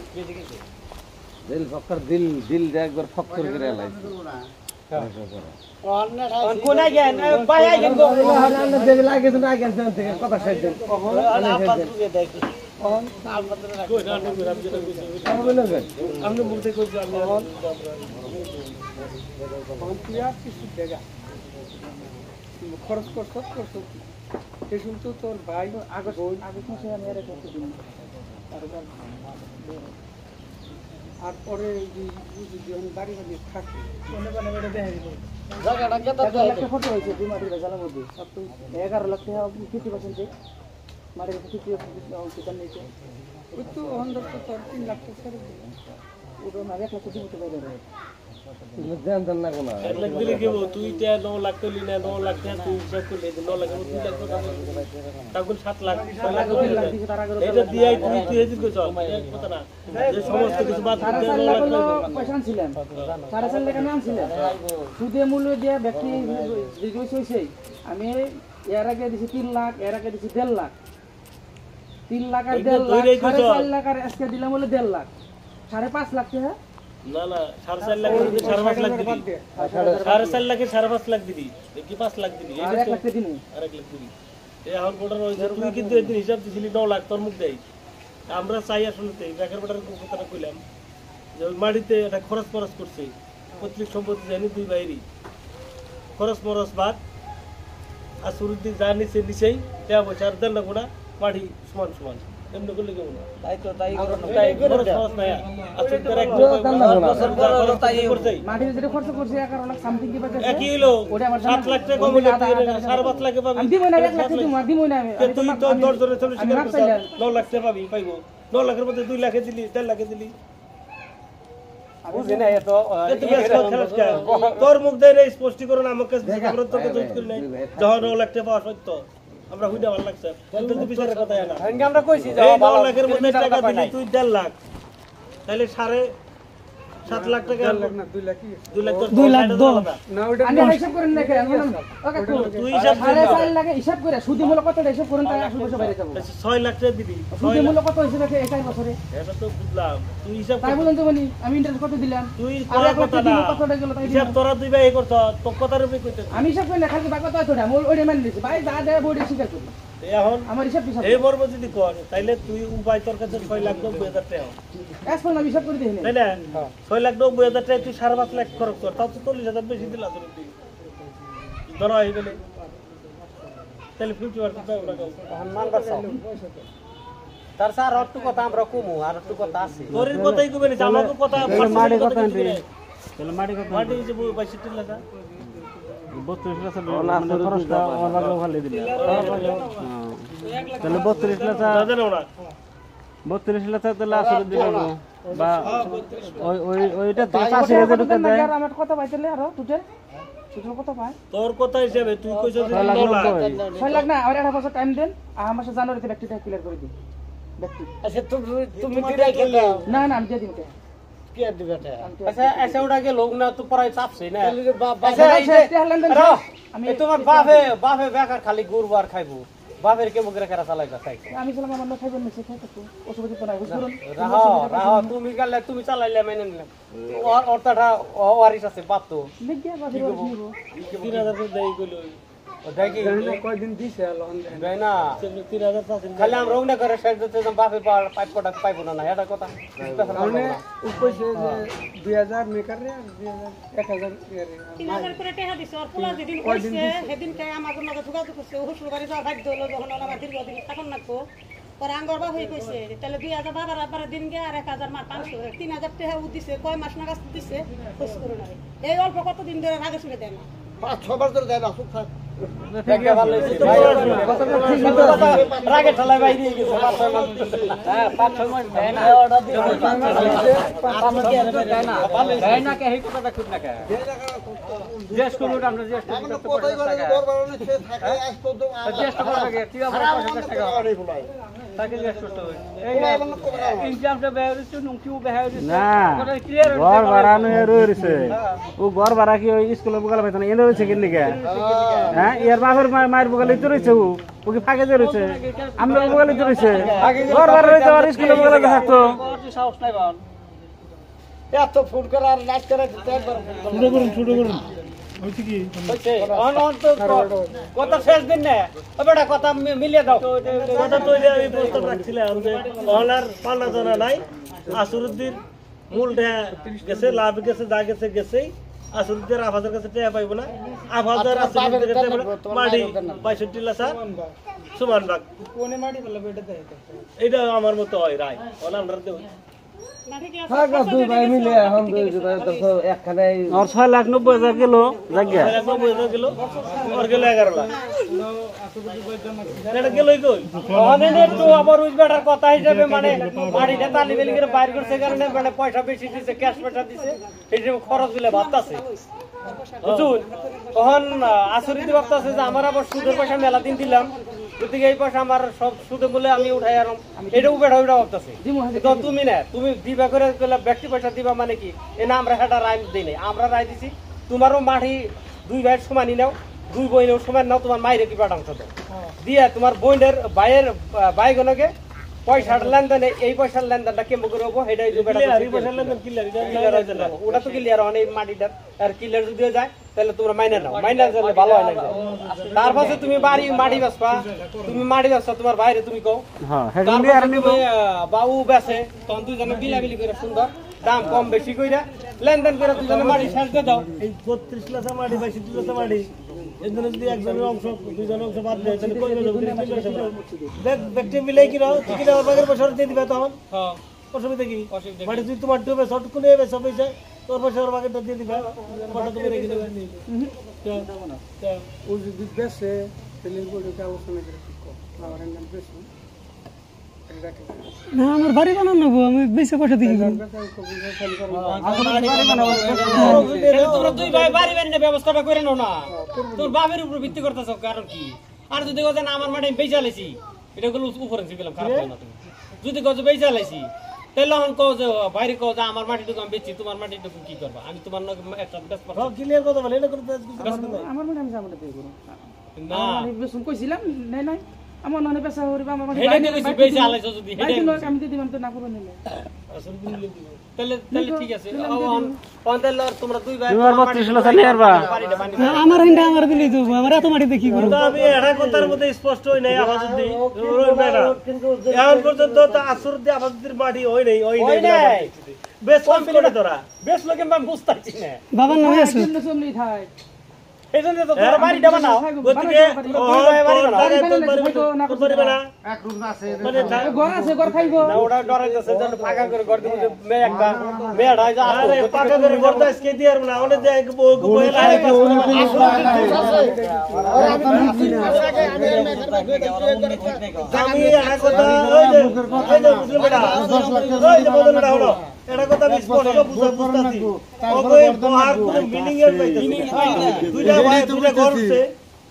দিল ফক্কর দিল দিল একবার ফক্কর করে লাইছে কোনা গেন ভাই আইগেন গো আমরা দেবে লাগে তো না গেন থেকে কথা শেষ দেন আমরা বলতে কই খরচ করছ এই শুনতো তোর ভাই আগে মাসে আমি আর একটা দিন আর পরে বাড়ি বাড়ি থাকি ফটো হয়েছে দুই মাটির বেজালের মধ্যে 11 লাখ টাকা 50% মাটির 50% নিচে ওই তো অন্ধর তো 3 লাখ টাকা ওটা না 1 লাখ দিব তো বাইরে জানতেন না কোন দিলে কি তুই 9 লাখ তুই না 9 লাখ তুই হিসাব করলে 9 লাখ 2 লাখ টাকা তখন 7 লাখ 6 লাখ এটা দিয়ে তুই হেজিত কইছ কথা না যে সমস্ত কিছু বাদ দিয়ে 9 লাখ পয়সা ছিলেন 4.5 লাখ আনছিলেন সুদে মূল্য দিয়ে ব্যক্তি জিজ্ঞেস হইছে আমি এর আগে দিছি 3 লাখ এর আগে দিছি 1.5 লাখ 3 লাখ আর 1.5 লাখ 4.5 লাখ আর আজকে দিলাম বলে 1.5 লাখ 5.5 লাখ টাকা না না 4.5 লাখ 5.5 লাখ দিবি 4.5 লাখে 5.5 লাখ দিবি কি 5 লাখ দিবি এই তো 1 লাখ দিবি এখন কোটার ওই তুই কিন্তু এদিন হিসাব দিছিলি 9 লাখ তোর মুখ দেই আমরা চাই আসলে বেকার বেটার কথাটা কইলাম যে ওই মাটিতে এটা খরচ করছে পৈতৃক সম্পত্তি জানি দুই বাইরি খরচ বাদ আর শুরুর দিন যা নিচেই দেওয়া পয়সা আর দেন না গোড়া মাটি সমান এমনি করলে কেমন তাই তো তাই মাটির যেটা খরচ করছে 11 লাখ সামথিং কি বাকি একই হলো 7 লাখ টাকা কম হলো 5.5 লাখ পাবি আমি দিব না 1 লাখ দিব না আমি তুই তো 10 জনের চলে শিকার করছিস 9 লাখ টাকা পাইবো 9 লাখের মধ্যে 2 লাখে দিলি 1.5 লাখে দিলি বুঝি না এত তোর মুখ দেয় স্পষ্টীকরণ আমাকে আমরা তোকে দোষ করি নাই যখন 9 লাখ টাকা পাওয়া সত্য আমরা হুইডা ভালো লাগছে কিন্তু তুই বিচারের কথা না আমরা কইছি যে 9 লাখের মধ্যে টাকা দিলি তুই 1.5 লাখ তাহলে 7.5 লাখ টাকা 2 লাখ 2 লাখ না ওটা আমি হিসাব করেন না কেন ওকে তুই হিসাব 4.5 লাখ হিসাব করে সুদি মূল্য কত হিসাব করেন তাই আসল বছর বাইরে যাব 6 লাখ টাকা দিবি সুদি মূল্য কত হইছে দেখে 1 বছরে এটা তো বুঝলাম তুই হিসাব তাই বলেন তো বলি আমি ইন্টারেস্ট কত দিলাম তুই করার কথা না কতটা গেল তাই হিসাব তোরা দুই ভাই করছ তো কথার উপরে কইতে আমি হিসাব করি না খালি বাকি কত আছে মোর ওইটা মানে দিছি ভাই যা দেয় বডি স্বীকার করি এখন আমার হিসাব এই মর্ম যদি কর তাইলে তুই উপায় তোর কাছে 6 লাখ 90,000 টাকা এখন আমি হিসাব করে দিই না তাই না 6 লাখ 90,000 টাকা তুই 5.5 লাখ খরচ কর তাও তো 40,000 বেশি দিলা তোর তুই ধরো এই বলে তাহলে ফিউচার তো ওরা কও মান বাড়ছাও তার স্যার একটু কথা আমরা কমু আর একটু কথা আছে তোর কথাই কইবে না আমাকে কথা মাটি কথা কইবে তাহলে মাটি কথা মাটি যে 62 লাখ 32 লাখ মানে খরচটা আমার ভালো ভালো দিলে তাহলে 32 লাখ দাদা না 32 লাখ তাহলে আসলে দিল বা ওইটা থেকে 80,000 টাকা দেয় আমার কত পাইছিলে আর টোটাল কত পায় তোর কথা হিসাবে তুই কইছ যে 9 লাখ 6 লাখ না আর 1 বছর টাইম দেন আর মাসে জানুয়ারিতে ব্যক্তিটা ক্লিয়ার করে দিই ব্যক্তি আচ্ছা তুমি দিরাই খেলা না না আমি দিয়ে দিই কি আর দিবে এটা আচ্ছা এসে ওটাকে লোক না তো পড়াই চাপছে না আচ্ছা আমি তোমার বাপে বেকার খালি গুরবার খাইবো বাপের কে মুখে রেখে চালাইবা খাই আমি ছিলাম আমার না খাইবেন নিচে খাই তো অসুবিধা তো নাই বুঝুন রাহো তুমি গেলে তুমি চালাইলে মেনে নিলাম অর্থাটা ওয়ারিস আছে বাপ তো লিখিয়া বাজে নিব 3000 করে দেই কইলো দেখি কয়দিন দিছে লহন দেয় না 3000 পাচ্ছেন খালি আমরা রং না করে শেষ দিতে বাপে পাইপ প্রোডাক্ট পাইবো না এটা কথা মানে কইছে যে 2000 মেকার রে 1000 3,000 করে টাকা দিছে আর পোলা যেদিন কইছে সেদিন কে আমাকে নাকি যোগাযোগ করছে হুসুর বাড়ি যাওয়া বাধ্য হলো যখন আমার দীর্ঘদিন তখন নাকো পরে আঙ্গর বাপ হয়ে কইছে তাহলে 2000 বাবার আবার দিন গে আর 1000 মার 500 3000 টাকা উ দিছে কয় মাস নাগাদ দিছে খোঁজ করে না এই অল্প কত দিন ধরে রাগে শুনে দেয় না 5-6 বার ধরে দেয় না সুখ থাক রাগে ঠেলায় বাইরে গেছে 5-6 মাস হ্যাঁ 5-6 মাস দেয় না অর্ডার দিয়ে দেয় না কে এই কথাটা খুব না কে জিজ্ঞেস করুন আমরা জিজ্ঞেস করতে কোথায় করে দরবার সে থাকে আজ তো জিজ্ঞেস করা লাগে কি আবার 500 টাকা তাকে জিজ্ঞেস করতে হবে এই ইনকামটা বেহারিছে নুকিও বেহারিছে না ঘর ভাড়া নয় রইছে ও ঘর ভাড়া কি ওই স্কুলে বগাল পাইতো না এনে রইছে কিন দিকে হ্যাঁ ইয়ার বাপের মায়ের বগালে তো রইছে ও কি ফাঁকে যে রইছে আমরা বগালে তো রইছে ঘর ভাড়া রইছে আর স্কুলে বগালে থাকতো সাহস নাই বান এত ফোন করে আর লাইট করে দিতে একবার ছোট করুন হইছে কি কথা শেষ দিন না বেটা কথা মিলিয়ে দাও কথা তৈরি আমি প্রস্তাব রাখছিলাম যে অনার পাল্লা জানা নাই আসরুদ্দিন মূল গেছে লাভ গেছে যা গেছে গেছেই আসরুদ্দিন আফাজের কাছে টাকা পাইবো না আফাজের আসরুদ্দিন কাছে মাটি 62 লাখ সমান ভাগ কোনে মাটি বলে বেটা দেয় এটা আমার মতো হয় রায় ওলা আমরা দেব দুই ভাই মিলে এখন একখানে আর 6,90,000 গেল জায়গা 6,90,000 গেল আর গেল 11 লাখ এটা গেলই কই অনেক তো আবার উইজ বেটার কথা হিসেবে মানে মাটিটা তালি বেলি করে বাইর করছে কারণে মানে পয়সা বেশি দিছে ক্যাশ পয়সা দিছে এই যে খরচ গুলো ভাবতাছে বুঝুন তখন আসরিতে ভাবতাছে যে আমার আবার সুদের পয়সা মেলা দিন দিলাম গতিকে এই পয়সা আমার সব সুদে বলে আমি উঠাই আর এটা উবেটা ওইটা ভাবতাছে তুমি না তুমি দিবা করে ব্যক্তি পয়সা দিবা মানে কি এ না আমরা সেটা রায় দিই নাই আমরা রায় দিছি তোমারও মাটি দুই ভাইয়ের সমানই নাও দুই বোনের সমান নাও তোমার মায়ের কি পাঠাংশ দাও দিয়ে তোমার বোনের ভাইয়ের ভাইগণকে পয়সার লেনদেনে এই পয়সার লেনদেনটা কেমন করে হবো সেটাই ওটা তো ক্লিয়ার হয় এই মাটিটা আর ক্লিয়ার যদি যায় তাহলে তোমরা মাইনে নাও মাইনে দিলে ভালো হয় না তারপরে তুমি মাটি বেচবা তুমি মাটি বেচবা তোমার বাইরে তুমি কও বাবু বেচে তখন দুজনে বিলাবিলি করে সুন্দর দাম কম বেশি কইরা লেনদেন করে দুজনে মাটি শেষ দিয়ে দাও এই 32 লাখ মাটি বা 36 লাখ মাটি এজন্য যদি একজনের অংশ দুজনের অংশ বাদ দেয় তাহলে কই ব্যক্তি মিলাই কি নাও ঠিক না বাগের পয়সা দিয়ে দিবে তখন হ্যাঁ অসুবিধা কি মাটি তুই তোমার ডুবে শর্ট কোনে হবে সব পয়সা তোর পয়সা ওর বাগের দিয়ে দিবে পয়সা তুমি রেখে দেবে ও যদি বেশে তাহলে বলতে আলোচনা করে ঠিক কর আমার নাম বেশি না আমার বাড়ি বানানো আমি বেশি পয়সা দিই তোমরা দুই ভাই বাড়ি বানানোর ব্যবস্থাটা করে নাও না তোর বাপের উপর ভিত্তি করতেছ কারণ কি আর যদি গজে না আমার মাঠে বেচা লাইছি এটা গুলো উপরে গেলাম খারাপ না তুমি যদি গজে বেচা লাইছি তাহলে এখন কও যে বাইরে কও যে আমার মাটিটুকু আমি বেচি তোমার মাটিটুকু কি করবা আমি তোমার একটা ক্লিয়ার কথা বলে এটা কোনো আমার মনে আমি যাবো না আমি বেসুন কইছিলাম নাই নাই আমার মনে পেশা হরিবা আমার মানে হেডে কইছি বেচা আলাইছো যদি হেডে আমি দিদি তো না করব নিলে তাহলে ঠিক আছে অন তাহলে তোমরা দুই ভাই তোমার 32 লাখ নিয়ে আরবা আমার হিন্ডা আমার দিলেই দেবো আমার এত মাটি দেখি করব তো আমি এটা কথার মধ্যে স্পষ্ট হই নাই আওয়াজ দি এখন পর্যন্ত তো আসর দি আওয়াজের মাটি হই নাই বেশ কম করে তোরা বেশ লোকে আমি বুঝতাছি না বাবার নামে আছে সুমনি থাই এইজন্য তো তোর বাড়িটা বানাও গতিকে বাড়ি বানা এক রুম আছে মানে ঘর আছে ঘর খাইবো না ওটা ডরাইতেছে যেন পাকা করে ঘর দিব মে একটা মেড়াই যা আরে পাকা করে ঘর তো আজকে দিয়ার না ওনে যে বইলা আমি এক কথা ওই যে বুঝলে বেটা ওই যে বদলটা হলো এটা কথা আমি স্পষ্ট বুঝতাছি ওই বহার কোনো মিনিং এর পাইতেছি দুইটা ভাই দুইটা ঘর আছে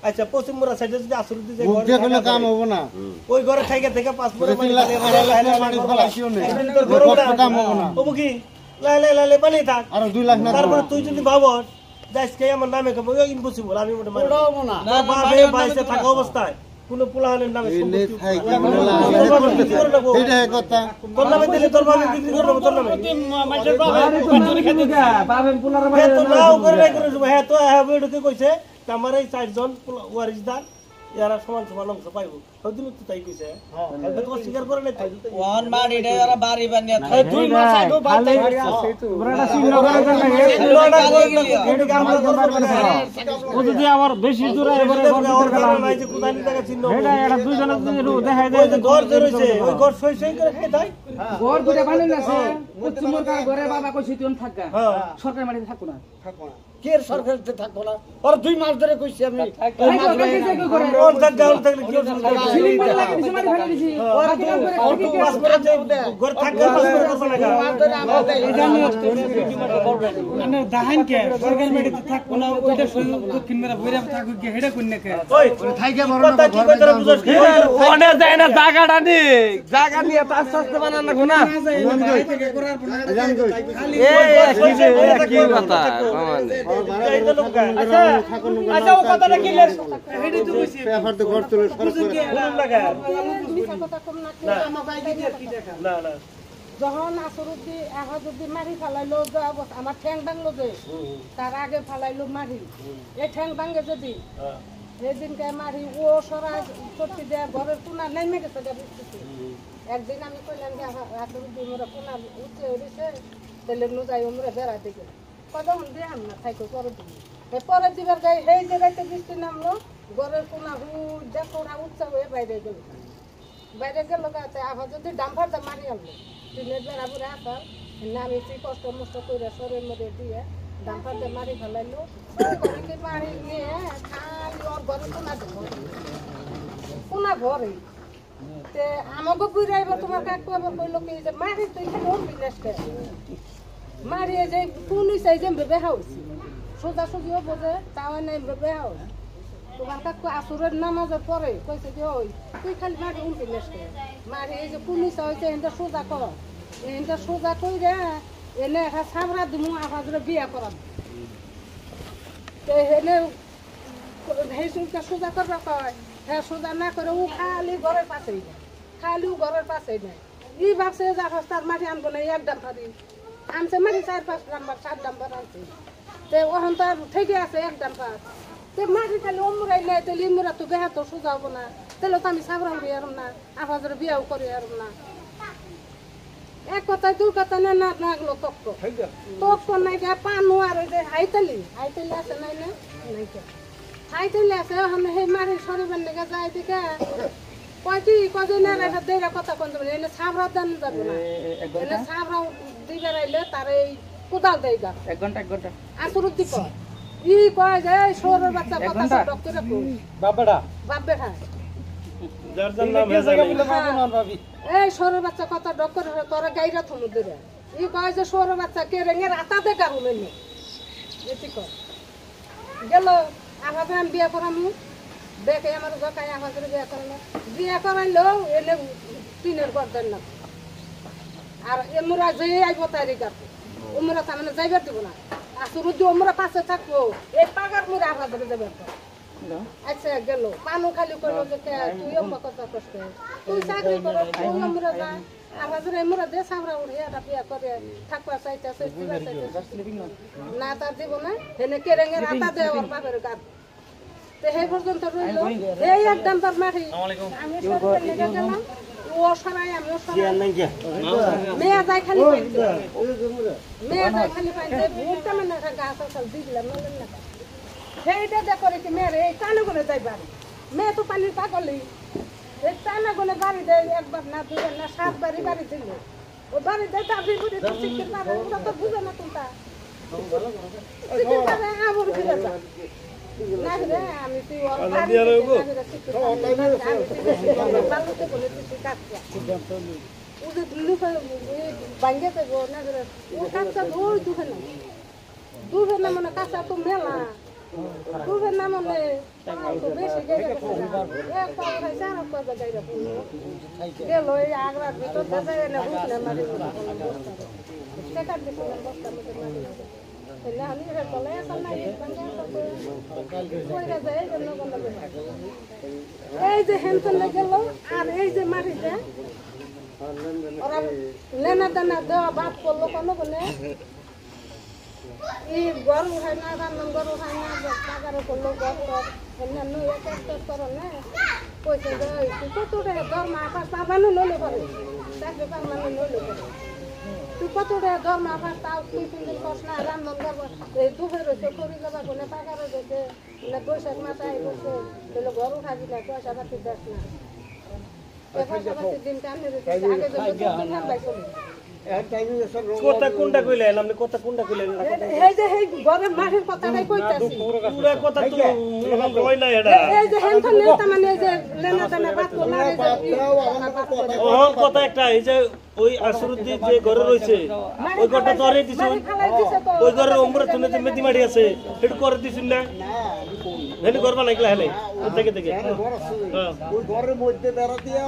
আচ্ছা পশ্চিম মোড়া সাইডে যদি আসরুদি যে ঘর যে কোনো কাম হবে না ওই ঘরে থেকে 5 পুরো মাটি মাটি ফলাইছিও না তোর ঘর কাম হবে না ওবো কি লাইলে পানি থাক আর 2 লাখ না তারপর তুই যদি ভাবস আজকে আমার নামে কম ইম্পসিবল আমি মোটা মারি না বাবা বাইসে থাকা অবস্থায় কোন পোলাহানের নামে এটা কথা তোর নামে দিলে তোর বাবা বিক্রি করে দেব তোর নামে মাইসের বাবা বাবা পোলার ভাই তো নাও করে নাই করে হ্যাঁ তো হ্যাঁ বেডকে কইছে আমার এই 4 জন ওয়ারিসদার ইয়ারা সমান সমান অংশ পাইবো ওদিন তো তাই কইছে হ্যাঁ কালকে তো স্বীকার করে নাই ওয়ান মাড়িটা এরা বাড়ি বানিয়ে থাকে 2 মাস আগে বাদ বড়টা সিংহ করে এটা কাম ও যদি আবার বেশি দূরে এবারে ঘর করে নাই যে কোদানি টাকা চিহ্ন এটা এরা দুইজনের দেখাই দেয় যে ঘর ধরেছে ওই ঘর সই সই করে খাই দেয় ঘর দুটো বানাই আছে পশ্চিমর কার ঘরে বাবা কইছি তুই থাকা সরকারি মাটিতে থাকো না কে সরকারিতে থাকবো না আর 2 মাস ধরে কইছি আমি কোন জায়গা হল থাকলে কি সিলিং করে লাগি দিছি মারি ফেলে দিছি পাস করে ঘর থাকবে পাস করে করব না মানে দাহান কে সরকারি মেডিতে থাকবো না ওইটা দক্ষিণ মেরা বইরা থাকো কি হেডা কোন কে ওই থাইকে বড় না কি কই তোরা বুঝছ কি ওনে যায় না জায়গাটা নি জায়গা নিয়ে তো আস্তে আস্তে বানান না কোনা কি কথা আচ্ছা ও কথাটা কি লেস হেডি তো কইছি পেপার তো ঘর তুলে সরকার লাগা না না যখন আসরুদ্দি যদি মারি ফেলাইলো আমার ঠ্যাং ভাঙলো যে তার আগে ফেলাইলো মারি এই ঠ্যাং ভাঙে যদি সেদিনকে মারি ও সরা চট্টি দেয়া ঘরের কোনা নেমে গেছে একদিন আমি কইলাম যে আসরুদ্দি মোরা কোনা উঠে উঠেছে তাহলে নুজাই ওমরা বেড়াইতে গেল কদম দিয়ে না থাইকো পরের দিন পরের দিবার গায়ে এই জায়গাতে বৃষ্টি নামলো ঘরের কোনা দেখো উৎসাহ হয়ে বাইরে গেল গাছে আবার যদি ডাম্পারটা মারি আনলো টিনের বেড়া বুড়ে আসার নামিছি কষ্ট মষ্ট করে শরীরের মধ্যে দিয়ে ডাম্পারটা মারি ফেলাইলো কি মারি নিয়ে খালি ওর ঘরে কোনা ঘরে তে আমাকে ঘুরে আইবার তোমার কাকু আবার কইলো কি যে মারি তুই খালি ওর বিনাশকে মারিয়ে যে পুলিশ এই যে বেহা হয়েছি সোজা সুজিও বোঝে তাও নাই বেহা হয়েছে তোমার কাকু আসুরের নামাজের পরে কইছে যে ওই তুই খালি মারি উল্টি নেসকে মারি এই যে পুলিশ হয়েছে এনটা সোজা কর এনটা সোজা কই রে এনে একটা সাবরা দিমু আফাজরে বিয়া করাম তো এনে সেই সুলটা সোজা করবা কয় হ্যাঁ সোজা না করে ও খালি ঘরের পাশেই যায় খালিও ঘরের পাশে নেই ই ভাবছে যে রাস্তার মাটি আনবো না এক ডাম্পারি আনছে মাটি 4-5 ডাম্পার 7 ডাম্পার আনছে তে ওখান তো থেকে আছে এক ডাম্পার তে মাটি খালি অমুরাইলে তাহলে ইমুরা তো বেহা তো সোজাবো না তাহলে তো আমি সাবরা উড়ি আরম না আফাজের বিয়াও করি আরম না এক কথায় দুই কথা না না লাগলো তক্ক নাই কে পানো আর ওই যে হাইতালি আছে নাই না নাই কে হাইতালি আছে আমি সেই মারি শরীরের লেগে যাই দিকে কয়টি কদিন আর একটা দেড় কথা কোন যাবে এনে সাবরা দান যাবে না এনে সাবরা দিবে রাইলে তার এই কোদাল দেইগা 1 ঘন্টা আসুরুদ দিব ই কয় যে শোরের বাচ্চা কথা ডক্টরে কো বাপটা যার যার নাম ভাবি এই শোরের বাচ্চা কথা ডক্টরে তোরা গাইরা থমু দেবে ই কয় যে শোরের বাচ্চা কে রেঙে রাতা দে গারু মেনে এটি কয় গেল আভাবে আমি বিয়া করামু দেখে আমার গকাই আভাজের বিয়া করাইলো এলে তিনের ঘর দেন না আর এমরা যে আইব তারি গাছ ওমরা তার যাইবার দিব না আসুর যদি ওমরা পাশে থাকবো এই পাগার মুরে আভাজের যাবে আচ্ছা গেল পানু খালি কইলো যে তুই অম্মা কথা কষ্ট তুই চাকরি করো তুই আমরা যা আভাজের এমরা দে সামরা উড়ে এটা বিয়া করে থাকবা চাইতেছে না তার দিব না হেনে কেরেঙ্গে রাতা দে ওর বাপের গাছ এই পর্যন্ত রইল এই একদম তার মাঠে আমি সরকার লেগে গেলাম ও সরাই আমি মেয়া যায় খালি পাইছে ভুলটা মানে গাছ আসাল দিলাম না সেইটা দেখো কি মেয়ের এই টানে গুনে যাইবার মেয়ে তো পানির পাগলি এই টানা গুনে বাড়ি দেয় একবার না দুবার না 7 বাড়ি বাড়ি দিল ও বাড়ি দেয় তাবি করে তো শিক্ষিত পারে ওরা তো বুঝে না কোনটা শিক্ষিত পারে আবর ফিরে যা না রে আমি তুই ওর বাড়ি বালুতে বলে তুই কাটছা ও যে লুফে বাঙ্গেতে গো না রে ও কাটছা ওই দুহে না মানে কাঁচা তো মেলা দুহে না মানে তো বেশি গাইরা এক পাও খাইছে আর কত গাইরা গেল এই আগ্রার ভিতর দাদা না হুকলে মারি সেটা দেখো বস্তা মধ্যে মারি এলা আমি রে বলে আসল না কইরা যায় জন্য বন্ধ এই যে হেনতন গেল আর এই যে মারিতে ওরা লেনা দানা দেওয়া বাদ করলো কোনো বলে এই গরু হয় না রান্না গরু হয় না টাকারে করলো গরু এমনি এক করো না পয়সা দেয় তুই কত টাকা দরমা পাস পাবানো নলে পারে চাকরি পারমানো নলে পারে তুই কত টাকা দরমা পাস তাও তুই 3 দিন কস না রান্না করবো এই দুপুরে রয়েছে করি যাবা কোনো টাকা রয়েছে না বৈশাখ মাথায় বসে তাহলে গরু খাবি না পয়সা পাতি দেখ না পয়সা পাতি দিন টানে আগে যে কথা কোনটা কইলেন আপনি কথা কোনটা কইলেন এই যে এই গরের মাঠের কথাটাই কইতাছি পুরো কথা তো কই না এটা এই যে হেনথন নেতা মানে এই যে লেনা দানা বাত না এই যে ওহন কথা একটা এই যে ওই আসরুদ্দিন যে ঘরে রইছে ওই ঘরটা ধরে দিছুন ওই ঘরের ওমরা তুমি যে মেদি মাটি আছে এটা করে দিছুন না হেনে ঘর বানাইলা হেলে থেকে থেকে ওই ঘরের মধ্যে বেড়া দিয়া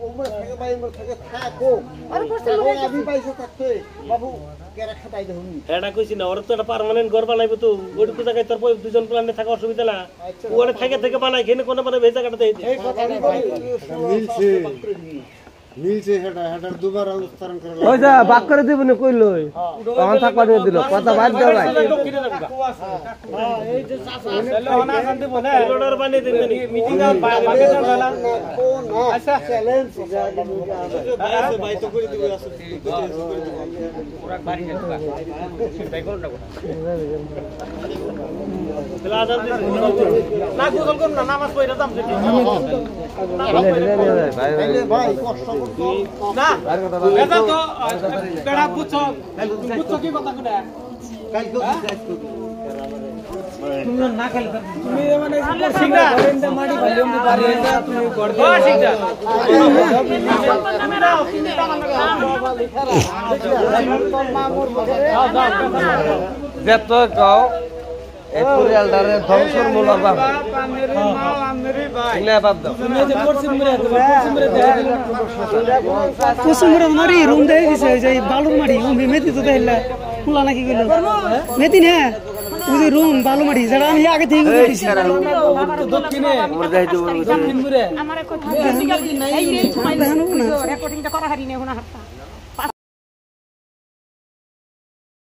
ওমরা থেকে বাইমরা থেকে থাকো আর করতে আমি পাইছে থাকতে বাবু কেরা খাটাই দেহুন এটা কইছি না ওরা তো একটা পার্মানেন্ট ঘর বানাইবো তো ওইটুকু জায়গায় তোর দুজন প্ল্যানে থাকা অসুবিধা না ওরে থেকে বানাই খেনে কোন মানে ভেজা কাটাতে এই কথা মিলছে হেটার দুবার উচ্চারণ করে ওই যা বাক করে দিব না কইলো তখন থাকবা দিয়ে দিল কথা বাদ দাও ভাই এই যে চাচা ওনা শান্তি বলে অর্ডার বানিয়ে দিন মিটিং আর বাকি চলবে না আচ্ছা চ্যালেঞ্জ ভাই তো করে দিব আসলে পুরা বাড়ি যেতে তাই করুন না তাহলে আজান দিন না গোসল করুন না নামাজ পড়ে দাম দিন ভাই কষ্ট না এটা তো বেড়া বুঝছো কি কথা কোনা কালকে তুমি না খেলে তুমি মানে সিংড়া মাটি ভালো আমি পারি না তুমি গড় দাও সিংড়া যেত গাও এই পরিয়ালটারে ধ্বংসর মূল বাবা ইনা বাদ দাও তুমি যে পশ্চিম পশ্চিমবঙ্গ মারি রুম দেয় দিছে যে বালুর মাটি ও মেথি তো দেইলা ফুলা নাকি কইলো মেথি না ওই যে রুম ভালো মাটি যেটা আমি আগে থেকে দিছি দক্ষিণে আমারে কথা রেকর্ডিংটা করা হারি নেই না হারতা